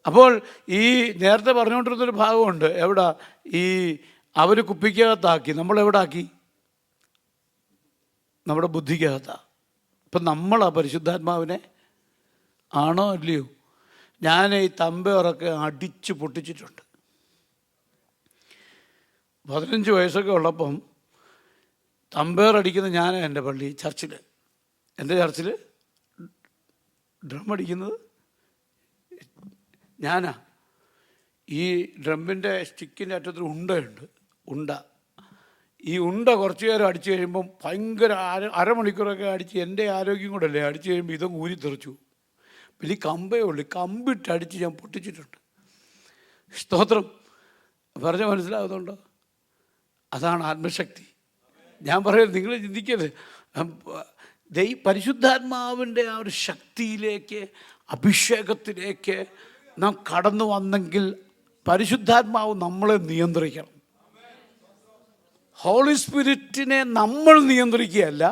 അപ്പോൾ ഈ നേരത്തെ പറഞ്ഞുകൊണ്ടിരുന്നൊരു ഭാഗമുണ്ട്. എവിടെ? ഈ അവർ കുപ്പിക്കകത്താക്കി, നമ്മളെവിടെ ആക്കി? നമ്മുടെ ബുദ്ധിക്കകത്താണ്. ഇപ്പം നമ്മളാ പരിശുദ്ധാത്മാവിനെ, ആണോ അല്ലയോ? ഞാൻ ഈ തമ്പയൊറൊക്കെ അടിച്ച് പൊട്ടിച്ചിട്ടുണ്ട്. 15 വയസ്സൊക്കെ ഉള്ളപ്പം തമ്പേറടിക്കുന്നത് ഞാനാണ്. എൻ്റെ പള്ളി ചർച്ചിൽ, എൻ്റെ ചർച്ചിൽ ഡ്രം അടിക്കുന്നത് ഞാനാ. ഈ ഡ്രമ്മിൻ്റെ സ്റ്റിക്കിൻ്റെ അറ്റത്തിൽ ഉണ്ടയുണ്ട്. ഉണ്ട. ഈ ഉണ്ട കുറച്ച് നേരം അടിച്ചു കഴിയുമ്പം ഭയങ്കര അരമണിക്കൂറൊക്കെ അടിച്ച് എൻ്റെ ആരോഗ്യം കൂടല്ലേ, അടിച്ചു കഴിയുമ്പോൾ ഇതൊന്നും ഊരി തെറിച്ചു. പിന്നെ ഈ കമ്പേ ഉള്ളു, കമ്പിട്ടടിച്ച് ഞാൻ പൊട്ടിച്ചിട്ടുണ്ട്. സ്തോത്രം. പറഞ്ഞ മനസ്സിലാകുന്നുണ്ടോ? അതാണ് ആത്മശക്തി. ഞാൻ പറയുന്നത് നിങ്ങൾ ചിന്തിക്കരുത്. പരിശുദ്ധാത്മാവിൻ്റെ ആ ഒരു ശക്തിയിലേക്ക്, അഭിഷേകത്തിലേക്ക് നാം കടന്നു വന്നെങ്കിൽ പരിശുദ്ധാത്മാവ് നമ്മളെ നിയന്ത്രിക്കണം. ഹോളി സ്പിരിറ്റിനെ നമ്മൾ നിയന്ത്രിക്കുകയല്ല,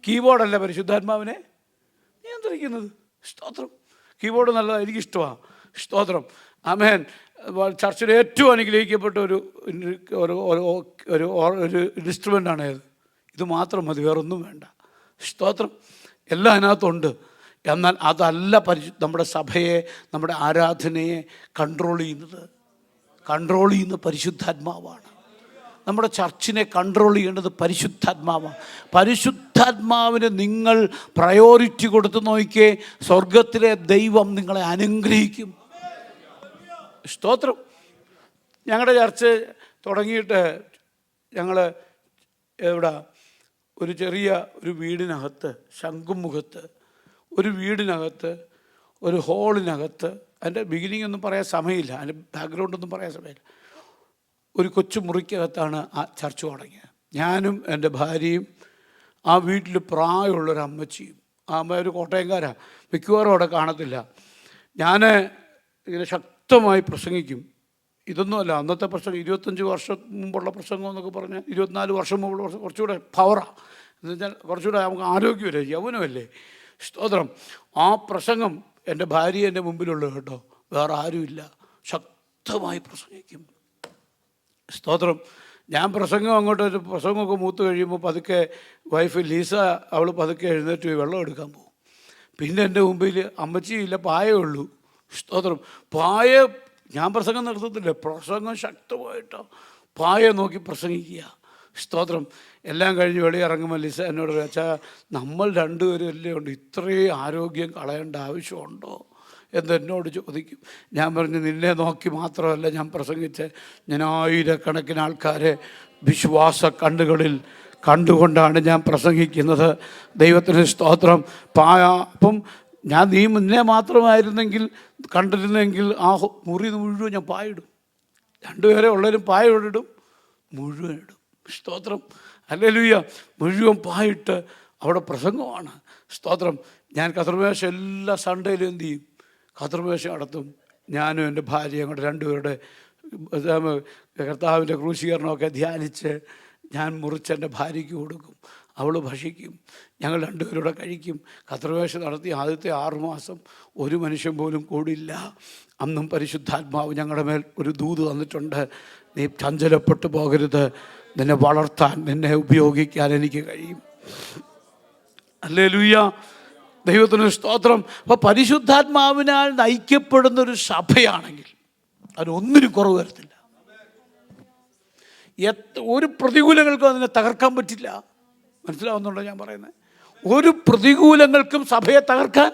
കീബോർഡല്ല പരിശുദ്ധാത്മാവിനെ നിയന്ത്രിക്കുന്നത്. സ്തോത്രം. കീബോർഡ് നല്ലതാണ്, എനിക്കിഷ്ടമാണ്. സ്തോത്രം. ആമേൻ. ചർച്ചിൽ ഏറ്റവും അനുഗ്രഹിക്കപ്പെട്ട ഒരു ഇൻസ്ട്രുമെൻ്റാണ് ഇത്. ഇത് മാത്രം മതി, വേറൊന്നും വേണ്ട. സ്തോത്രം. എല്ലാം അതിനകത്തുണ്ട്. എന്നാൽ അതല്ല നമ്മുടെ സഭയെ, നമ്മുടെ ആരാധനയെ കൺട്രോൾ ചെയ്യുന്ന പരിശുദ്ധാത്മാവാണ്. നമ്മുടെ ചർച്ചിനെ കൺട്രോൾ ചെയ്യേണ്ടത് പരിശുദ്ധാത്മാവാണ്. പരിശുദ്ധാത്മാവിന് നിങ്ങൾ പ്രയോറിറ്റി കൊടുത്ത് നോക്കിയേ, സ്വർഗത്തിലെ ദൈവം നിങ്ങളെ അനുഗ്രഹിക്കും. സ്തോത്രം. ഞങ്ങളുടെ ചർച്ച് തുടങ്ങിയിട്ട് ഞങ്ങൾ ഒരു ചെറിയ ഒരു വീടിനകത്ത്, ശംഖുമുഖത്ത് ഒരു വീടിനകത്ത്, ഒരു ഹോളിനകത്ത്, അതിൻ്റെ ബിഗിനിങ് ഒന്നും പറയാൻ സമയമില്ല, അതിൻ്റെ ബാക്ക്ഗ്രൗണ്ടൊന്നും പറയാൻ സമയമില്ല, ഒരു കൊച്ചു മുറിക്കകത്താണ് ആ ചർച്ച് തുടങ്ങിയത്. ഞാനും എൻ്റെ ഭാര്യയും ആ വീട്ടിൽ പ്രായമുള്ളൊരു അമ്മച്ചിയും. ആ അമ്മ ഒരു കോട്ടയംകാരാണ്, മിക്കവാറും അവിടെ കാണത്തില്ല. ഞാൻ ഇങ്ങനെ ശക്തമായി പ്രസംഗിക്കും. ഇതൊന്നുമല്ല അന്നത്തെ പ്രസംഗം, 25 വർഷം മുമ്പുള്ള പ്രസംഗം എന്നൊക്കെ പറഞ്ഞാൽ 24 വർഷം മുമ്പുള്ള പ്രസംഗം കുറച്ചുകൂടെ പവറാണ്. എന്ന് വെച്ചാൽ കുറച്ചുകൂടെ നമുക്ക് ആരോഗ്യമല്ലേ, യൗവനമല്ലേ. സ്തോത്രം. ആ പ്രസംഗം എൻ്റെ ഭാര്യ എൻ്റെ മുമ്പിലുള്ളൂ കേട്ടോ, വേറെ ആരുമില്ല. ശക്തമായി പ്രസംഗിക്കും. സ്തോത്രം. ഞാൻ പ്രസംഗമൊക്കെ മൂത്ത് കഴിയുമ്പോൾ പതുക്കെ വൈഫ് ലീസ, അവൾ പതുക്കെ എഴുന്നേറ്റ് പോയി വെള്ളം എടുക്കാൻ പോകും. പിന്നെ എൻ്റെ മുമ്പിൽ അമ്മച്ചിയില്ല, പായേ ഉള്ളൂ. സ്തോത്രം. പായ ഞാൻ പ്രസംഗം നടത്തത്തില്ല, പ്രസംഗം ശക്തമായിട്ടോ പായ നോക്കി പ്രസംഗിക്കുക. സ്തോത്രം. എല്ലാം കഴിഞ്ഞ് വെളിയിറങ്ങുമ്പോൾ ലിസ എന്നോട് വെച്ചാൽ നമ്മൾ രണ്ടുപേരും അല്ലേ ഉണ്ട്, ഇത്രയും ആരോഗ്യം കളയേണ്ട ആവശ്യമുണ്ടോ എന്നോട് ചോദിക്കും. ഞാൻ പറഞ്ഞു, നിന്നെ നോക്കി മാത്രമല്ല ഞാൻ പ്രസംഗിച്ച്, ഞാൻ ആയിരക്കണക്കിന് ആൾക്കാരെ വിശ്വാസ കണ്ണുകളിൽ കണ്ടുകൊണ്ടാണ് ഞാൻ പ്രസംഗിക്കുന്നത്. ദൈവത്തിന് സ്തോത്രം. അപ്പം നീ മുന്നേ മാത്രമായിരുന്നെങ്കിൽ കണ്ടിരുന്നെങ്കിൽ ആ മുറി മുഴുവൻ ഞാൻ പായിടും. രണ്ടുപേരെ ഉള്ളവരും പായിടും, മുഴുവൻ ഇടും. സ്തോത്രം. ഹല്ലേലൂയ. മുഴുവൻ പായിട്ട് അവിടെ പ്രസംഗമാണ്. സ്തോത്രം. ഞാൻ കതിർമേശ എല്ലാ സൺഡേയിലും എന്ത് ചെയ്യും, കതിർമേശ നടത്തും. ഞാനും എൻ്റെ ഭാര്യയും കൂടെ രണ്ടുപേരുടെ കർത്താവിൻ്റെ ക്രൂശീകരണമൊക്കെ ധ്യാനിച്ച് ഞാൻ മുറിച്ച് എൻ്റെ ഭാര്യയ്ക്ക് കൊടുക്കും, അവൾ ഭക്ഷിക്കും, ഞങ്ങൾ രണ്ടുപേരൂടെ കഴിക്കും. കതിർമേശ നടത്തി ആദ്യത്തെ 6 മാസം ഒരു മനുഷ്യൻ പോലും കൂടില്ല. അന്നും പരിശുദ്ധാത്മാവ് ഞങ്ങളുടെ മേൽ ഒരു ദൂത് തന്നിട്ടുണ്ട്, നീ ചഞ്ചലപ്പെട്ടു പോകരുത്, നിന്നെ വളർത്താൻ, നിന്നെ ഉപയോഗിക്കാൻ എനിക്ക് കഴിയും. ഹല്ലേലൂയ. ദൈവത്തിന് സ്തോത്രം. അപ്പോൾ പരിശുദ്ധാത്മാവിനാൽ നയിക്കപ്പെടുന്നൊരു സഭയാണെങ്കിൽ അതിനൊന്നിനും കുറവ് വരത്തില്ല. ഒരു പ്രതികൂലങ്ങൾക്കും അതിനെ തകർക്കാൻ പറ്റില്ല. മനസ്സിലാവുന്നുണ്ടോ ഞാൻ പറയുന്നത്? ഒരു പ്രതികൂലങ്ങൾക്കും സഭയെ തകർക്കാൻ,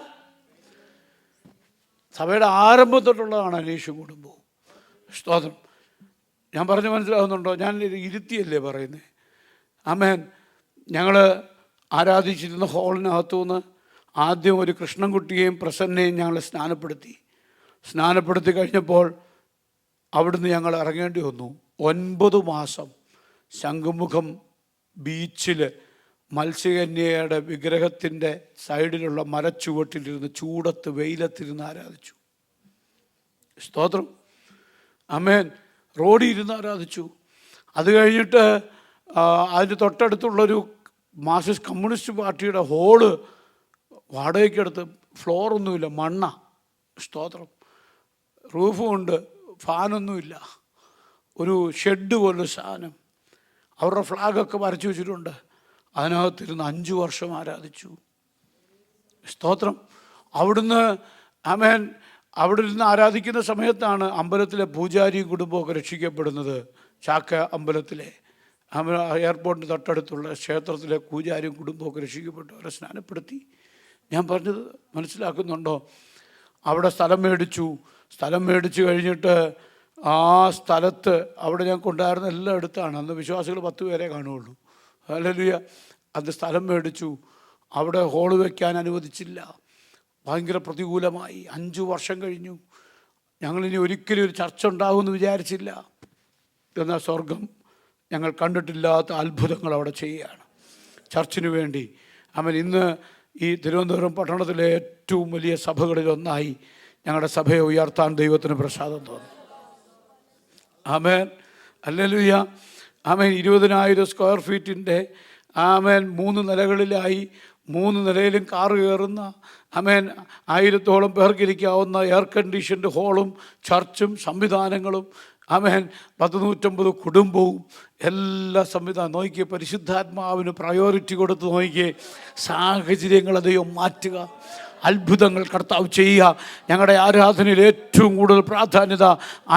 സഭയുടെ ആരംഭം തൊട്ടുള്ളതാണ് അനീഷ് കുടുംബം. സ്തോത്രം. ഞാൻ പറഞ്ഞ് മനസ്സിലാവുന്നുണ്ടോ? ഞാൻ ഇരുത്തിയല്ലേ പറയുന്നത്. ആമേൻ. ഞങ്ങൾ ആരാധിച്ചിരുന്ന ഹോളിനകത്തുനിന്ന് ആദ്യം ഒരു കൃഷ്ണൻകുട്ടിയെയും പ്രസന്നയെയും ഞങ്ങൾ സ്നാനപ്പെടുത്തി കഴിഞ്ഞപ്പോൾ അവിടുന്ന് ഞങ്ങൾ ഇറങ്ങേണ്ടി വന്നു. 9 മാസം ശംഖുമുഖം ബീച്ചിൽ മത്സ്യകന്യയുടെ വിഗ്രഹത്തിൻ്റെ സൈഡിലുള്ള മരച്ചുവട്ടിലിരുന്ന് ചൂടത്ത് വെയിലത്തിരുന്ന് ആരാധിച്ചു. സ്തോത്രം. ആമേൻ. റോഡിൽ ഇരുന്ന് ആരാധിച്ചു. അത് കഴിഞ്ഞിട്ട് അതിന് തൊട്ടടുത്തുള്ളൊരു മാർക്സിസ്റ്റ് കമ്മ്യൂണിസ്റ്റ് പാർട്ടിയുടെ ഹോള് വാടകയ്ക്കെടുത്ത്, ഫ്ലോറൊന്നുമില്ല, മണ്ണ. സ്തോത്രം. റൂഫുമുണ്ട്, ഫാനൊന്നുമില്ല, ഒരു ഷെഡ് പോലൊരു സാധനം. അവരുടെ ഫ്ലാഗൊക്കെ വരച്ചു വെച്ചിട്ടുണ്ട്. അതിനകത്തിരുന്ന് 5 വർഷം ആരാധിച്ചു. സ്തോത്രം. അവിടുന്ന് ആമേൻ. അവിടെ ഇരുന്ന് ആരാധിക്കുന്ന സമയത്താണ് അമ്പലത്തിലെ പൂജാരി കുടുംബമൊക്കെ രക്ഷിക്കപ്പെടുന്നത്. ചാക്ക അമ്പലത്തിലെ എയർപോർട്ടിന് തൊട്ടടുത്തുള്ള ക്ഷേത്രത്തിലെ പൂജാരിയും കുടുംബമൊക്കെ രക്ഷിക്കപ്പെട്ടു. അവരെ സ്നാനപ്പെടുത്തി. ഞാൻ പറഞ്ഞത് മനസ്സിലാക്കുന്നുണ്ടോ? അവിടെ സ്ഥലം മേടിച്ചു കഴിഞ്ഞിട്ട് ആ സ്ഥലത്ത് അവിടെ ഞാൻ കൊണ്ടുവരുന്ന എല്ലാം എടുത്താണ്. അന്ന് വിശ്വാസികൾ 10 പേരെ കാണുകയുള്ളൂ. ഹല്ലേലൂയ. അത് സ്ഥലം മേടിച്ചു. അവിടെ ഹോള് വയ്ക്കാൻ അനുവദിച്ചില്ല. ഭയങ്കര പ്രതികൂലമായി. 5 വർഷം കഴിഞ്ഞു. ഞങ്ങളിനി ഒരിക്കലും ഒരു ചർച്ച ഉണ്ടാകുമെന്ന് വിചാരിച്ചില്ല. എന്നാൽ സ്വർഗം ഞങ്ങൾ കണ്ടിട്ടില്ലാത്ത അത്ഭുതങ്ങൾ അവിടെ ചെയ്യുകയാണ് ചർച്ചിന് വേണ്ടി. ഇന്ന് ഈ തിരുവനന്തപുരം പട്ടണത്തിലെ ഏറ്റവും വലിയ സഭകളിലൊന്നായി ഞങ്ങളുടെ സഭയെ ഉയർത്താൻ ദൈവത്തിന് പ്രസാദം തോന്നി. ആമേൻ. ഹല്ലേലൂയ. ആമേൻ. 20,000 സ്ക്വയർ ഫീറ്റിൻ്റെ 3 നിലകളിലായി 3 നിലയിലും കാറ് കയറുന്ന 1000-ഓളം പേർക്ക് ഇരിക്കാവുന്ന എയർ കണ്ടീഷൻഡ് ഹോളും ചർച്ചും സംവിധാനങ്ങളും 150 കുടുംബവും എല്ലാ സംവിധാനം നോക്കിയേ. പരിശുദ്ധാത്മാവിന് പ്രയോറിറ്റി കൊടുത്ത് നോക്കിയേ. സാഹചര്യങ്ങൾ ദൈവം മാറ്റുക, അത്ഭുതങ്ങൾ കർത്താവ് ചെയ്യുക. ഞങ്ങളുടെ ആരാധനയിൽ ഏറ്റവും കൂടുതൽ പ്രാധാന്യത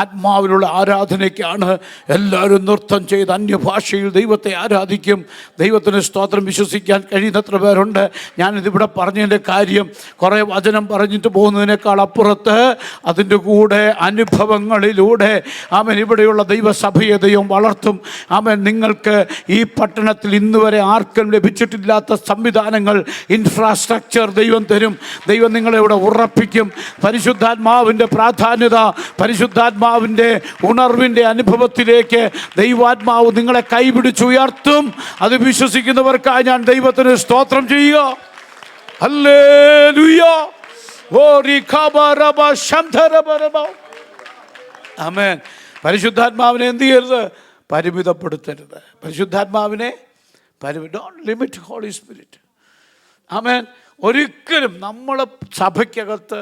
ആത്മാവിലുള്ള ആരാധനയ്ക്കാണ്. എല്ലാവരും നൃത്തം ചെയ്ത് അന്യഭാഷയിൽ ദൈവത്തെ ആരാധിക്കും. ദൈവത്തിന് സ്തോത്രം. വിശ്വസിക്കാൻ കഴിയുന്നത്ര പേരുണ്ട്. ഞാനിതിവിടെ പറഞ്ഞതിൻ്റെ കാര്യം കുറേ വചനം പറഞ്ഞിട്ട് പോകുന്നതിനേക്കാൾ അപ്പുറത്ത് അതിൻ്റെ കൂടെ അനുഭവങ്ങളിലൂടെ ഇവിടെയുള്ള ദൈവസഭയെ ദൈവം വളർത്തും. നിങ്ങൾക്ക് ഈ പട്ടണത്തിൽ ഇന്ന് വരെ ആർക്കും ലഭിച്ചിട്ടില്ലാത്ത സംവിധാനങ്ങൾ, ഇൻഫ്രാസ്ട്രക്ചർ ദൈവം തരും. ദൈവം നിങ്ങളെ ഇവിടെ ഉറപ്പിക്കും. പരിശുദ്ധാത്മാവിൻ്റെ പ്രാധാന്യത, പരിശുദ്ധാത്മാവിൻ്റെ ഉണർവിൻ്റെ അനുഭവത്തിലേക്ക് ദൈവാത്മാവ് നിങ്ങളെ കൈപിടിച്ചുയർത്തും. അത് വിശ്വസിക്കുന്നവർക്കായി ഞാൻ ദൈവത്തിന് സ്തോത്രം ചെയ്യുക. ഹല്ലേലൂയ. ആമേൻ. പരിശുദ്ധാത്മാവിനെ എന്ത് ചെയ്യരുത്? പരിമിതപ്പെടുത്തരുത്. പരിശുദ്ധാത്മാവിനെ ഡോണ്ട് ലിമിറ്റ് ഹോളി സ്പിരിറ്റ്. ആമേൻ. ഒരിക്കലും നമ്മളെ സഭയ്ക്കകത്ത്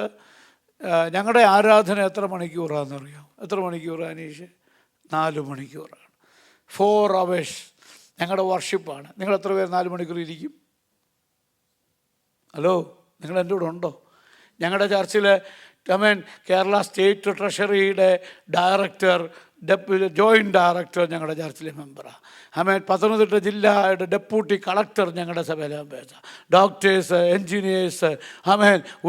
ഞങ്ങളുടെ ആരാധന എത്ര മണിക്കൂറാണെന്നറിയാം? എത്ര മണിക്കൂറാണ് അനീഷ്? 4 മണിക്കൂറാണ്. 4 hours ഞങ്ങളുടെ വർഷിപ്പാണ്. നിങ്ങൾ എത്ര പേര് 4 മണിക്കൂർ ഇരിക്കും? ഹലോ, നിങ്ങൾ എൻ്റെ കൂടെ ഉണ്ടോ? ഞങ്ങളുടെ ചർച്ചിൽ കേരള സ്റ്റേറ്റ് ട്രഷറിയുടെ ഡയറക്ടർ, ജോയിൻറ്റ് ഡയറക്ടർ ഞങ്ങളുടെ ചർച്ചിലെ മെമ്പറാണ്. പത്തനംതിട്ട ജില്ലയുടെ ഡെപ്യൂട്ടി കളക്ടർ ഞങ്ങളുടെ സഭയിലെ മെമ്പേഴ്സാണ്. ഡോക്ടേഴ്സ്, എൻജിനീയേഴ്സ്,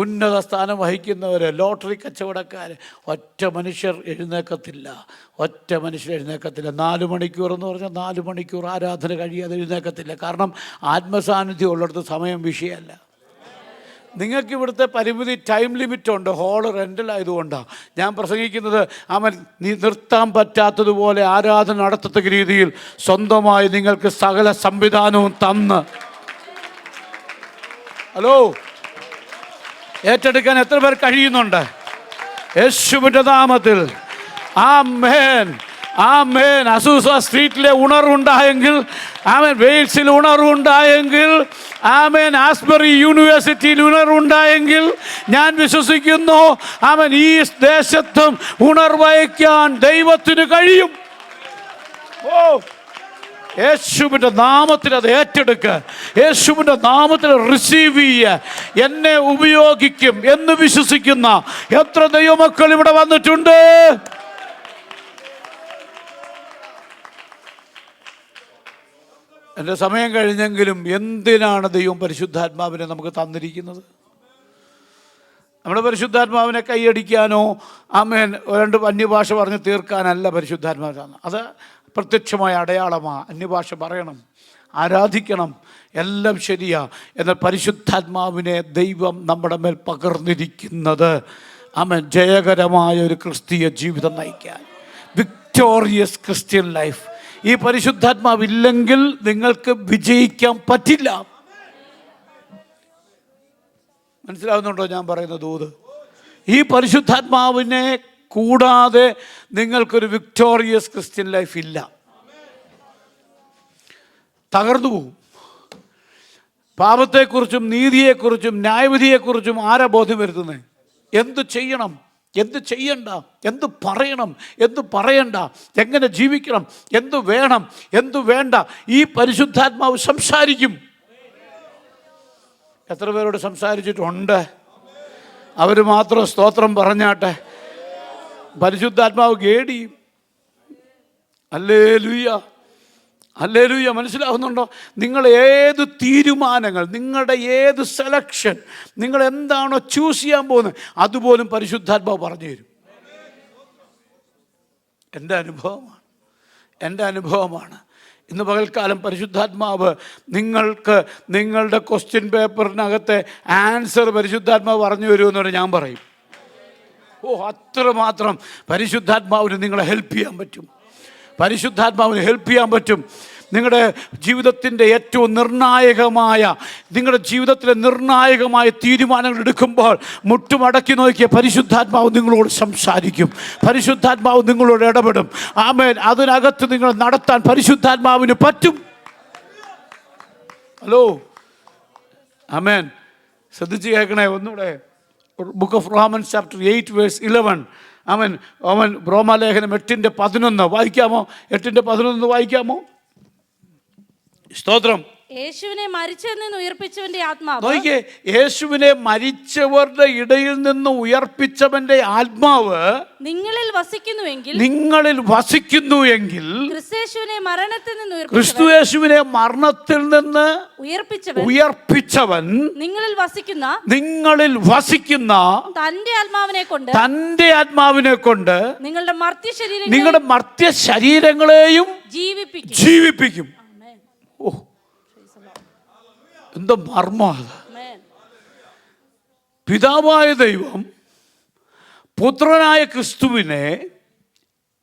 ഉന്നത സ്ഥാനം വഹിക്കുന്നവർ, ലോട്ടറി കച്ചവടക്കാർ. ഒറ്റ മനുഷ്യർ എഴുന്നേക്കത്തില്ല. 4 മണിക്കൂർ എന്ന് പറഞ്ഞാൽ 4 മണിക്കൂർ ആരാധന കഴിയാതെ എഴുന്നേക്കത്തില്ല. കാരണം ആത്മസാന്നിധ്യം ഉള്ളിടത്ത് സമയം വിഷയമല്ല. നിങ്ങൾക്ക് ഇവിടുത്തെ പരിമിതി, ടൈം ലിമിറ്റ് ഉണ്ട്. ഹോള് റെൻ്റലായതുകൊണ്ടാണ് ഞാൻ പ്രസംഗിക്കുന്നത്. നിർത്താൻ പറ്റാത്തതുപോലെ ആരാധന നടത്തത്തക്ക രീതിയിൽ സ്വന്തമായി നിങ്ങൾക്ക് സകല സംവിധാനവും തന്ന് ഹലോ ഏറ്റെടുക്കാൻ എത്ര പേർ കഴിയുന്നുണ്ട്? യേശുവിൻ്റെ നാമത്തിൽ ആമേൻ. ആമേൻ. അസൂസ സ്ട്രീറ്റിലെ ഉണർവുണ്ടായെങ്കിൽ, വെയിൽസിൽ ഉണർവുണ്ടായെങ്കിൽ, ആസ്ബറി യൂണിവേഴ്സിറ്റിയിൽ ഉണർവുണ്ടായെങ്കിൽ, ഞാൻ വിശ്വസിക്കുന്നു ഈ ദേശത്തും ഉണർവയ്ക്കാൻ ദൈവത്തിന് കഴിയും. യേശുവിൻ്റെ നാമത്തിൽ അത് ഏറ്റെടുക്കുക. യേശുവിൻ്റെ നാമത്തിൽ റിസീവ് ചെയ്യുക. എന്നെ ഉപയോഗിക്കും എന്ന് വിശ്വസിക്കുന്ന എത്ര ദൈവമക്കൾ ഇവിടെ വന്നിട്ടുണ്ട്? എൻ്റെ സമയം കഴിഞ്ഞെങ്കിലും എന്തിനാണ് ദൈവം പരിശുദ്ധാത്മാവിനെ നമുക്ക് തന്നിരിക്കുന്നത്? നമ്മുടെ പരിശുദ്ധാത്മാവിനെ കൈയടിക്കാനോ 2 അന്യഭാഷ പറഞ്ഞ് തീർക്കാനല്ല പരിശുദ്ധാത്മാവ് തന്നത്. അത് പ്രത്യക്ഷമായ അടയാളമാണ്. അന്യഭാഷ പറയണം, ആരാധിക്കണം, എല്ലാം ശരിയാ. എന്നാൽ പരിശുദ്ധാത്മാവിനെ ദൈവം നമ്മുടെ മേൽ പകർന്നിരിക്കുന്നത് ജയകരമായ ഒരു ക്രിസ്തീയ ജീവിതം നയിക്കാൻ, വിക്ടോറിയസ് ക്രിസ്ത്യൻ ലൈഫ്. ഈ പരിശുദ്ധാത്മാവില്ലെങ്കിൽ നിങ്ങൾക്ക് വിജയിക്കാൻ പറ്റില്ല. മനസ്സിലാവുന്നുണ്ടോ ഞാൻ പറയുന്ന ദൂത്? ഈ പരിശുദ്ധാത്മാവിനെ കൂടാതെ നിങ്ങൾക്കൊരു വിക്ടോറിയസ് ക്രിസ്ത്യൻ ലൈഫ് ഇല്ല. തകർന്നു പോകും. പാപത്തെക്കുറിച്ചും നീതിയെക്കുറിച്ചും ന്യായവിധിയെക്കുറിച്ചും ആരാ ബോധ്യം വരുത്തുന്നത്? എന്ത് ചെയ്യണം, എന്ത് ചെയ്യണ്ട, എന്ത് പറയണം, എന്ത് പറയണ്ട, എങ്ങനെ ജീവിക്കണം, എന്ത് വേണം, എന്ത് വേണ്ട, ഈ പരിശുദ്ധാത്മാവ് സംസാരിക്കും. എത്ര പേരോട് സംസാരിച്ചിട്ടുണ്ട്? അവർ മാത്രം സ്തോത്രം പറഞ്ഞാട്ടെ. പരിശുദ്ധാത്മാവ് ഗേഡ് ചെയ്യും. Hallelujah, hallelujah. മനസ്സിലാവുന്നുണ്ടോ? നിങ്ങൾ ഏത് തീരുമാനങ്ങൾ, നിങ്ങളുടെ ഏത് സെലക്ഷൻ, നിങ്ങൾ എന്താണോ ചൂസ് ചെയ്യാൻ പോകുന്നത്, അതുപോലും പരിശുദ്ധാത്മാവ് പറഞ്ഞു തരും. എൻ്റെ അനുഭവമാണ്. ഇന്ന് പകൽക്കാലം പരിശുദ്ധാത്മാവ് നിങ്ങൾക്ക് നിങ്ങളുടെ ക്വസ്റ്റ്യൻ പേപ്പറിനകത്തെ ആൻസർ പരിശുദ്ധാത്മാവ് പറഞ്ഞു വരുമെന്ന് പറഞ്ഞാൽ ഞാൻ പറയും. അത്രമാത്രം പരിശുദ്ധാത്മാവിന് നിങ്ങളെ ഹെൽപ്പ് ചെയ്യാൻ പറ്റും. പരിശുദ്ധാത്മാവിന് ഹെൽപ്പ് ചെയ്യാൻ പറ്റും. നിങ്ങളുടെ ജീവിതത്തിൻ്റെ ഏറ്റവും നിങ്ങളുടെ ജീവിതത്തിലെ നിർണായകമായ തീരുമാനങ്ങൾ എടുക്കുമ്പോൾ മുട്ടുമടക്കി നോക്കിയ പരിശുദ്ധാത്മാവ് നിങ്ങളോട് സംസാരിക്കും. പരിശുദ്ധാത്മാവ് നിങ്ങളോട് ഇടപെടും. ആമേൻ. അതിനകത്ത് നിങ്ങൾ നടത്താൻ പരിശുദ്ധാത്മാവിന് പറ്റും. ഹലോ, ആമേൻ. ശ്രദ്ധിച്ച് കേൾക്കണേ ഒന്നുകൂടെ. Book of Romans chapter 8 verse 11. ആമേൻ. റോമാലേഖനം 8:11 വായിക്കാമോ? 8:11 വായിക്കാമോ? സ്തോത്രം. യേശുവിനെ മരിച്ചവരിൽ നിന്ന് ഉയർപ്പിച്ചവന്റെ ആത്മാവ്. നോക്കിയേ, യേശുവിനെ മരിച്ചവരുടെ ഇടയിൽ നിന്ന് ഉയർപ്പിച്ചവന്റെ ആത്മാവ് നിങ്ങളിൽ വസിക്കുന്നുവെങ്കിൽ ക്രിസ്തുയേശുവിനെ മരണത്തിൽ നിന്ന് ഉയർപ്പിച്ചവൻ നിങ്ങളിൽ വസിക്കുന്ന തന്റെ ആത്മാവിനെ കൊണ്ട് നിങ്ങളുടെ മർത്യ ശരീരങ്ങളെയും ജീവിപ്പിക്കും. എന്താ മർമ്മം! പിതാവായ ദൈവം പുത്രനായ ക്രിസ്തുവിനെ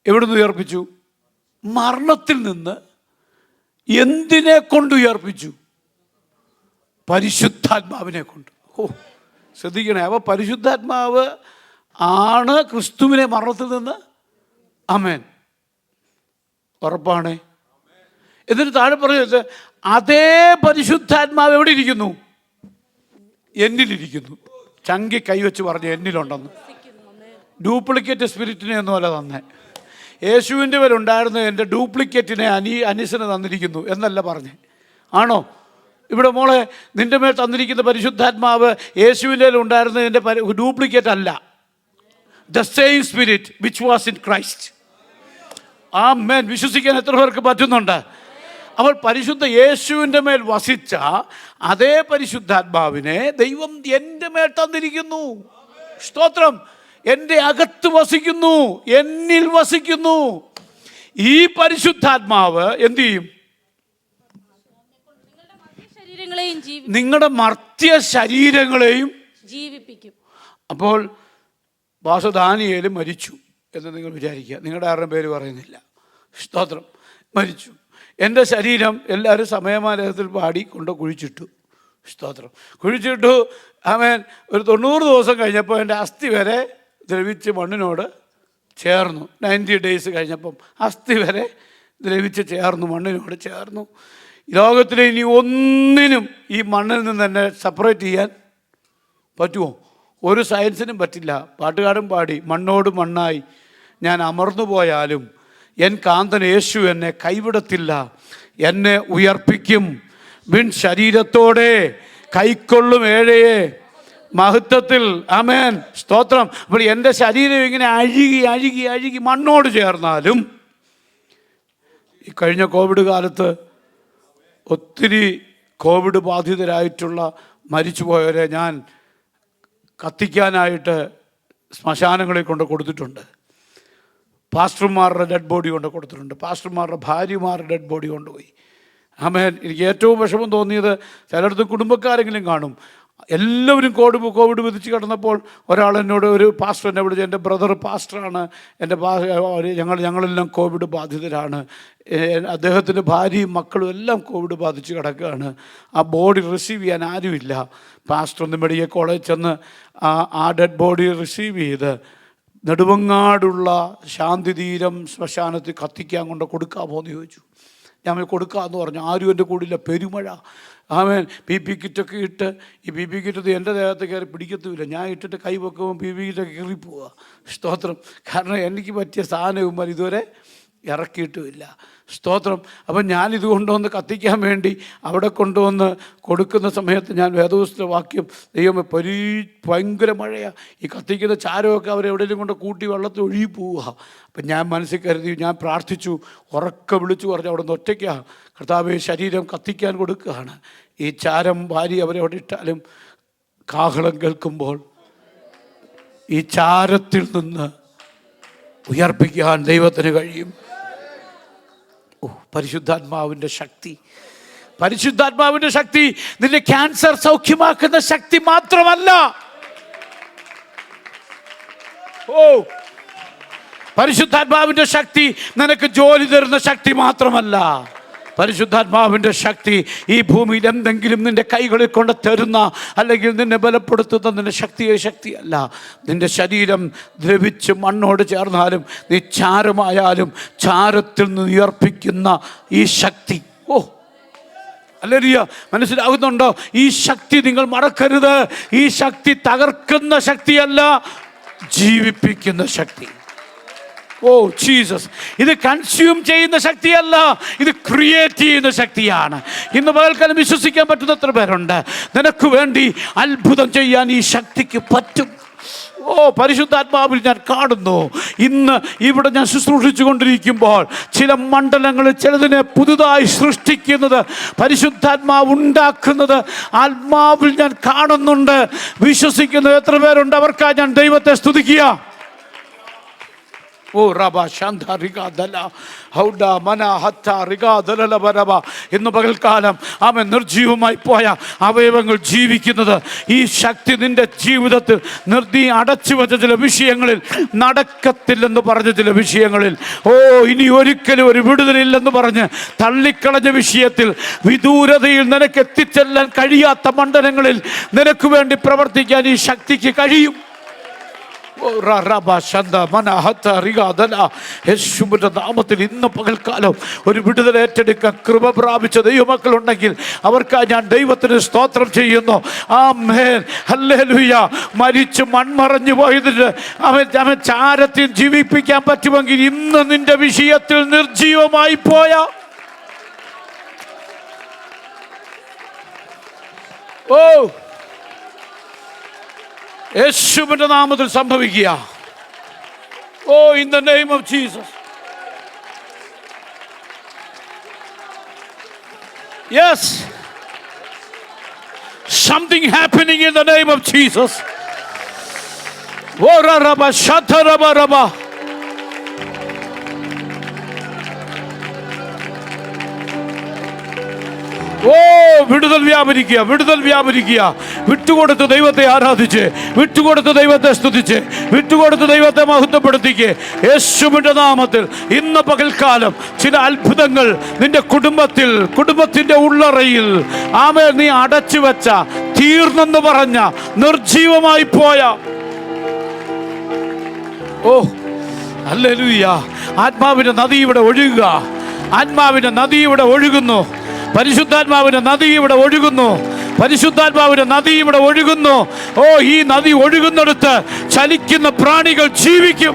എവിടുന്ന് ഉയർപ്പിച്ചു? മരണത്തിൽ നിന്ന്. എന്തിനെ കൊണ്ട് ഉയർപ്പിച്ചു? പരിശുദ്ധാത്മാവിനെ കൊണ്ട്. ശ്രദ്ധിക്കണേ. അപ്പോൾ പരിശുദ്ധാത്മാവ് ആണ് ക്രിസ്തുവിനെ മരണത്തിൽ നിന്ന്. ആമേൻ. ഉറപ്പാണേ. എന്നിട്ട് താഴെ പറഞ്ഞത് അതേ പരിശുദ്ധാത്മാവ് എവിടെ ഇരിക്കുന്നു? എന്നിലിരിക്കുന്നു. ചങ്കി കൈവച്ച് പറഞ്ഞു എന്നിലുണ്ടെന്ന്. ഡ്യൂപ്ലിക്കേറ്റ് സ്പിരിറ്റിനെ ഒന്നുമല്ല തന്നെ. യേശുവിൻ്റെ പേരുണ്ടായിരുന്ന എൻ്റെ ഡ്യൂപ്ലിക്കേറ്റിനെ അനീസിന് തന്നിരിക്കുന്നു എന്നല്ല പറഞ്ഞേ. ആണോ? ഇവിടെ മോളെ, നിൻ്റെ മേൽ തന്നിരിക്കുന്ന പരിശുദ്ധാത്മാവ് യേശുവിൻ്റെ ഉണ്ടായിരുന്നതിൻ്റെ ഡ്യൂപ്ലിക്കേറ്റ് അല്ല. The same spirit which was in Christ. Amen. വിശ്വസിക്കാൻ എത്ര പേർക്ക് പറ്റുന്നുണ്ട്? അവൾ പരിശുദ്ധ യേശുവിൻ്റെ മേൽ വസിച്ച അതേ പരിശുദ്ധാത്മാവിനെ ദൈവം എൻ്റെ മേൽ തന്നിരിക്കുന്നു. സ്തോത്രം. എൻ്റെ അകത്ത് വസിക്കുന്നു, എന്നിൽ വസിക്കുന്നു. ഈ പരിശുദ്ധാത്മാവ് എന്ത് ചെയ്യും? നിങ്ങളുടെ മർത്യ ശരീരങ്ങളെയും ജീവിപ്പിക്കും. അപ്പോൾ ദാനിയേൽ മരിച്ചു എന്ന് നിങ്ങൾ വിചാരിക്കുക. നിങ്ങളുടെ ആരുടെയും പേര് പറയുന്നില്ല. സ്തോത്രം. മരിച്ചു. എൻ്റെ ശരീരം എല്ലാവരും സമയമാനത്തിൽ പാടി കൊണ്ട് കുഴിച്ചിട്ടു. സ്തോത്രം. കുഴിച്ചിട്ടു. ആമേൻ. ഒരു 90 ദിവസം കഴിഞ്ഞപ്പോൾ എൻ്റെ അസ്ഥി വരെ ദ്രവിച്ച് മണ്ണിനോട് ചേർന്നു. 90 ഡേയ്സ് കഴിഞ്ഞപ്പം അസ്ഥി വരെ ദ്രവിച്ച് ചേർന്നു, മണ്ണിനോട് ചേർന്നു. ലോകത്തിലെ ഇനി ഒന്നിനും ഈ മണ്ണിൽ നിന്ന് തന്നെ സെപ്പറേറ്റ് ചെയ്യാൻ പറ്റുമോ? ഒരു സയൻസിനും പറ്റില്ല. പാട്ടുകാരൻ പാടി, മണ്ണോട് മണ്ണായി ഞാൻ അമർന്നു പോയാലും എൻ കാന്തൻ യേശു എന്നെ കൈവിടത്തില്ല, എന്നെ ഉയർപ്പിക്കും. വിൺ ശരീരത്തോടെ കൈക്കൊള്ളും ഏഴയെ മഹത്വത്തിൽ. ആമേൻ. സ്തോത്രം. അപ്പോൾ എൻ്റെ ശരീരം ഇങ്ങനെ അഴുകി അഴുകി അഴുകി മണ്ണോട് ചേർന്നാലും ഈ കഴിഞ്ഞ കോവിഡ് കാലത്ത് ഒത്തിരി കോവിഡ് ബാധിതരായിട്ടുള്ള മരിച്ചുപോയവരെ ഞാൻ കത്തിക്കാനായിട്ട് ശ്മശാനങ്ങളിൽ കൊണ്ട് കൊടുത്തിട്ടുണ്ട്. പാസ്റ്റർമാരുടെ ഡെഡ് ബോഡി കൊണ്ട് കൊടുത്തിട്ടുണ്ട്. പാസ്റ്റർമാരുടെ ഭാര്യമാരുടെ ഡെഡ് ബോഡി കൊണ്ടുപോയി. ആമേൻ. എനിക്ക് ഏറ്റവും വിഷമം തോന്നിയത്, ചിലയിടത്ത് കുടുംബക്കാരെങ്കിലും കാണും, എല്ലാവരും കോവിഡ് വിധിച്ച് കിടന്നപ്പോൾ ഒരാൾ എന്നോട്, ഒരു പാസ്റ്റർ എന്നെ വിളിച്ച്, എൻ്റെ ബ്രദർ പാസ്റ്ററാണ്, എൻ്റെ ഞങ്ങളെല്ലാം കോവിഡ് ബാധിതരാണ്, അദ്ദേഹത്തിൻ്റെ ഭാര്യയും മക്കളും എല്ലാം കോവിഡ് ബാധിച്ച് കിടക്കുകയാണ്, ആ ബോഡി റിസീവ് ചെയ്യാൻ ആരുമില്ല. പാസ്റ്റർ ഒന്ന് മെഡിക്കൽ കോളേജിൽ ചെന്ന് ആ ഡെഡ് ബോഡി റിസീവ് ചെയ്ത് നെടുവങ്ങാടുള്ള ശാന്തിതീരം ശ്മശാനത്തിൽ കത്തിക്കാൻ കൊണ്ട് കൊടുക്കാമോ എന്ന് ചോദിച്ചു. ഞാൻ കൊടുക്കാമെന്ന് പറഞ്ഞു. ആരും എൻ്റെ കൂടില്ല. പെരുമഴ. ആമേൻ. PP കിറ്റൊക്കെ ഇട്ട്, ഈ PP കിറ്റ് എൻ്റെ ദേഹത്ത് കയറി പിടിക്കത്തുമില്ല. ഞാൻ ഇട്ടിട്ട് കൈ വെക്കുമ്പോൾ PP കിറ്റൊക്കെ കീറിപ്പോവുക. സ്തോത്രം. കാരണം എനിക്ക് പറ്റിയ സാധനവും ഇതുവരെ ഇറക്കിയിട്ടുമില്ല. സ്തോത്രം. അപ്പം ഞാനിത് കൊണ്ടുവന്ന് കത്തിക്കാൻ വേണ്ടി അവിടെ കൊണ്ടുവന്ന് കൊടുക്കുന്ന സമയത്ത് ഞാൻ വേദപുസ്തക വാക്യം, ദൈവമേ ഭയങ്കര മഴയാണ്, ഈ കത്തിക്കുന്ന ചാരമൊക്കെ അവരെവിടെയെങ്കിലും കൊണ്ട് കൂട്ടി വെള്ളത്തിൽ ഒഴുകി പോവുക. അപ്പം ഞാൻ മനസ്സിൽ കരുതി, ഞാൻ പ്രാർത്ഥിച്ചു, ഉറക്കെ വിളിച്ചു പറഞ്ഞു, അവിടെ നിന്ന് ഒറ്റയ്ക്കാണ് കർത്താവേ, ശരീരം കത്തിക്കാൻ കൊടുക്കുകയാണ്. ഈ ചാരം ഭാര്യ അവരെവിടെ ഇട്ടാലും കാഹളം കേൾക്കുമ്പോൾ ഈ ചാരത്തിൽ നിന്ന് ഉയർപ്പിക്കാൻ ദൈവത്തിന് കഴിയും. പരിശുദ്ധാത്മാവിൻ്റെ ശക്തി, പരിശുദ്ധാത്മാവിൻ്റെ ശക്തി നിന്റെ ക്യാൻസർ സൗഖ്യമാക്കുന്ന ശക്തി മാത്രമല്ല. പരിശുദ്ധാത്മാവിൻ്റെ ശക്തി നിനക്ക് ജോലി തരുന്ന ശക്തി മാത്രമല്ല. പരിശുദ്ധാത്മാവിൻ്റെ ശക്തി ഈ ഭൂമിയിൽ എന്തെങ്കിലും നിന്റെ കൈകളിൽ കൊണ്ട് തരുന്ന, അല്ലെങ്കിൽ നിന്നെ ബലപ്പെടുത്തുന്ന നിന്റെ ശക്തിയല്ല. നിന്റെ ശരീരം ദ്രവിച്ച് മണ്ണോട് ചേർന്നാലും നീ ചാരമായാലും ചാരത്തിൽ നിന്ന് ഉയർപ്പിക്കുന്ന ഈ ശക്തി. ഹല്ലേലൂയ. മനസ്സിലാകുന്നുണ്ടോ? ഈ ശക്തി നിങ്ങൾ മറക്കരുത്. ഈ ശക്തി തകർക്കുന്ന ശക്തിയല്ല, ജീവിപ്പിക്കുന്ന ശക്തി. ജീസസ്. ഇത് കൺസ്യൂം ചെയ്യുന്ന ശക്തിയല്ല, ഇത് ക്രിയേറ്റ് ചെയ്യുന്ന ശക്തിയാണ്. ഇന്ന് പകൽക്കാലം വിശ്വസിക്കാൻ പറ്റുന്ന എത്ര പേരുണ്ട്? നിനക്ക് വേണ്ടി അത്ഭുതം ചെയ്യാൻ ഈ ശക്തിക്ക് പറ്റും. പരിശുദ്ധാത്മാവിൽ ഞാൻ കാണുന്നു. ഇന്ന് ഇവിടെ ഞാൻ ശുശ്രൂഷിച്ചു കൊണ്ടിരിക്കുമ്പോൾ ചില മണ്ഡലങ്ങളിൽ ചിലതിനെ പുതുതായി സൃഷ്ടിക്കുന്നത്, പരിശുദ്ധാത്മാവ് ഉണ്ടാക്കുന്നത് ആത്മാവിൽ ഞാൻ കാണുന്നുണ്ട്. വിശ്വസിക്കുന്നത് എത്ര പേരുണ്ട്? അവർക്കായി ഞാൻ ദൈവത്തെ സ്തുതിക്കുക. ഇന്ന് പകൽക്കാലം അവൻ നിർജീവമായി പോയ അവയവങ്ങൾ ജീവിക്കുന്നത് ഈ ശക്തി നിന്റെ ജീവിതത്തിൽ നീ അടച്ചു വെച്ച ചില വിഷയങ്ങളിൽ, നടക്കത്തില്ലെന്ന് പറഞ്ഞ ചില വിഷയങ്ങളിൽ, ഇനി ഒരിക്കലും ഒരു വിടുതലില്ലെന്ന് പറഞ്ഞ് തള്ളിക്കളഞ്ഞ വിഷയത്തിൽ, വിദൂരതയിൽ നിനക്ക് എത്തിച്ചെല്ലാൻ കഴിയാത്ത മണ്ഡലങ്ങളിൽ നിനക്ക് വേണ്ടി പ്രവർത്തിക്കാൻ ഈ ശക്തിക്ക് കഴിയും. യേശുവിന്റെ നാമത്തിൽ ഇന്ന് പകൽക്കാലം ഒരു വിടുതൽ ഏറ്റെടുക്കാൻ കൃപ പ്രാപിച്ച ദൈവമക്കളുണ്ടെങ്കിൽ അവർക്കായി ഞാൻ ദൈവത്തിന് സ്തോത്രം ചെയ്യുന്നു. ആമേൻ, ഹല്ലേലൂയ. മരിച്ച് മൺമറഞ്ഞു പോയതിന് അവൻ ചാരത്തിൽ ജീവിപ്പിക്കാൻ പറ്റുമെങ്കിൽ ഇന്ന് നിന്റെ വിഷയത്തിൽ നിർജീവമായി പോയ യേശുവിന്റെ നാമത്തിൽ സംഭവിക്കുക. In the name of Jesus. Yes. Something happening in the name of Jesus. Raba shata raba raba. വിടുതൽ വ്യാപരിക്കുക, വിടുതൽ വ്യാപരിക്കുക. വിട്ടുകൊടുത്ത് ദൈവത്തെ ആരാധിച്ച്, വിട്ടുകൊടുത്ത് ദൈവത്തെ സ്തുതിച്ച്, വിട്ടുകൊടുത്ത് ദൈവത്തെ മഹത്വപ്പെടുത്തിക്ക്. യേശുവിന്റെ നാമത്തിൽ ഇന്ന് പകൽക്കാലം ചില അത്ഭുതങ്ങൾ നിന്റെ കുടുംബത്തിൽ, കുടുംബത്തിന്റെ ഉള്ളറയിൽ നീ അടച്ചു വെച്ച, തീർന്നെന്ന് പറഞ്ഞ, നിർജീവമായി പോയ ഹല്ലേലൂയ, ആത്മാവിന്റെ നദി ഇവിടെ ഒഴുകുക. ആത്മാവിന്റെ നദി ഇവിടെ ഒഴുകുന്നു. പരിശുദ്ധാത്മാവിന്റെ നദി ഇവിടെ ഒഴുകുന്നു. പരിശുദ്ധാത്മാവിന്റെ നദി ഇവിടെ ഒഴുകുന്നു. ഈ നദി ഒഴുകുന്നിടത്ത് ചലിക്കുന്ന പ്രാണികൾ ജീവിക്കും.